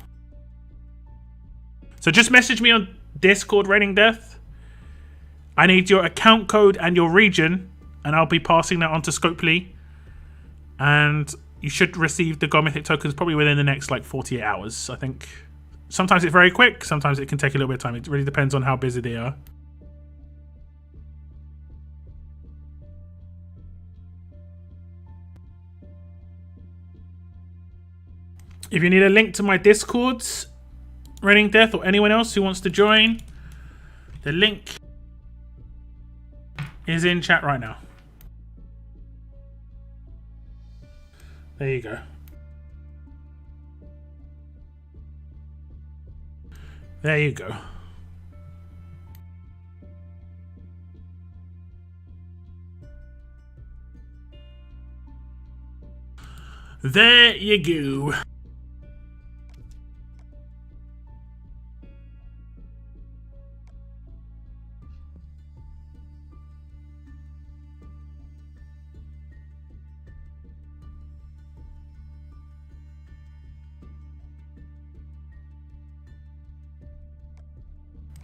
So just message me on Discord, Raining Death. I need your account code and your region, and I'll be passing that on to Scopely. And you should receive the gold mythic tokens probably within the next like 48 hours, I think. Sometimes it's very quick, sometimes it can take a little bit of time. It really depends on how busy they are. If you need a link to my Discords, Raining Death, or anyone else who wants to join, the link is in chat right now. There you go. There you go. There you go.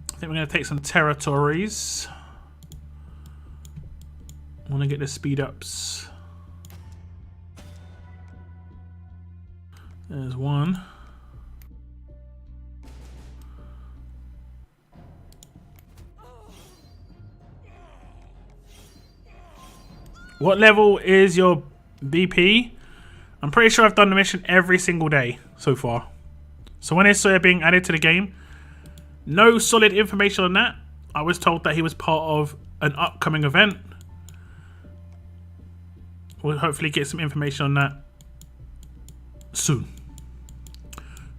I think we're going to take some territories. I want to get the speed ups. There's one. What level is your BP? I'm pretty sure I've done the mission every single day so far. So when is Sawyer being added to the game? No solid information on that. I was told that he was part of an upcoming event. We'll hopefully get some information on that soon.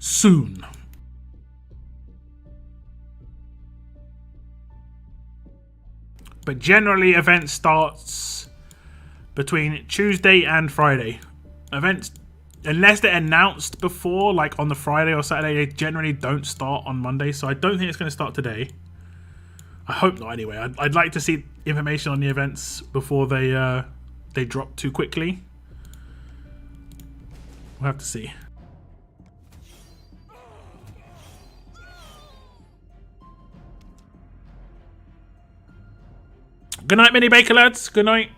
Soon. But generally, event starts between Tuesday and Friday. Events, unless they're announced before, like on the Friday or Saturday, they generally don't start on Monday. So I don't think it's going to start today. I hope not anyway. I'd like to see information on the events before they drop too quickly. We'll have to see. Good night, Mini Baker lads. Good night.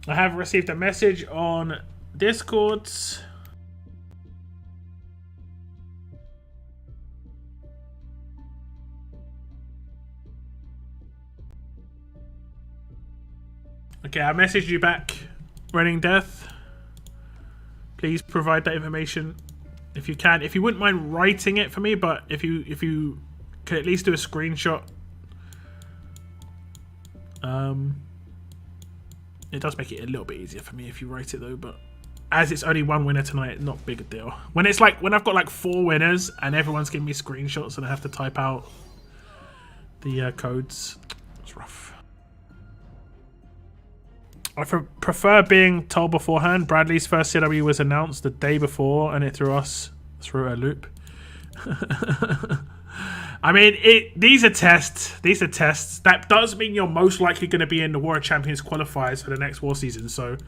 I have received a message on Discord. Okay, I messaged you back, Running Death. Please provide that information if you can. If you wouldn't mind writing it for me, but if you could at least do a screenshot. It does make it a little bit easier for me if you write it though, but as it's only one winner tonight, not big a deal. When it's like when I've got like 4 winners and everyone's giving me screenshots and I have to type out the codes, it's rough. I prefer being told beforehand. Bradley's first CW was announced the day before and it threw us through a loop. I mean, these are tests. These are tests. That does mean you're most likely going to be in the War of Champions qualifiers for the next war season. So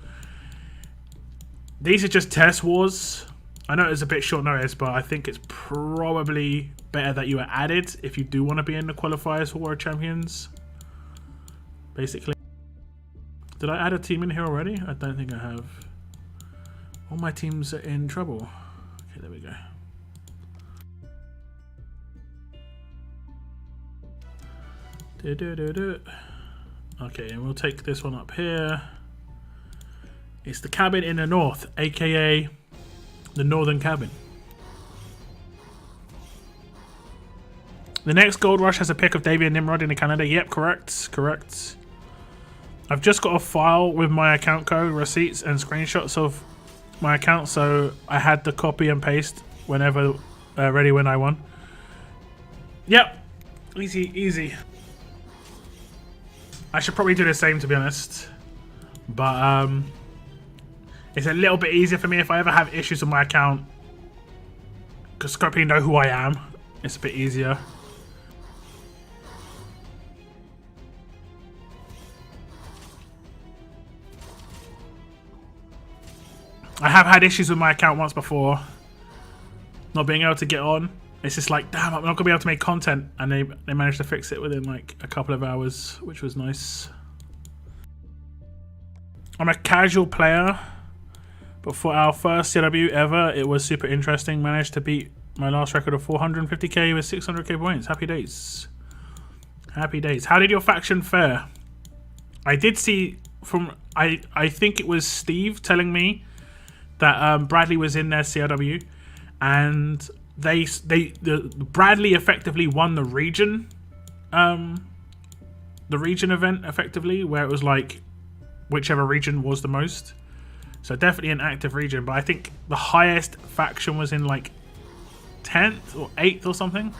these are just test wars. I know it's a bit short notice, but I think it's probably better that you are added if you do want to be in the qualifiers for War of Champions. Basically. Did I add a team in here already? I don't think I have. All my teams are in trouble. Okay, there we go. Okay, and we'll take this one up here. It's the cabin in the north, aka the northern cabin. The next Gold Rush has a pic of Davey and Nimrod in the Canada. Yep, correct, correct. I've just got a file with my account code, receipts, and screenshots of my account, so I had to copy and paste whenever ready when I won. Yep, easy, easy. I should probably do the same, to be honest, but it's a little bit easier for me if I ever have issues with my account, because people know who I am. It's a bit easier. I have had issues with my account once before, not being able to get on. It's just like, damn, I'm not gonna be able to make content, and they managed to fix it within like a couple of hours, which was nice. I'm a casual player, but for our first CW ever, it was super interesting. Managed to beat my last record of 450k with 600k points. Happy days. Happy days. How did your faction fare? I did see from I think it was Steve telling me that Bradley was in their CRW, and Bradley effectively won the region event effectively, where it was like whichever region was the most. So definitely an active region, but I think the highest faction was in like 10th or 8th or something.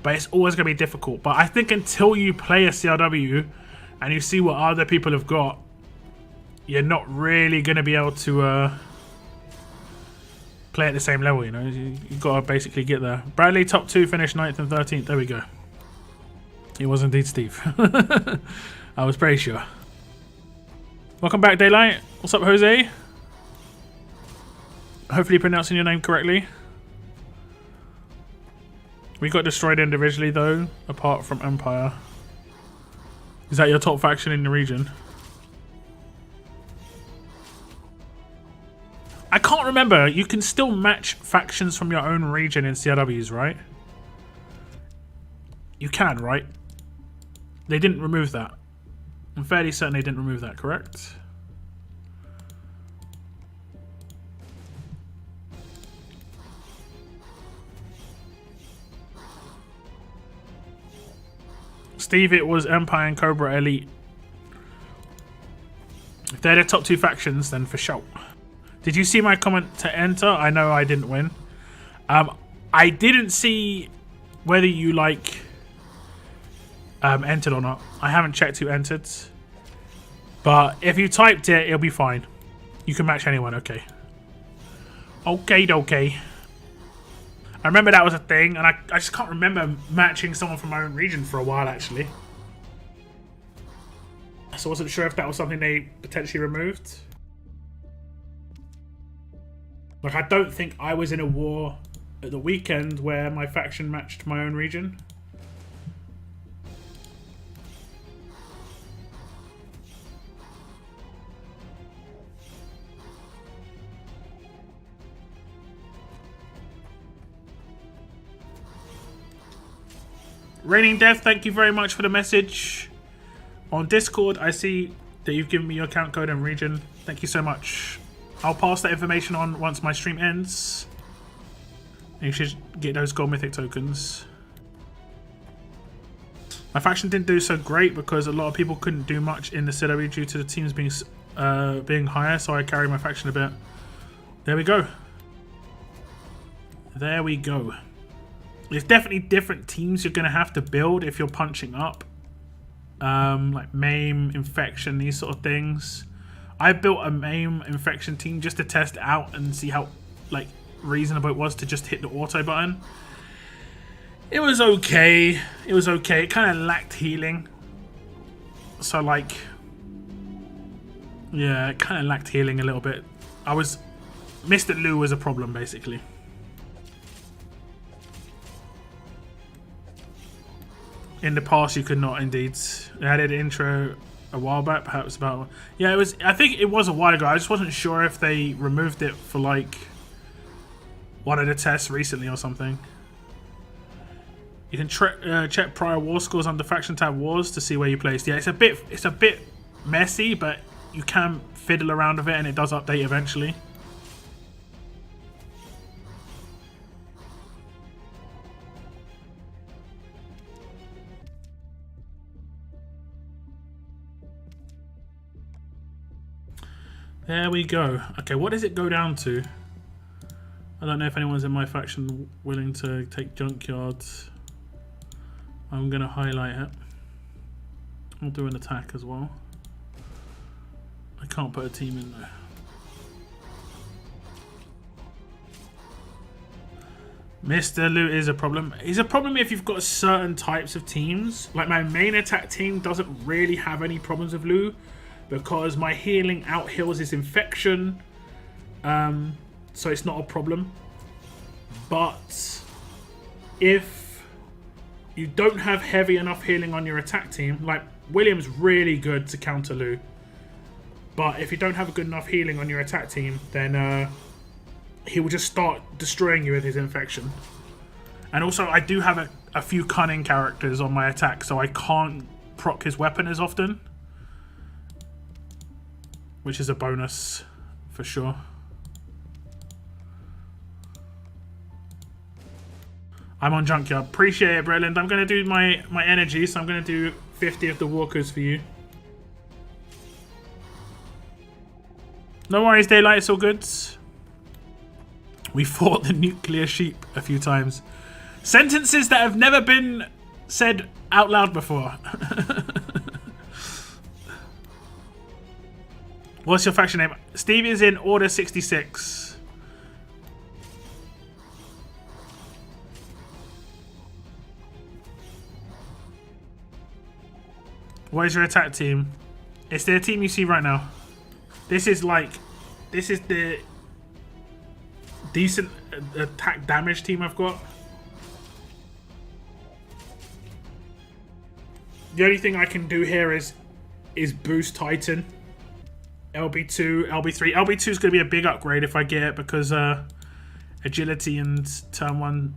But it's always going to be difficult. But I think until you play a CRW and you see what other people have got, you're not really going to be able to play at the same level, you know. You've got to basically get there. Bradley top 2, finished 9th and 13th. There we go. It was indeed Steve. I was pretty sure. Welcome back, Daylight. What's up, Jose? Hopefully pronouncing your name correctly. We got destroyed individually though, apart from Empire. Is that your top faction in the region? I can't remember. You can still match factions from your own region in CRWs, right? You can, right? They didn't remove that. I'm fairly certain they didn't remove that, correct? Steve, it was Empire and Cobra Elite. If they're the top 2 factions, then for sure. Did you see my comment to enter? I know I didn't win. I didn't see whether you like entered or not. I haven't checked who entered. But if you typed it, it'll be fine. You can match anyone, okay. Okay. I remember that was a thing, and I just can't remember matching someone from my own region for a while, actually. So I wasn't sure if that was something they potentially removed. Like, I don't think I was in a war at the weekend where my faction matched my own region. Raining Death, thank you very much for the message. On Discord, I see that you've given me your account code and region. Thank you so much. I'll pass that information on once my stream ends. And you should get those gold mythic tokens. My faction didn't do so great because a lot of people couldn't do much in the CW due to the teams being higher, so I carried my faction a bit. There we go. There we go. There's definitely different teams you're going to have to build if you're punching up. Like MAME, Infection, these sort of things. I built a MAME Infection team just to test it out and see how like reasonable it was to just hit the auto button. It was okay. It was okay. It kind of lacked healing. So like, yeah, it kind of lacked healing a little bit. Mr. Lou was a problem basically. In the past, you could not indeed. They added an intro a while back, perhaps about... Yeah, it was. I think it was a while ago. I just wasn't sure if they removed it for like one of the tests recently or something. You can check prior war scores under faction tab wars to see where you placed. Yeah, it's a bit messy, but you can fiddle around with it, and it does update eventually. There we go. Okay, what does it go down to? I don't know if anyone's in my faction willing to take junkyards. I'm going to highlight it. I'll do an attack as well. I can't put a team in there. Mr. Loot is a problem. He's a problem if you've got certain types of teams. Like my main attack team doesn't really have any problems with Lou, because my healing out heals his infection, so it's not a problem. But if you don't have heavy enough healing on your attack team, like William's really good to counter Lou, but if you don't have a good enough healing on your attack team, then he will just start destroying you with his infection. And also I do have a few cunning characters on my attack, so I can't proc his weapon as often, which is a bonus for sure. I'm on junkyard. Appreciate it, Bretland. I'm going to do my energy, so I'm going to do 50 of the walkers for you. No worries, Daylight. It's all good. We fought the nuclear sheep a few times. Sentences that have never been said out loud before. What's your faction name? Steve is in Order 66. What is your attack team? It's the team you see right now. This is the decent attack damage team I've got. The only thing I can do here is boost Titan. LB2, LB3. LB2 is going to be a big upgrade if I get it, because agility and turn one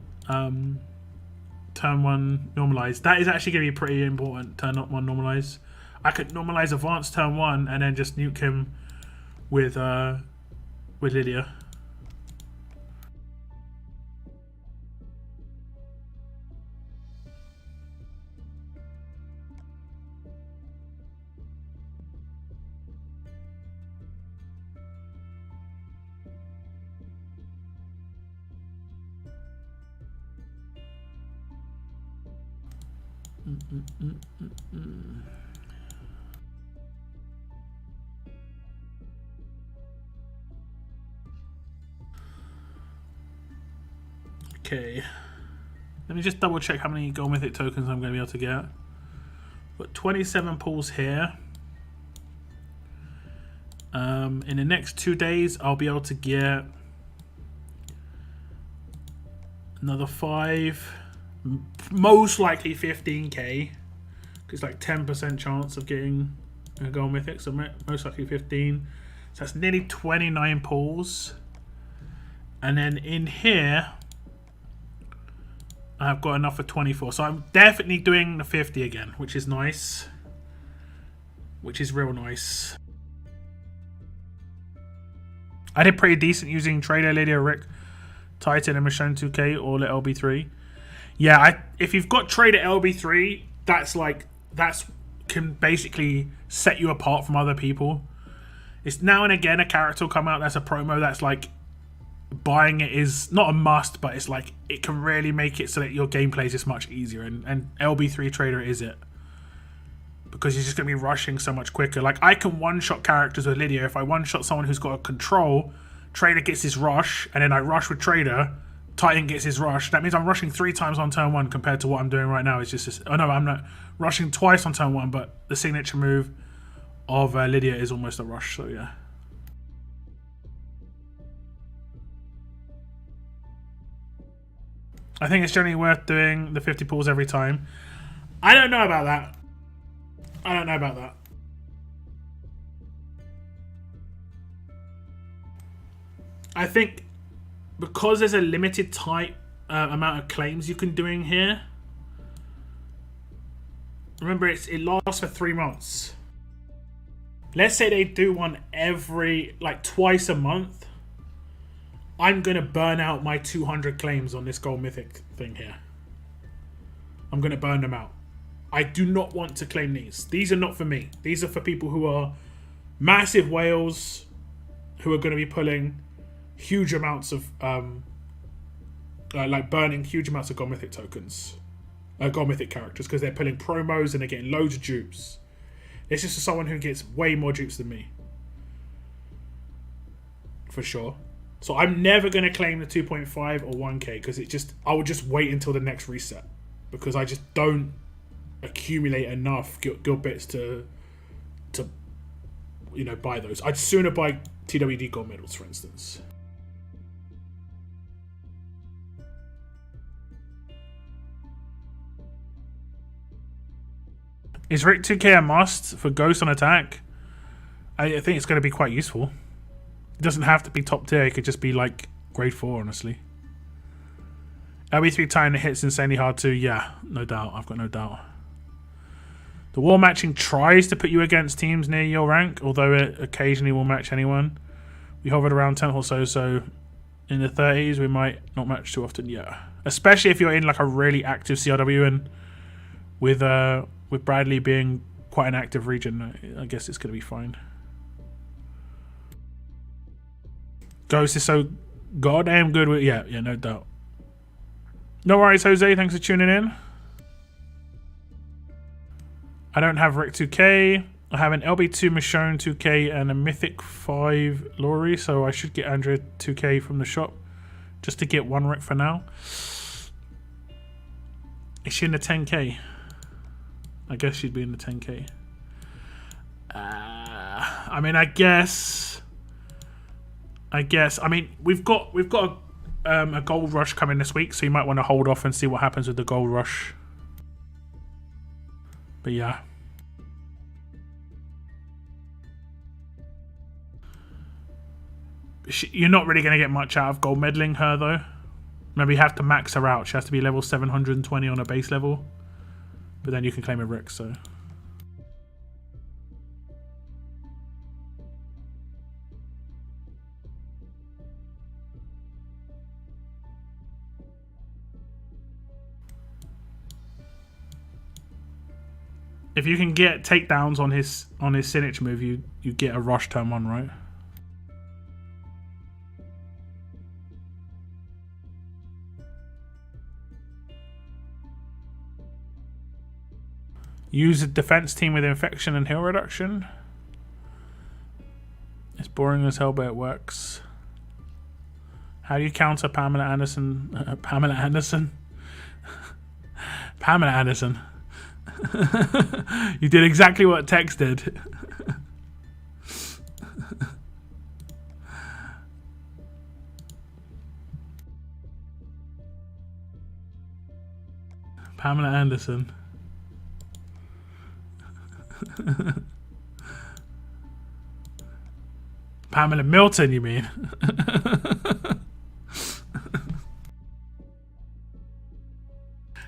normalize. That is actually going to be pretty important. Turn one normalize. I could normalize advanced turn one and then just nuke him with Lydia. Okay, let me just double check how many gold mythic tokens I'm going to be able to get. Got 27 pulls here. In the next 2 days I'll be able to get Another 5. Most likely 15k. It's like 10% chance of getting a gold mythic, so most likely 15. So that's nearly 29 pulls. And then in here, I've got enough for 24. So I'm definitely doing the 50 again, which is nice. Which is real nice. I did pretty decent using Trader, Lydia, Rick, Titan, and Michonne 2K, all at LB3. Yeah, if you've got Trader LB3, that's can basically set you apart from other people. It's now and again a character will come out that's a promo that's like buying it is not a must, but it's like it can really make it so that your gameplay is just much easier, and LB3 Trader is it. Because you're just going to be rushing so much quicker. Like, I can one-shot characters with Lydia. If I one-shot someone who's got a control, Trader gets his rush, and then I rush with Trader, Titan gets his rush. That means I'm rushing 3 times on turn 1 compared to what I'm doing right now. It's just... oh, no, I'm not rushing twice on turn 1, but the signature move of Lydia is almost a rush, so yeah. I think it's generally worth doing the 50 pulls every time. I don't know about that. I don't know about that. I think because there's a limited type amount of claims you can do in here. Remember, it lasts for 3 months. Let's say they do one every, like, twice a month. I'm going to burn out my 200 claims on this gold mythic thing here. I'm going to burn them out. I do not want to claim these. These are not for me. These are for people who are massive whales who are going to be pulling huge amounts of, like burning huge amounts of gold mythic tokens. Gold mythic characters, because they're pulling promos and they're getting loads of dupes. This is for someone who gets way more dupes than me. For sure. So I'm never going to claim the 2.5 or 1k because I will just wait until the next reset. Because I just don't accumulate enough guild bits to buy those. I'd sooner buy TWD gold medals, for instance. Is Rick 2k a must for Ghost on attack? I think it's going to be quite useful. It doesn't have to be top tier. It could just be like grade 4, honestly. LB3 Titan hits insanely hard too. Yeah, no doubt. I've got no doubt. The war matching tries to put you against teams near your rank, although it occasionally will match anyone. We hovered around 10th or so in the 30s we might not match too often. Yeah, especially if you're in like a really active CRW, and with Bradley being quite an active region, I guess it's going to be fine. Ghost is so goddamn good with... yeah, no doubt. No worries, Jose. Thanks for tuning in. I don't have Rick 2k. I have an LB2 Michonne 2k and a Mythic 5 Lori, so I should get Andrea 2k from the shop just to get one Rick for now. Is she in the 10k? I guess she'd be in the 10k. I mean, I guess. I mean, we've got a gold rush coming this week, so you might want to hold off and see what happens with the gold rush. But yeah. You're not really going to get much out of gold meddling her, though. Maybe you have to max her out. She has to be level 720 on a base level. But then you can claim a Rick, so... if you can get takedowns on his signature move, you get a rush turn 1, right? Use a defense team with infection and heal reduction. It's boring as hell, but it works. How do you counter Pamela Anderson? Pamela Anderson? Pamela Anderson. You did exactly what Tex did. Pamela Anderson. Pamela Milton, you mean?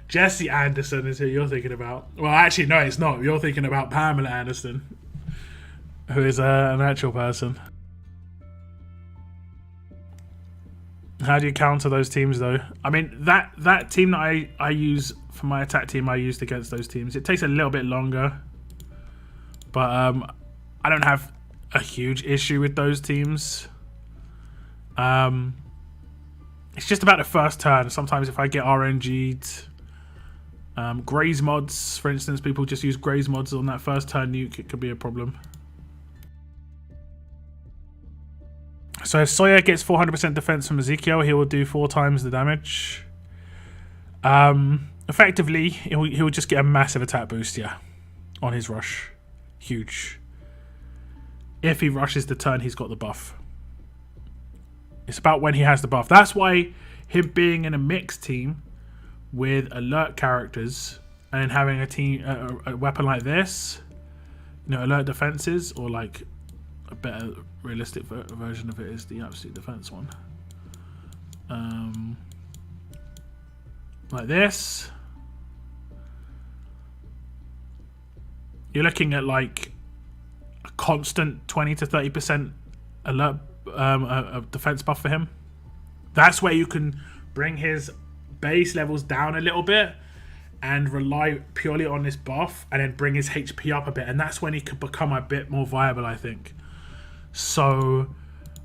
Jesse Anderson is who you're thinking about. Well, actually, no, it's not. You're thinking about Pamela Anderson, who is an actual person. How do you counter those teams, though? I mean, that team that I use for my attack team, I used against those teams. It takes a little bit longer, but I don't have a huge issue with those teams. It's just about the first turn. Sometimes if I get RNG'd, Graze mods, for instance, people just use Graze mods on that first turn nuke. It could be a problem. So if Sawyer gets 400% defense from Ezekiel, he will do 4 times the damage. Effectively, he'll just get a massive attack boost, yeah, on his rush. Huge. If he rushes the turn, he's got the buff. It's about when he has the buff. That's why him being in a mixed team with alert characters and having a team a weapon like this, you know, alert defenses, or like a better realistic version of it is the absolute defense one. Like this, you're looking at like a constant 20 to 30% alert defense buff for him. That's where you can bring his base levels down a little bit and rely purely on this buff, and then bring his HP up a bit, and that's when he could become a bit more viable, I think. So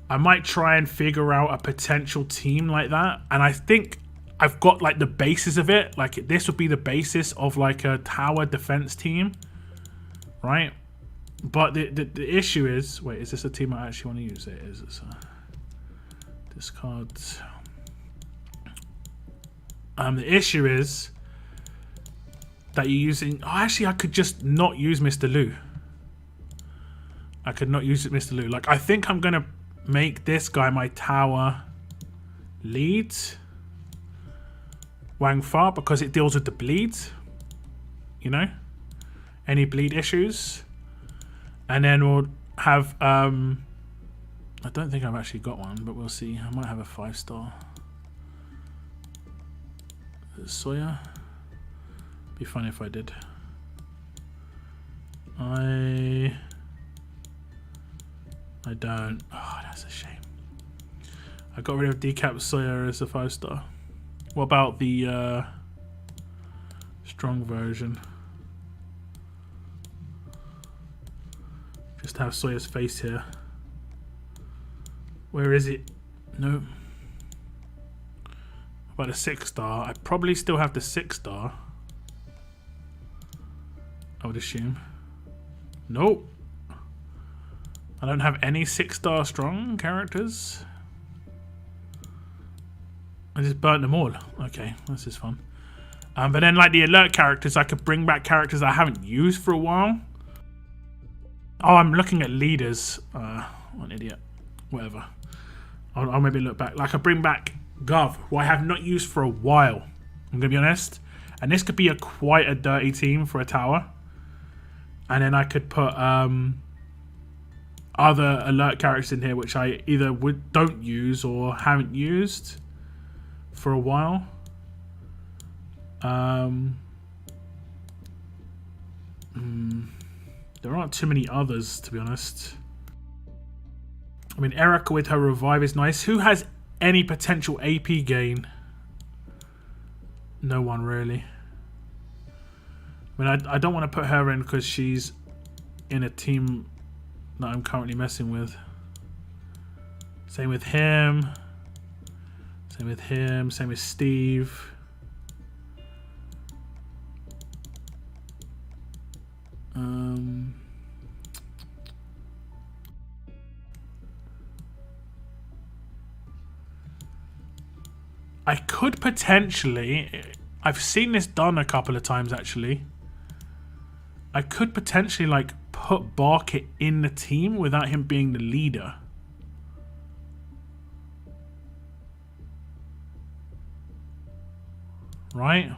I might try and figure out a potential team like that, and I think I've got like the basis of it. Like this would be the basis of like a tower defense team, right? But the issue is, wait, is this a team I actually want to use? It is. It's a discard. The issue is that you're using. Oh, actually, I could just not use Mr. Lu. I could not use it, Mr. Lu. Like, I think I'm gonna make this guy my tower lead, Wang Fa, because it deals with the bleed. You know, any bleed issues. And then we'll have, I don't think I've actually got one, but we'll see. I might have a 5-star. Sawyer. Be funny if I did. I don't. Oh, that's a shame. I got rid of Decap Sawyer as a 5-star. What about the strong version? Just have Sawyer's face here. Where is it? No. About a 6-star. I probably still have the 6-star. I would assume. Nope. I don't have any 6-star strong characters. I just burnt them all. Okay, this is fun. But then like the alert characters, I could bring back characters I haven't used for a while. Oh, I'm looking at leaders. What an idiot. Whatever. I'll maybe look back. Like I bring back Gov, who I have not used for a while. I'm going to be honest. And this could be quite a dirty team for a tower. And then I could put other alert characters in here, which I either don't use or haven't used for a while. There aren't too many others, to be honest. I mean, Erica with her revive is nice. Who has any potential AP gain? No one, really. I mean, I don't want to put her in because she's in a team that I'm currently messing with. Same with him. Same with him. Same with Steve. I could potentially, I've seen this done a couple of times actually. I could potentially like put Barker in the team without him being the leader. Right?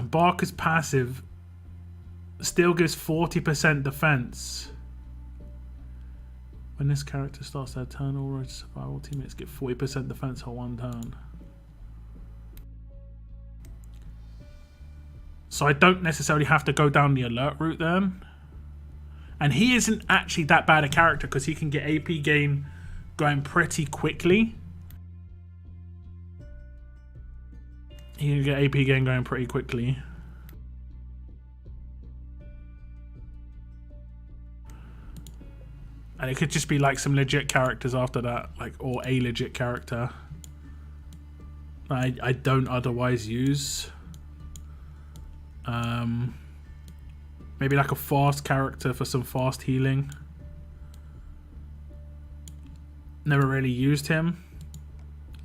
And Barker's passive still gives 40% defense. When this character starts their turn, all its survival teammates get 40% defense for 1 turn. So I don't necessarily have to go down the alert route then. And he isn't actually that bad a character because he can get AP gain going pretty quickly. He can get AP gain going pretty quickly. And it could just be like some legit characters after that, like, or a legit character I don't otherwise use. Maybe like a fast character for some fast healing. Never really used him.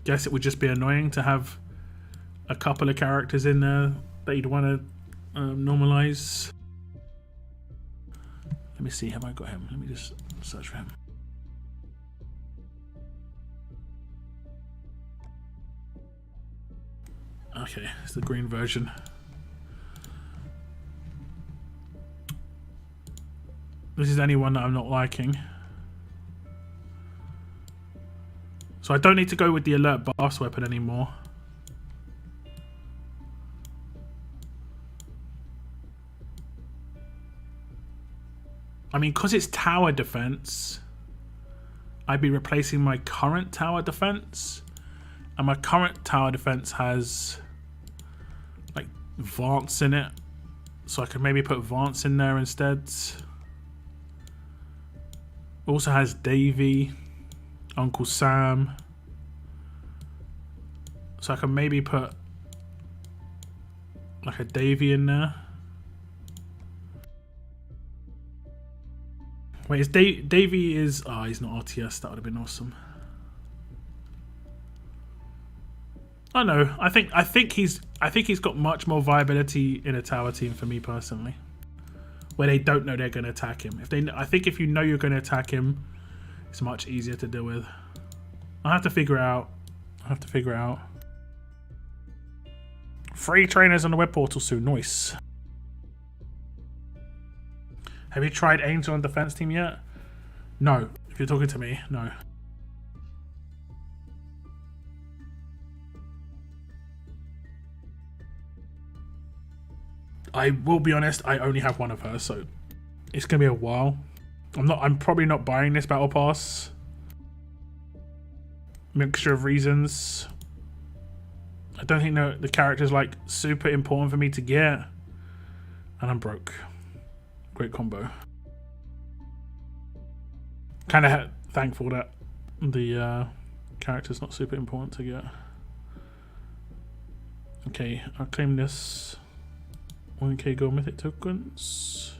Guess it would just be annoying to have a couple of characters in there that you'd want to normalize. Let me see, have I got him? Let me just search for him. Okay, it's the green version. This is anyone that I'm not liking. So I don't need to go with the alert boss weapon anymore. I mean, because it's tower defense, I'd be replacing my current tower defense. And my current tower defense has like Vance in it. So I could maybe put Vance in there instead. Also has Davy, Uncle Sam. So I can maybe put like a Davy in there. Wait, is Davy is... Oh, he's not RTS. That would have been awesome. I know. I think he's got much more viability in a tower team for me personally, where they don't know they're going to attack him. I think if you know you're going to attack him, it's much easier to deal with. I have to figure it out. Free trainers on the web portal soon. Nice. Have you tried Angel on defense team yet? No. If you're talking to me, no. I will be honest, I only have one of her, so it's gonna be a while. I'm probably not buying this battle pass. Mixture of reasons. I don't think the character's like super important for me to get. And I'm broke. Great combo. Kind of thankful that the character's not super important to get. Okay, I'll claim this 1k gold mythic tokens.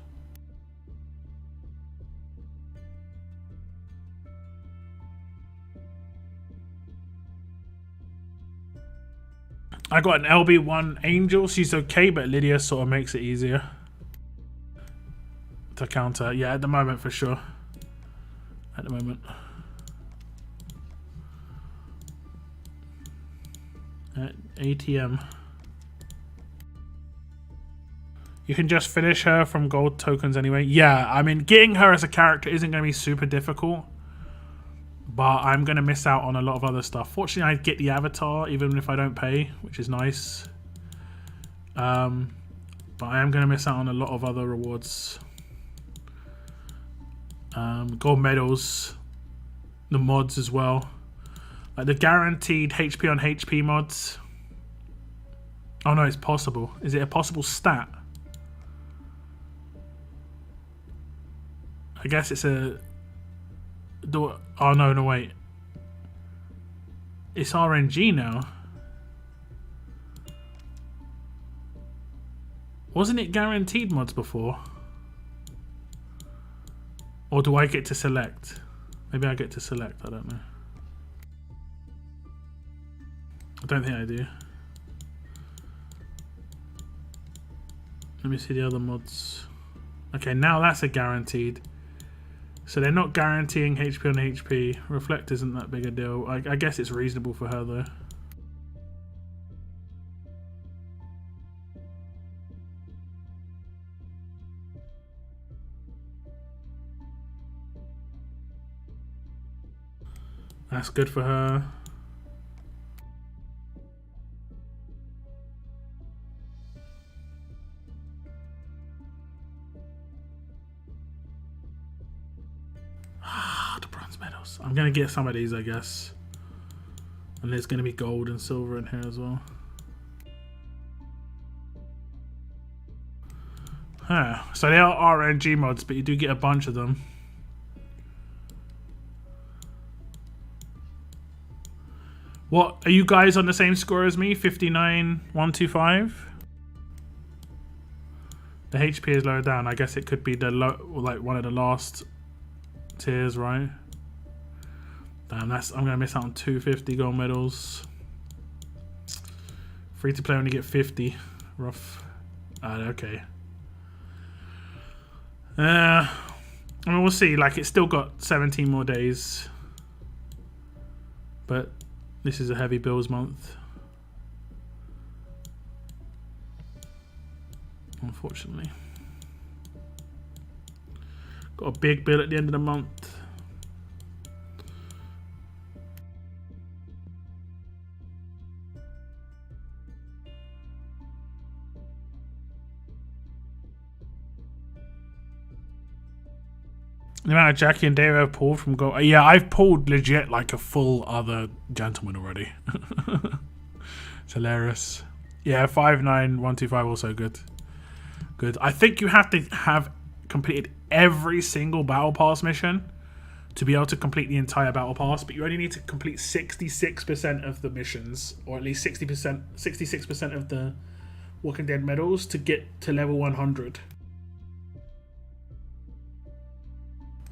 I got an LB1 Angel. She's okay, but Lydia sort of makes it easier to counter. Yeah, at the moment for sure. At the moment. At ATM. You can just finish her from gold tokens anyway. Yeah, I mean, getting her as a character isn't going to be super difficult, but I'm going to miss out on a lot of other stuff. Fortunately, I get the avatar even if I don't pay, which is nice. But I am going to miss out on a lot of other rewards. Gold medals, the mods as well. Like the guaranteed HP on HP mods. Oh no, it's possible. Is it a possible stat? I guess it's a... Oh no, wait. It's RNG now. Wasn't it guaranteed mods before? Or do I get to select? Maybe I get to select, I don't know. I don't think I do. Let me see the other mods. Okay, now that's a guaranteed. So they're not guaranteeing HP on HP. Reflect isn't that big a deal. I guess it's reasonable for her though. That's good for her. The bronze medals. I'm gonna get some of these, I guess. And there's gonna be gold and silver in here as well. Huh. So they are RNG mods, but you do get a bunch of them. What, are you guys on the same score as me? 59,125? The HP is lower down. I guess it could be the like one of the last tiers, right? Damn, I'm gonna miss out on 250 gold medals. Free to play only get 50. Rough. Okay. I mean, we'll see. Like, it's still got 17 more days, but this is a heavy bills month, unfortunately. Got a big bill at the end of the month. The amount of Jackie and Dave have pulled from gold. Yeah, I've pulled legit like a full other gentleman already. It's hilarious. Yeah, 59125 also good. Good. I think you have to have completed every single battle pass mission to be able to complete the entire battle pass, but you only need to complete 66% of the missions, or at least 66% of the Walking Dead medals to get to level 100.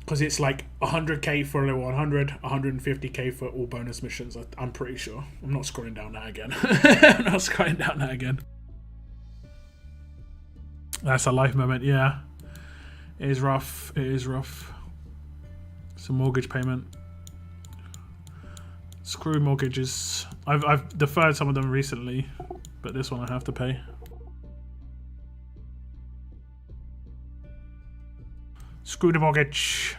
Because it's like 100k for level 100, 150k for all bonus missions, I'm pretty sure. I'm not scrolling down that again. I'm not scrolling down that again. That's a life moment, yeah. It is rough, it is rough. It's a mortgage payment. Screw mortgages. I've deferred some of them recently, but this one I have to pay. Screw the mortgage.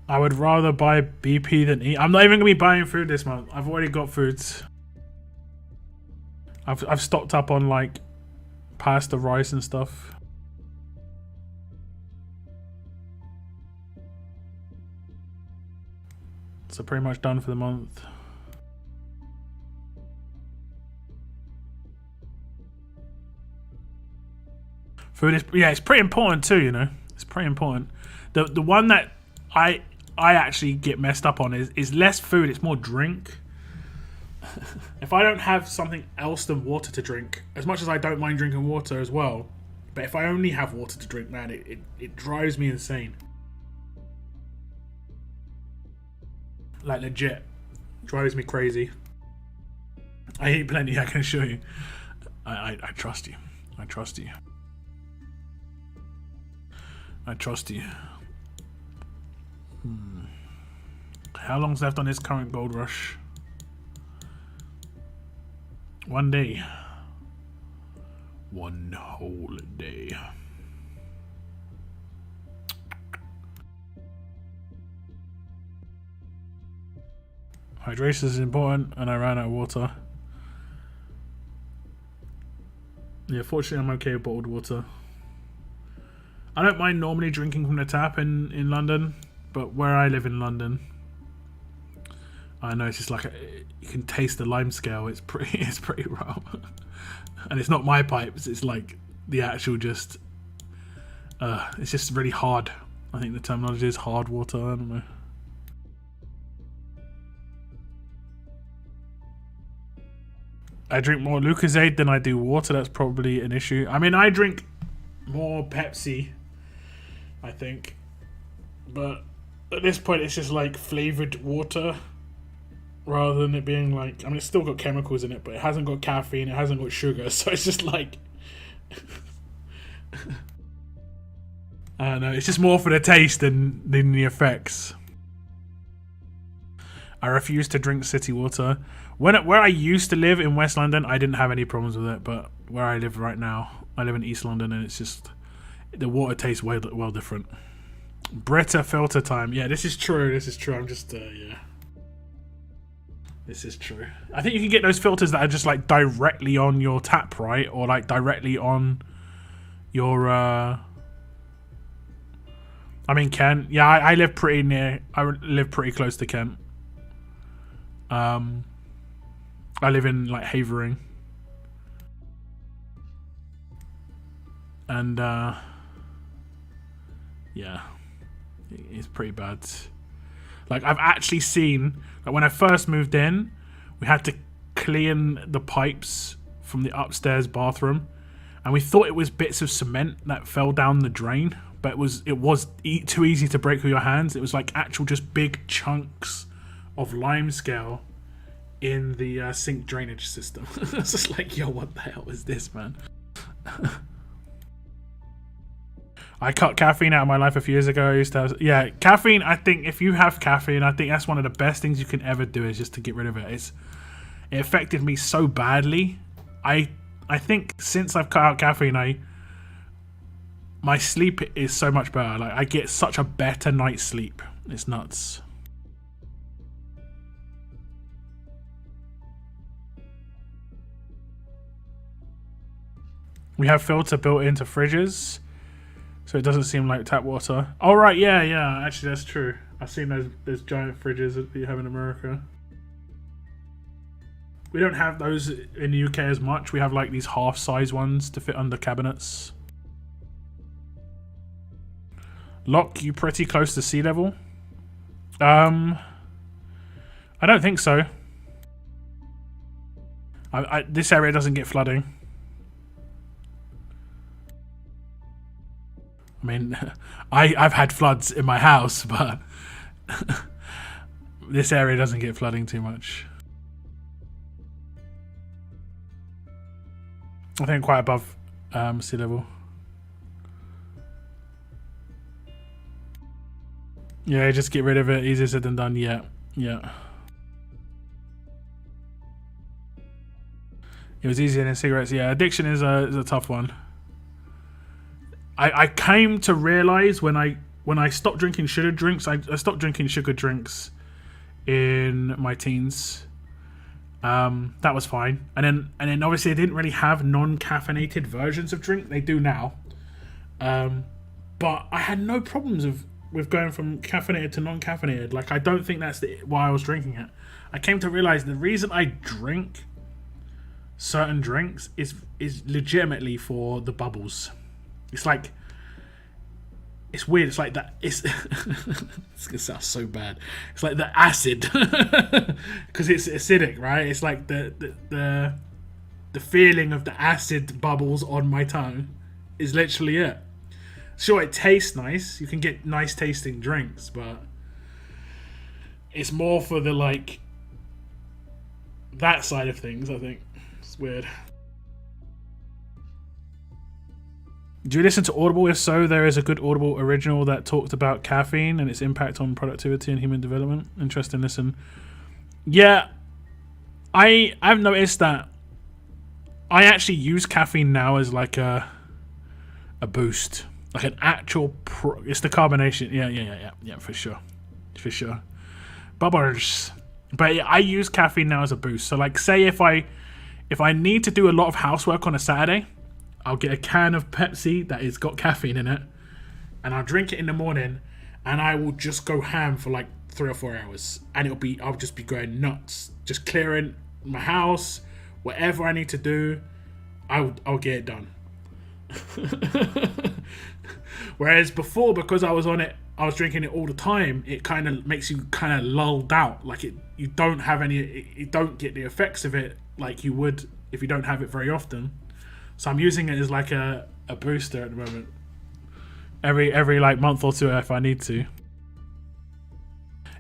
I would rather buy BP than eat. I'm not even gonna be buying food this month. I've already got foods. I've stocked up on like pasta, rice and stuff. So pretty much done for the month. Food is, yeah, it's pretty important too, you know. It's pretty important. The one that I actually get messed up on is less food, it's more drink. If I don't have something else than water to drink, as much as I don't mind drinking water as well, but if I only have water to drink, man, it drives me insane. Like legit, drives me crazy. I eat plenty, I can assure you. I trust you. I trust you. I trust you. How long's left on this current gold rush? 1 day. 1 whole day. Hydration is important, and I ran out of water. Yeah, fortunately I'm okay with bottled water. I don't mind normally drinking from the tap in London, but where I live in London, I know it's just like you can taste the lime scale. It's pretty rough, and it's not my pipes. It's like the actual just. It's just really hard. I think the terminology is hard water. I don't know. I drink more Lucozade than I do water. That's probably an issue. I mean, I drink more Pepsi, I think, but at this point it's just like flavored water rather than it being like, I mean, it's still got chemicals in it, but it hasn't got caffeine, it hasn't got sugar, so it's just like I don't know, it's just more for the taste than the effects. I refuse to drink city water. Where I used to live in West London, I didn't have any problems with it. But where I live right now, I live in East London, and it's just the water tastes well different. Brita filter time. Yeah, this is true. This is true. I'm just yeah. This is true. I think you can get those filters that are just like directly on your tap, right? Or like directly on your I mean Kent. Yeah, I live pretty near. I live pretty close to Kent. I live in like Havering. And yeah, it's pretty bad. Like I've actually seen, like when I first moved in, we had to clean the pipes from the upstairs bathroom, and we thought it was bits of cement that fell down the drain, but it was too easy to break with your hands. It was like actual just big chunks of limescale in the sink drainage system. It's just like, yo, what the hell is this, man? I cut caffeine out of my life a few years ago. I used to have, yeah, caffeine. I think if you have caffeine, I think that's one of the best things you can ever do, is just to get rid of it. It affected me so badly. I think since I've cut out caffeine, my sleep is so much better. Like I get such a better night's sleep. It's nuts. We have filter built into fridges, so it doesn't seem like tap water. Oh right, yeah. Actually, that's true. I've seen those giant fridges that you have in America. We don't have those in the UK as much. We have like these half-size ones to fit under cabinets. Lock, you pretty close to sea level? I don't think so. This area doesn't get flooding. I mean, I've had floods in my house, but this area doesn't get flooding too much. I think quite above sea level. Yeah, just get rid of it. Easier said than done. Yeah. It was easier than cigarettes. Yeah, addiction is a tough one. I came to realize when I stopped drinking sugar drinks. I stopped drinking sugar drinks in my teens. That was fine, and then obviously they didn't really have non-caffeinated versions of drink. They do now, but I had no problems with going from caffeinated to non-caffeinated. Like I don't think that's why I was drinking it. I came to realize the reason I drink certain drinks is legitimately for the bubbles. It's like, it's weird. It's like that. It's it's gonna sound so bad. It's like the acid, because it's acidic, right? It's like the feeling of the acid bubbles on my tongue is literally it. Sure, it tastes nice. You can get nice tasting drinks, but it's more for the like that side of things. I think it's weird. Do you listen to Audible? If so, there is a good Audible original that talked about caffeine and its impact on productivity and human development. Interesting listen. Yeah, I've noticed that I actually use caffeine now as like a boost, like an actual. It's the carbonation. Yeah, for sure. Bubbles. But yeah, I use caffeine now as a boost. So like, say if I need to do a lot of housework on a Saturday, I'll get a can of Pepsi that has got caffeine in it, and I'll drink it in the morning, and I will just go ham for like 3 or 4 hours, and I'll just be going nuts, just clearing my house, whatever I need to do, I'll get it done. Whereas before, because I was on it, I was drinking it all the time, it kind of makes you kind of lulled out, like you don't get the effects of it like you would if you don't have it very often. So I'm using it as like a booster at the moment. Every like month or two if I need to.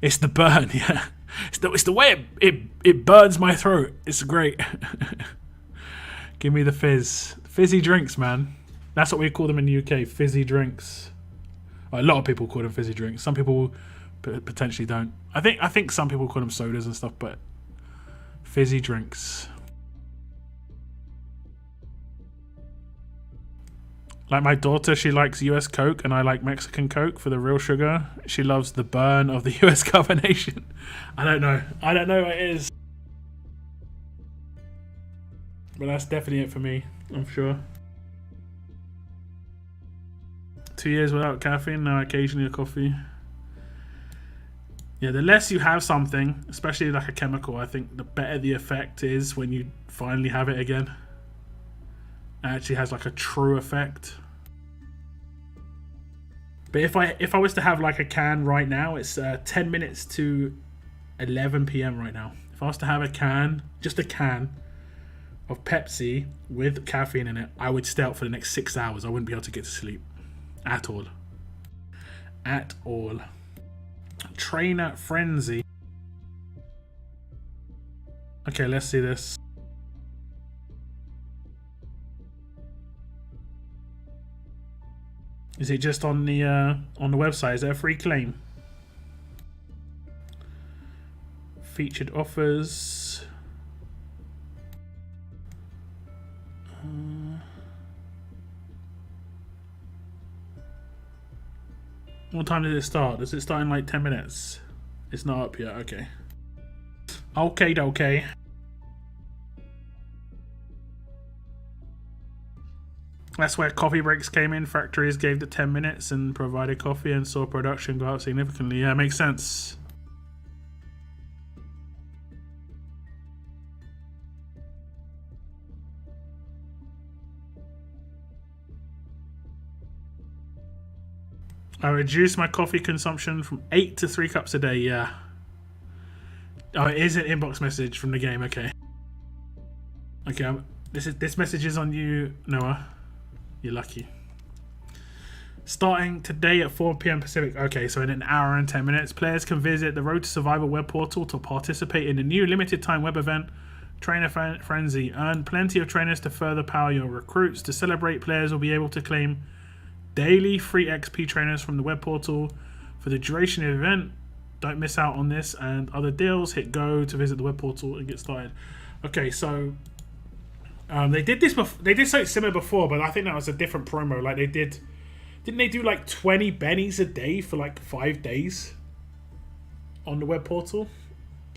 It's the burn, yeah. It's the way it burns my throat. It's great. Give me the fizz. Fizzy drinks, man. That's what we call them in the UK, fizzy drinks. Well, a lot of people call them fizzy drinks. Some people potentially don't. I think some people call them sodas and stuff, but Fizzy drinks. Like my daughter, she likes US Coke and I like Mexican Coke for the real sugar. She loves the burn of the US carbonation. I don't know. I don't know what it is. But that's definitely it for me, I'm sure. 2 years without caffeine, now occasionally a coffee. Yeah, the less you have something, especially like a chemical, I think the better the effect is when you finally have it again. It actually has like a true effect. But if I was to have like a can right now, it's 10 minutes to 11 PM right now. If I was to have a can, just a can of Pepsi with caffeine in it, I would stay out for the next 6 hours. I wouldn't be able to get to sleep at all. At all. Trainer Frenzy. Okay, let's see this. Is it just on the website? Is there a free claim? Featured offers. What time did it start? Does it start in like 10 minutes? It's not up yet. Okay. Okay. That's where coffee breaks came in. Factories gave the 10 minutes and provided coffee and saw production go up significantly. Yeah, makes sense. I reduced my coffee consumption from 8 to 3 cups a day. Yeah. Oh, it is an inbox message from the game. Okay. Okay. This message is on you, Noah. You're lucky. Starting today at 4 PM Pacific. Okay, so in an hour and 10 minutes, players can visit the Road to Survival web portal to participate in the new limited time web event, Trainer Frenzy. Earn plenty of trainers to further power your recruits. To celebrate, players will be able to claim daily free XP trainers from the web portal for the duration of the event. Don't miss out on this and other deals. Hit go to visit the web portal and get started. Okay, so they did this before. They did something similar before, but I think that was a different promo. Like didn't they do like 20 bennies a day for like 5 days on the web portal?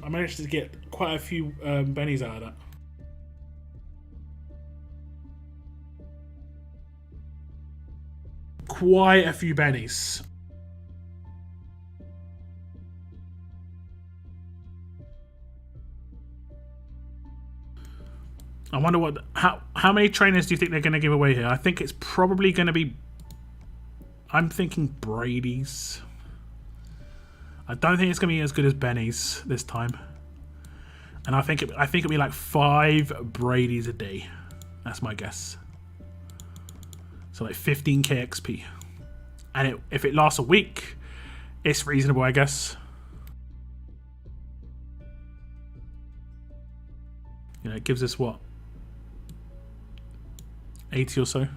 I managed to get quite a few bennies out of that. Quite a few bennies. I wonder how many trainers do you think they're going to give away here? I think it's probably going to be, I'm thinking Brady's. I don't think it's going to be as good as Benny's this time. And I think it'll be like 5 Brady's a day. That's my guess. So like 15k XP. And if it lasts a week, it's reasonable, I guess. You know, it gives us what? 80 or so.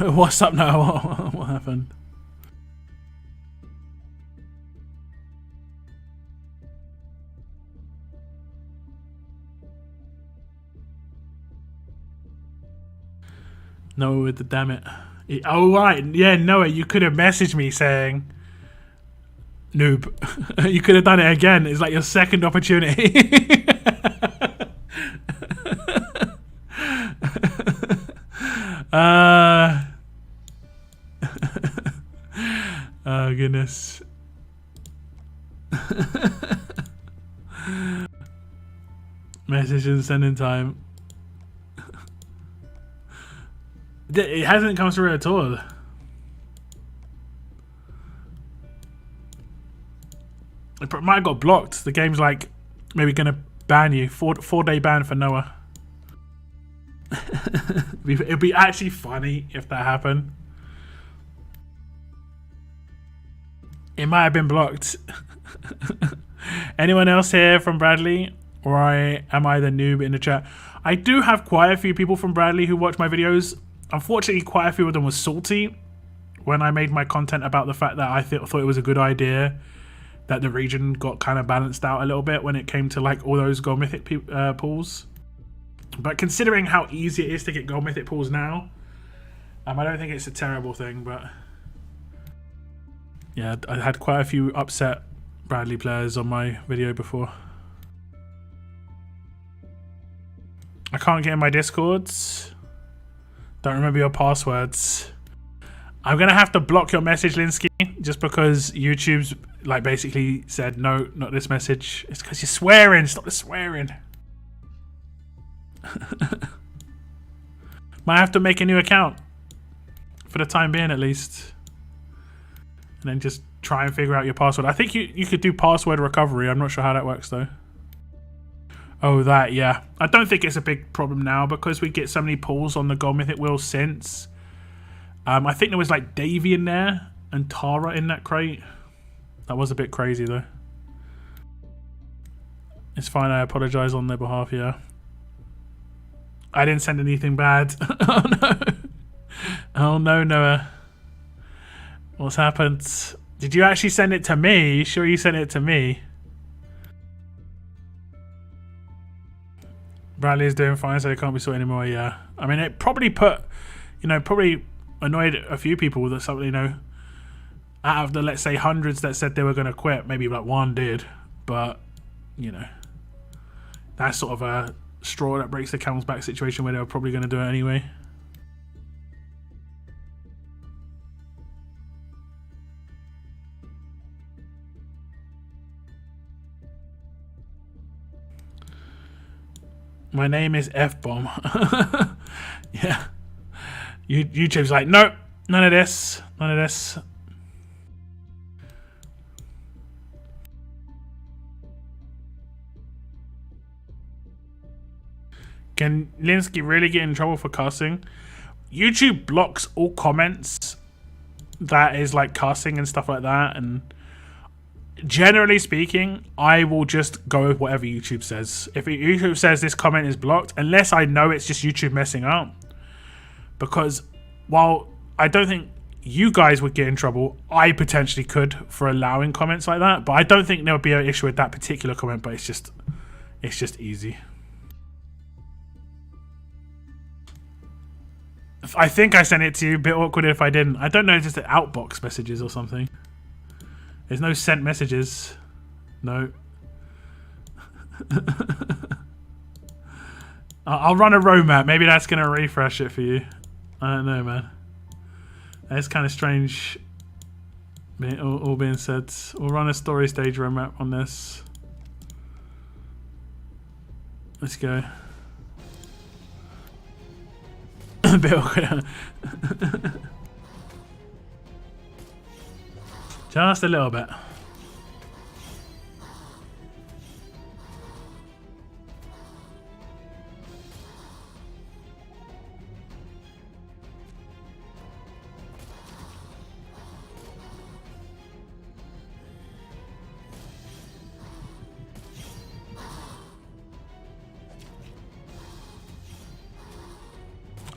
What's up now? What happened? No, with the damn it. Oh right, yeah, Noah, you could have messaged me saying, noob. You could have done it again. It's like your second opportunity. Oh goodness. Message and sending time. It hasn't come through at all. It might have got blocked. The game's like maybe gonna ban you. 4-day ban for Noah. It'd be actually funny if that happened. It might have been blocked. Anyone else here from Bradley? Or am I the noob in the chat? I do have quite a few people from Bradley who watch my videos. Unfortunately, quite a few of them were salty when I made my content about the fact that I thought it was a good idea that the region got kind of balanced out a little bit when it came to like all those gold mythic pools. But considering how easy it is to get gold mythic pools now, I don't think it's a terrible thing. But yeah, I had quite a few upset Bradley players on my video before. I can't get in my Discords. Don't remember your passwords. I'm gonna have to block your message, Linsky, just because YouTube's like basically said no, not this message. It's because you're swearing. Stop the swearing. Might have to make a new account for the time being, at least, and then just try and figure out your password. I think you could do password recovery. I'm not sure how that works though. Oh, that, yeah. I don't think it's a big problem now because we get so many pulls on the gold mythic wheel since. I think there was like Davey in there and Tara in that crate. That was a bit crazy though. It's fine, I apologize on their behalf, yeah. I didn't send anything bad. Oh no. Oh no, Noah. What's happened? Did you actually send it to me? Sure you sent it to me? Bradley is doing fine, so it can't be sorted anymore, yeah. I mean, it probably put, you know, probably annoyed a few people that something, you know, out of the, let's say, hundreds that said they were going to quit, maybe like one did. But, you know, that's sort of a straw that breaks the camel's back situation where they were probably going to do it anyway. My name is F-Bomb. Yeah. YouTube's like, nope, none of this. None of this. Can Linsky really get in trouble for cussing? YouTube blocks all comments that is like cussing and stuff like that, and generally speaking, I will just go with whatever YouTube says. If YouTube says this comment is blocked, unless I know it's just YouTube messing up, because while I don't think you guys would get in trouble, I potentially could for allowing comments like that, but I don't think there would be an issue with that particular comment. But it's just easy. I think I sent it to you. A bit awkward if I didn't. I don't know, just the outbox messages or something. There's no sent messages. No. I'll run a row map. Maybe that's going to refresh it for you. I don't know, man. It's kind of strange, all being said. We'll run a story stage row map on this. Let's go. A bit awkward. Just a little bit.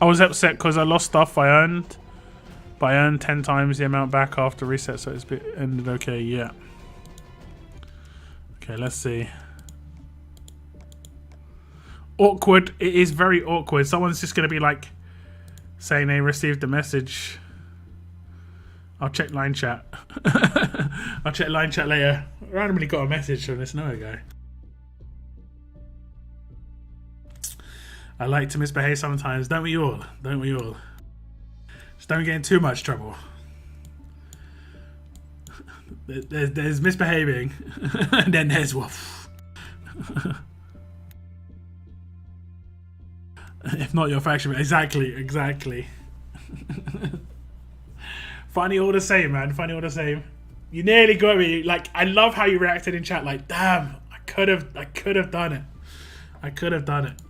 I was upset because I lost stuff I earned. But I earned 10 times the amount back after reset, so it's ended okay, yeah. Okay, let's see. Awkward. It is very awkward. Someone's just going to be like saying they received the message. I'll check line chat. I'll check line chat later. I randomly got a message from this Noah guy. I like to misbehave sometimes. Don't we all? Don't we all? Just don't get in too much trouble. There's misbehaving, and then there's woof. If not your faction, exactly. Funny all the same, man. Funny all the same. You nearly got me. Like, I love how you reacted in chat. Like, damn, I could have done it. I could have done it.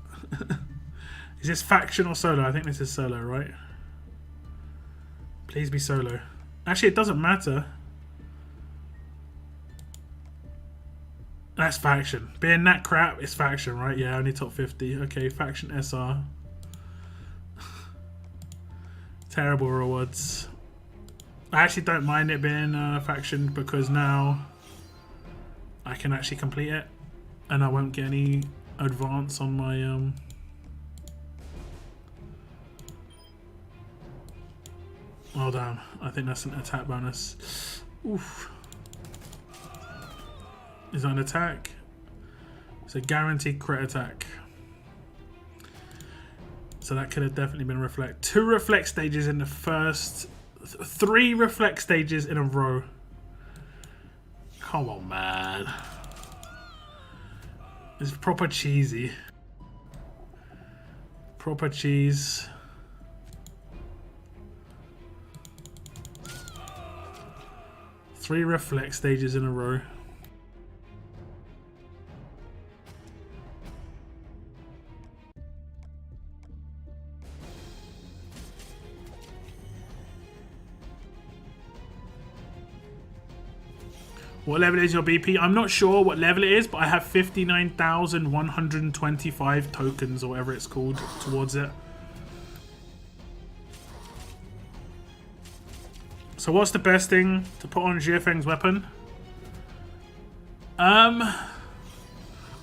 Is this faction or solo? I think this is solo, right? Please be solo. Actually, it doesn't matter. That's faction. Being that crap is faction, right? Yeah, only top 50. Okay, faction SR. Terrible rewards. I actually don't mind it being a faction because now I can actually complete it, and I won't get any advance on my Oh damn, I think that's an attack bonus. Oof. Is that an attack? It's a guaranteed crit attack. So that could have definitely been reflect. 2 reflect stages in the first... 3 reflect stages in a row. Come on, man. It's proper cheesy. Proper cheese. Three reflect stages in a row. What level is your BP? I'm not sure what level it is, but I have 59,125 tokens or whatever it's called towards it. So what's the best thing to put on Jiafeng's weapon? I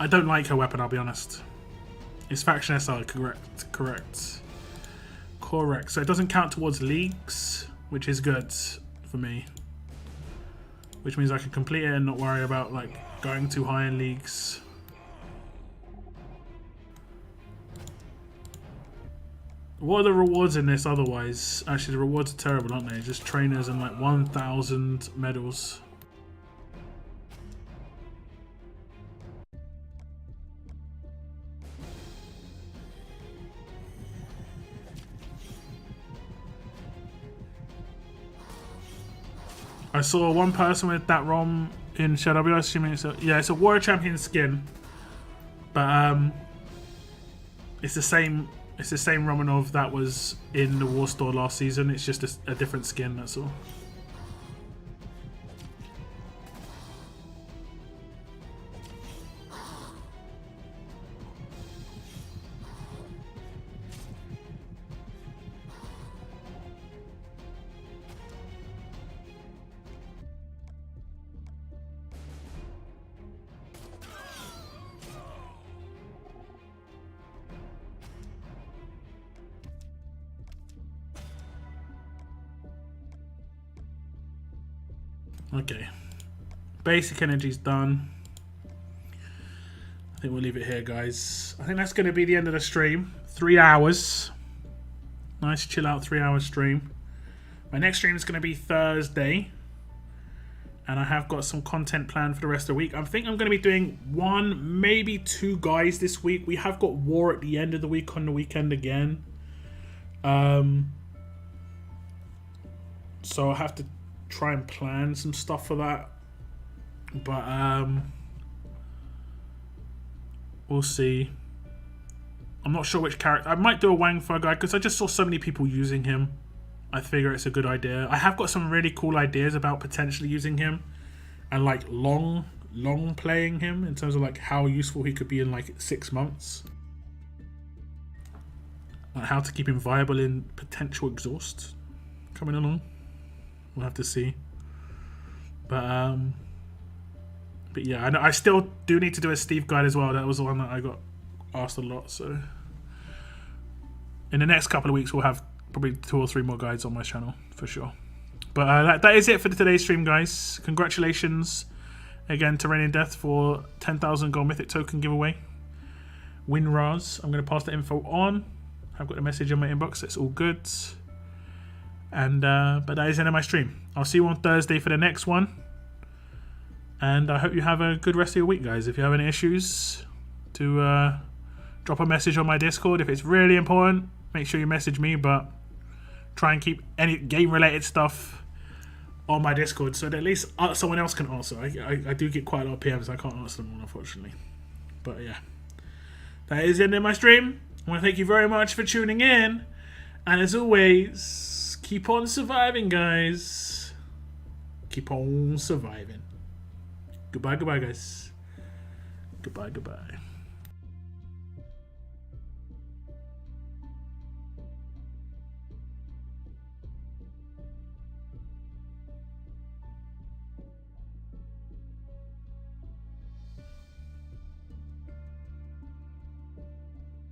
don't like her weapon, I'll be honest. It's faction SR, correct. So it doesn't count towards leagues, which is good for me. Which means I can complete it and not worry about like going too high in leagues. What are the rewards in this otherwise? Actually, the rewards are terrible, aren't they? Just trainers and like 1,000 medals. I saw one person with that ROM in Shadow. I'm assuming it's it's a Warrior Champion skin, but it's the same. It's the same Romanov that was in the War Store last season. It's just a different skin. That's all. Okay, basic energy's done. I think we'll leave it here, guys. I think that's going to be the end of the stream. 3 hours. Nice chill out 3-hour stream. My next stream is going to be Thursday. And I have got some content planned for the rest of the week. I think I'm going to be doing 1, maybe 2 guys this week. We have got War at the end of the week on the weekend again. So I have to try and plan some stuff for that, but we'll see. I'm not sure which character. I might do a Wang Fu guy because I just saw so many people using him. I figure it's a good idea. I have got some really cool ideas about potentially using him and like long playing him in terms of like how useful he could be in like 6 months. Like how to keep him viable in potential exhaust coming along. We'll have to see, but yeah, I still do need to do a Steve guide as well. That was the one that I got asked a lot. So in the next couple of weeks, we'll have probably 2 or 3 more guides on my channel for sure. But that is it for today's stream, guys. Congratulations again to Reign in Death for 10,000 gold mythic token giveaway. WinRaz. I'm going to pass the info on. I've got a message in my inbox. It's all good. And but that is the end of my stream. I'll see you on Thursday for the next one, and I hope you have a good rest of your week, guys. If you have any issues, to drop a message on my Discord. If it's really important, make sure you message me, but try and keep any game related stuff on my Discord so that at least someone else can answer. I do get quite a lot of PMs. I can't answer them all, unfortunately, but yeah, that is the end of my stream. I want to thank you very much for tuning in, and as always, keep on surviving, guys. Keep on surviving. Goodbye, guys. Goodbye.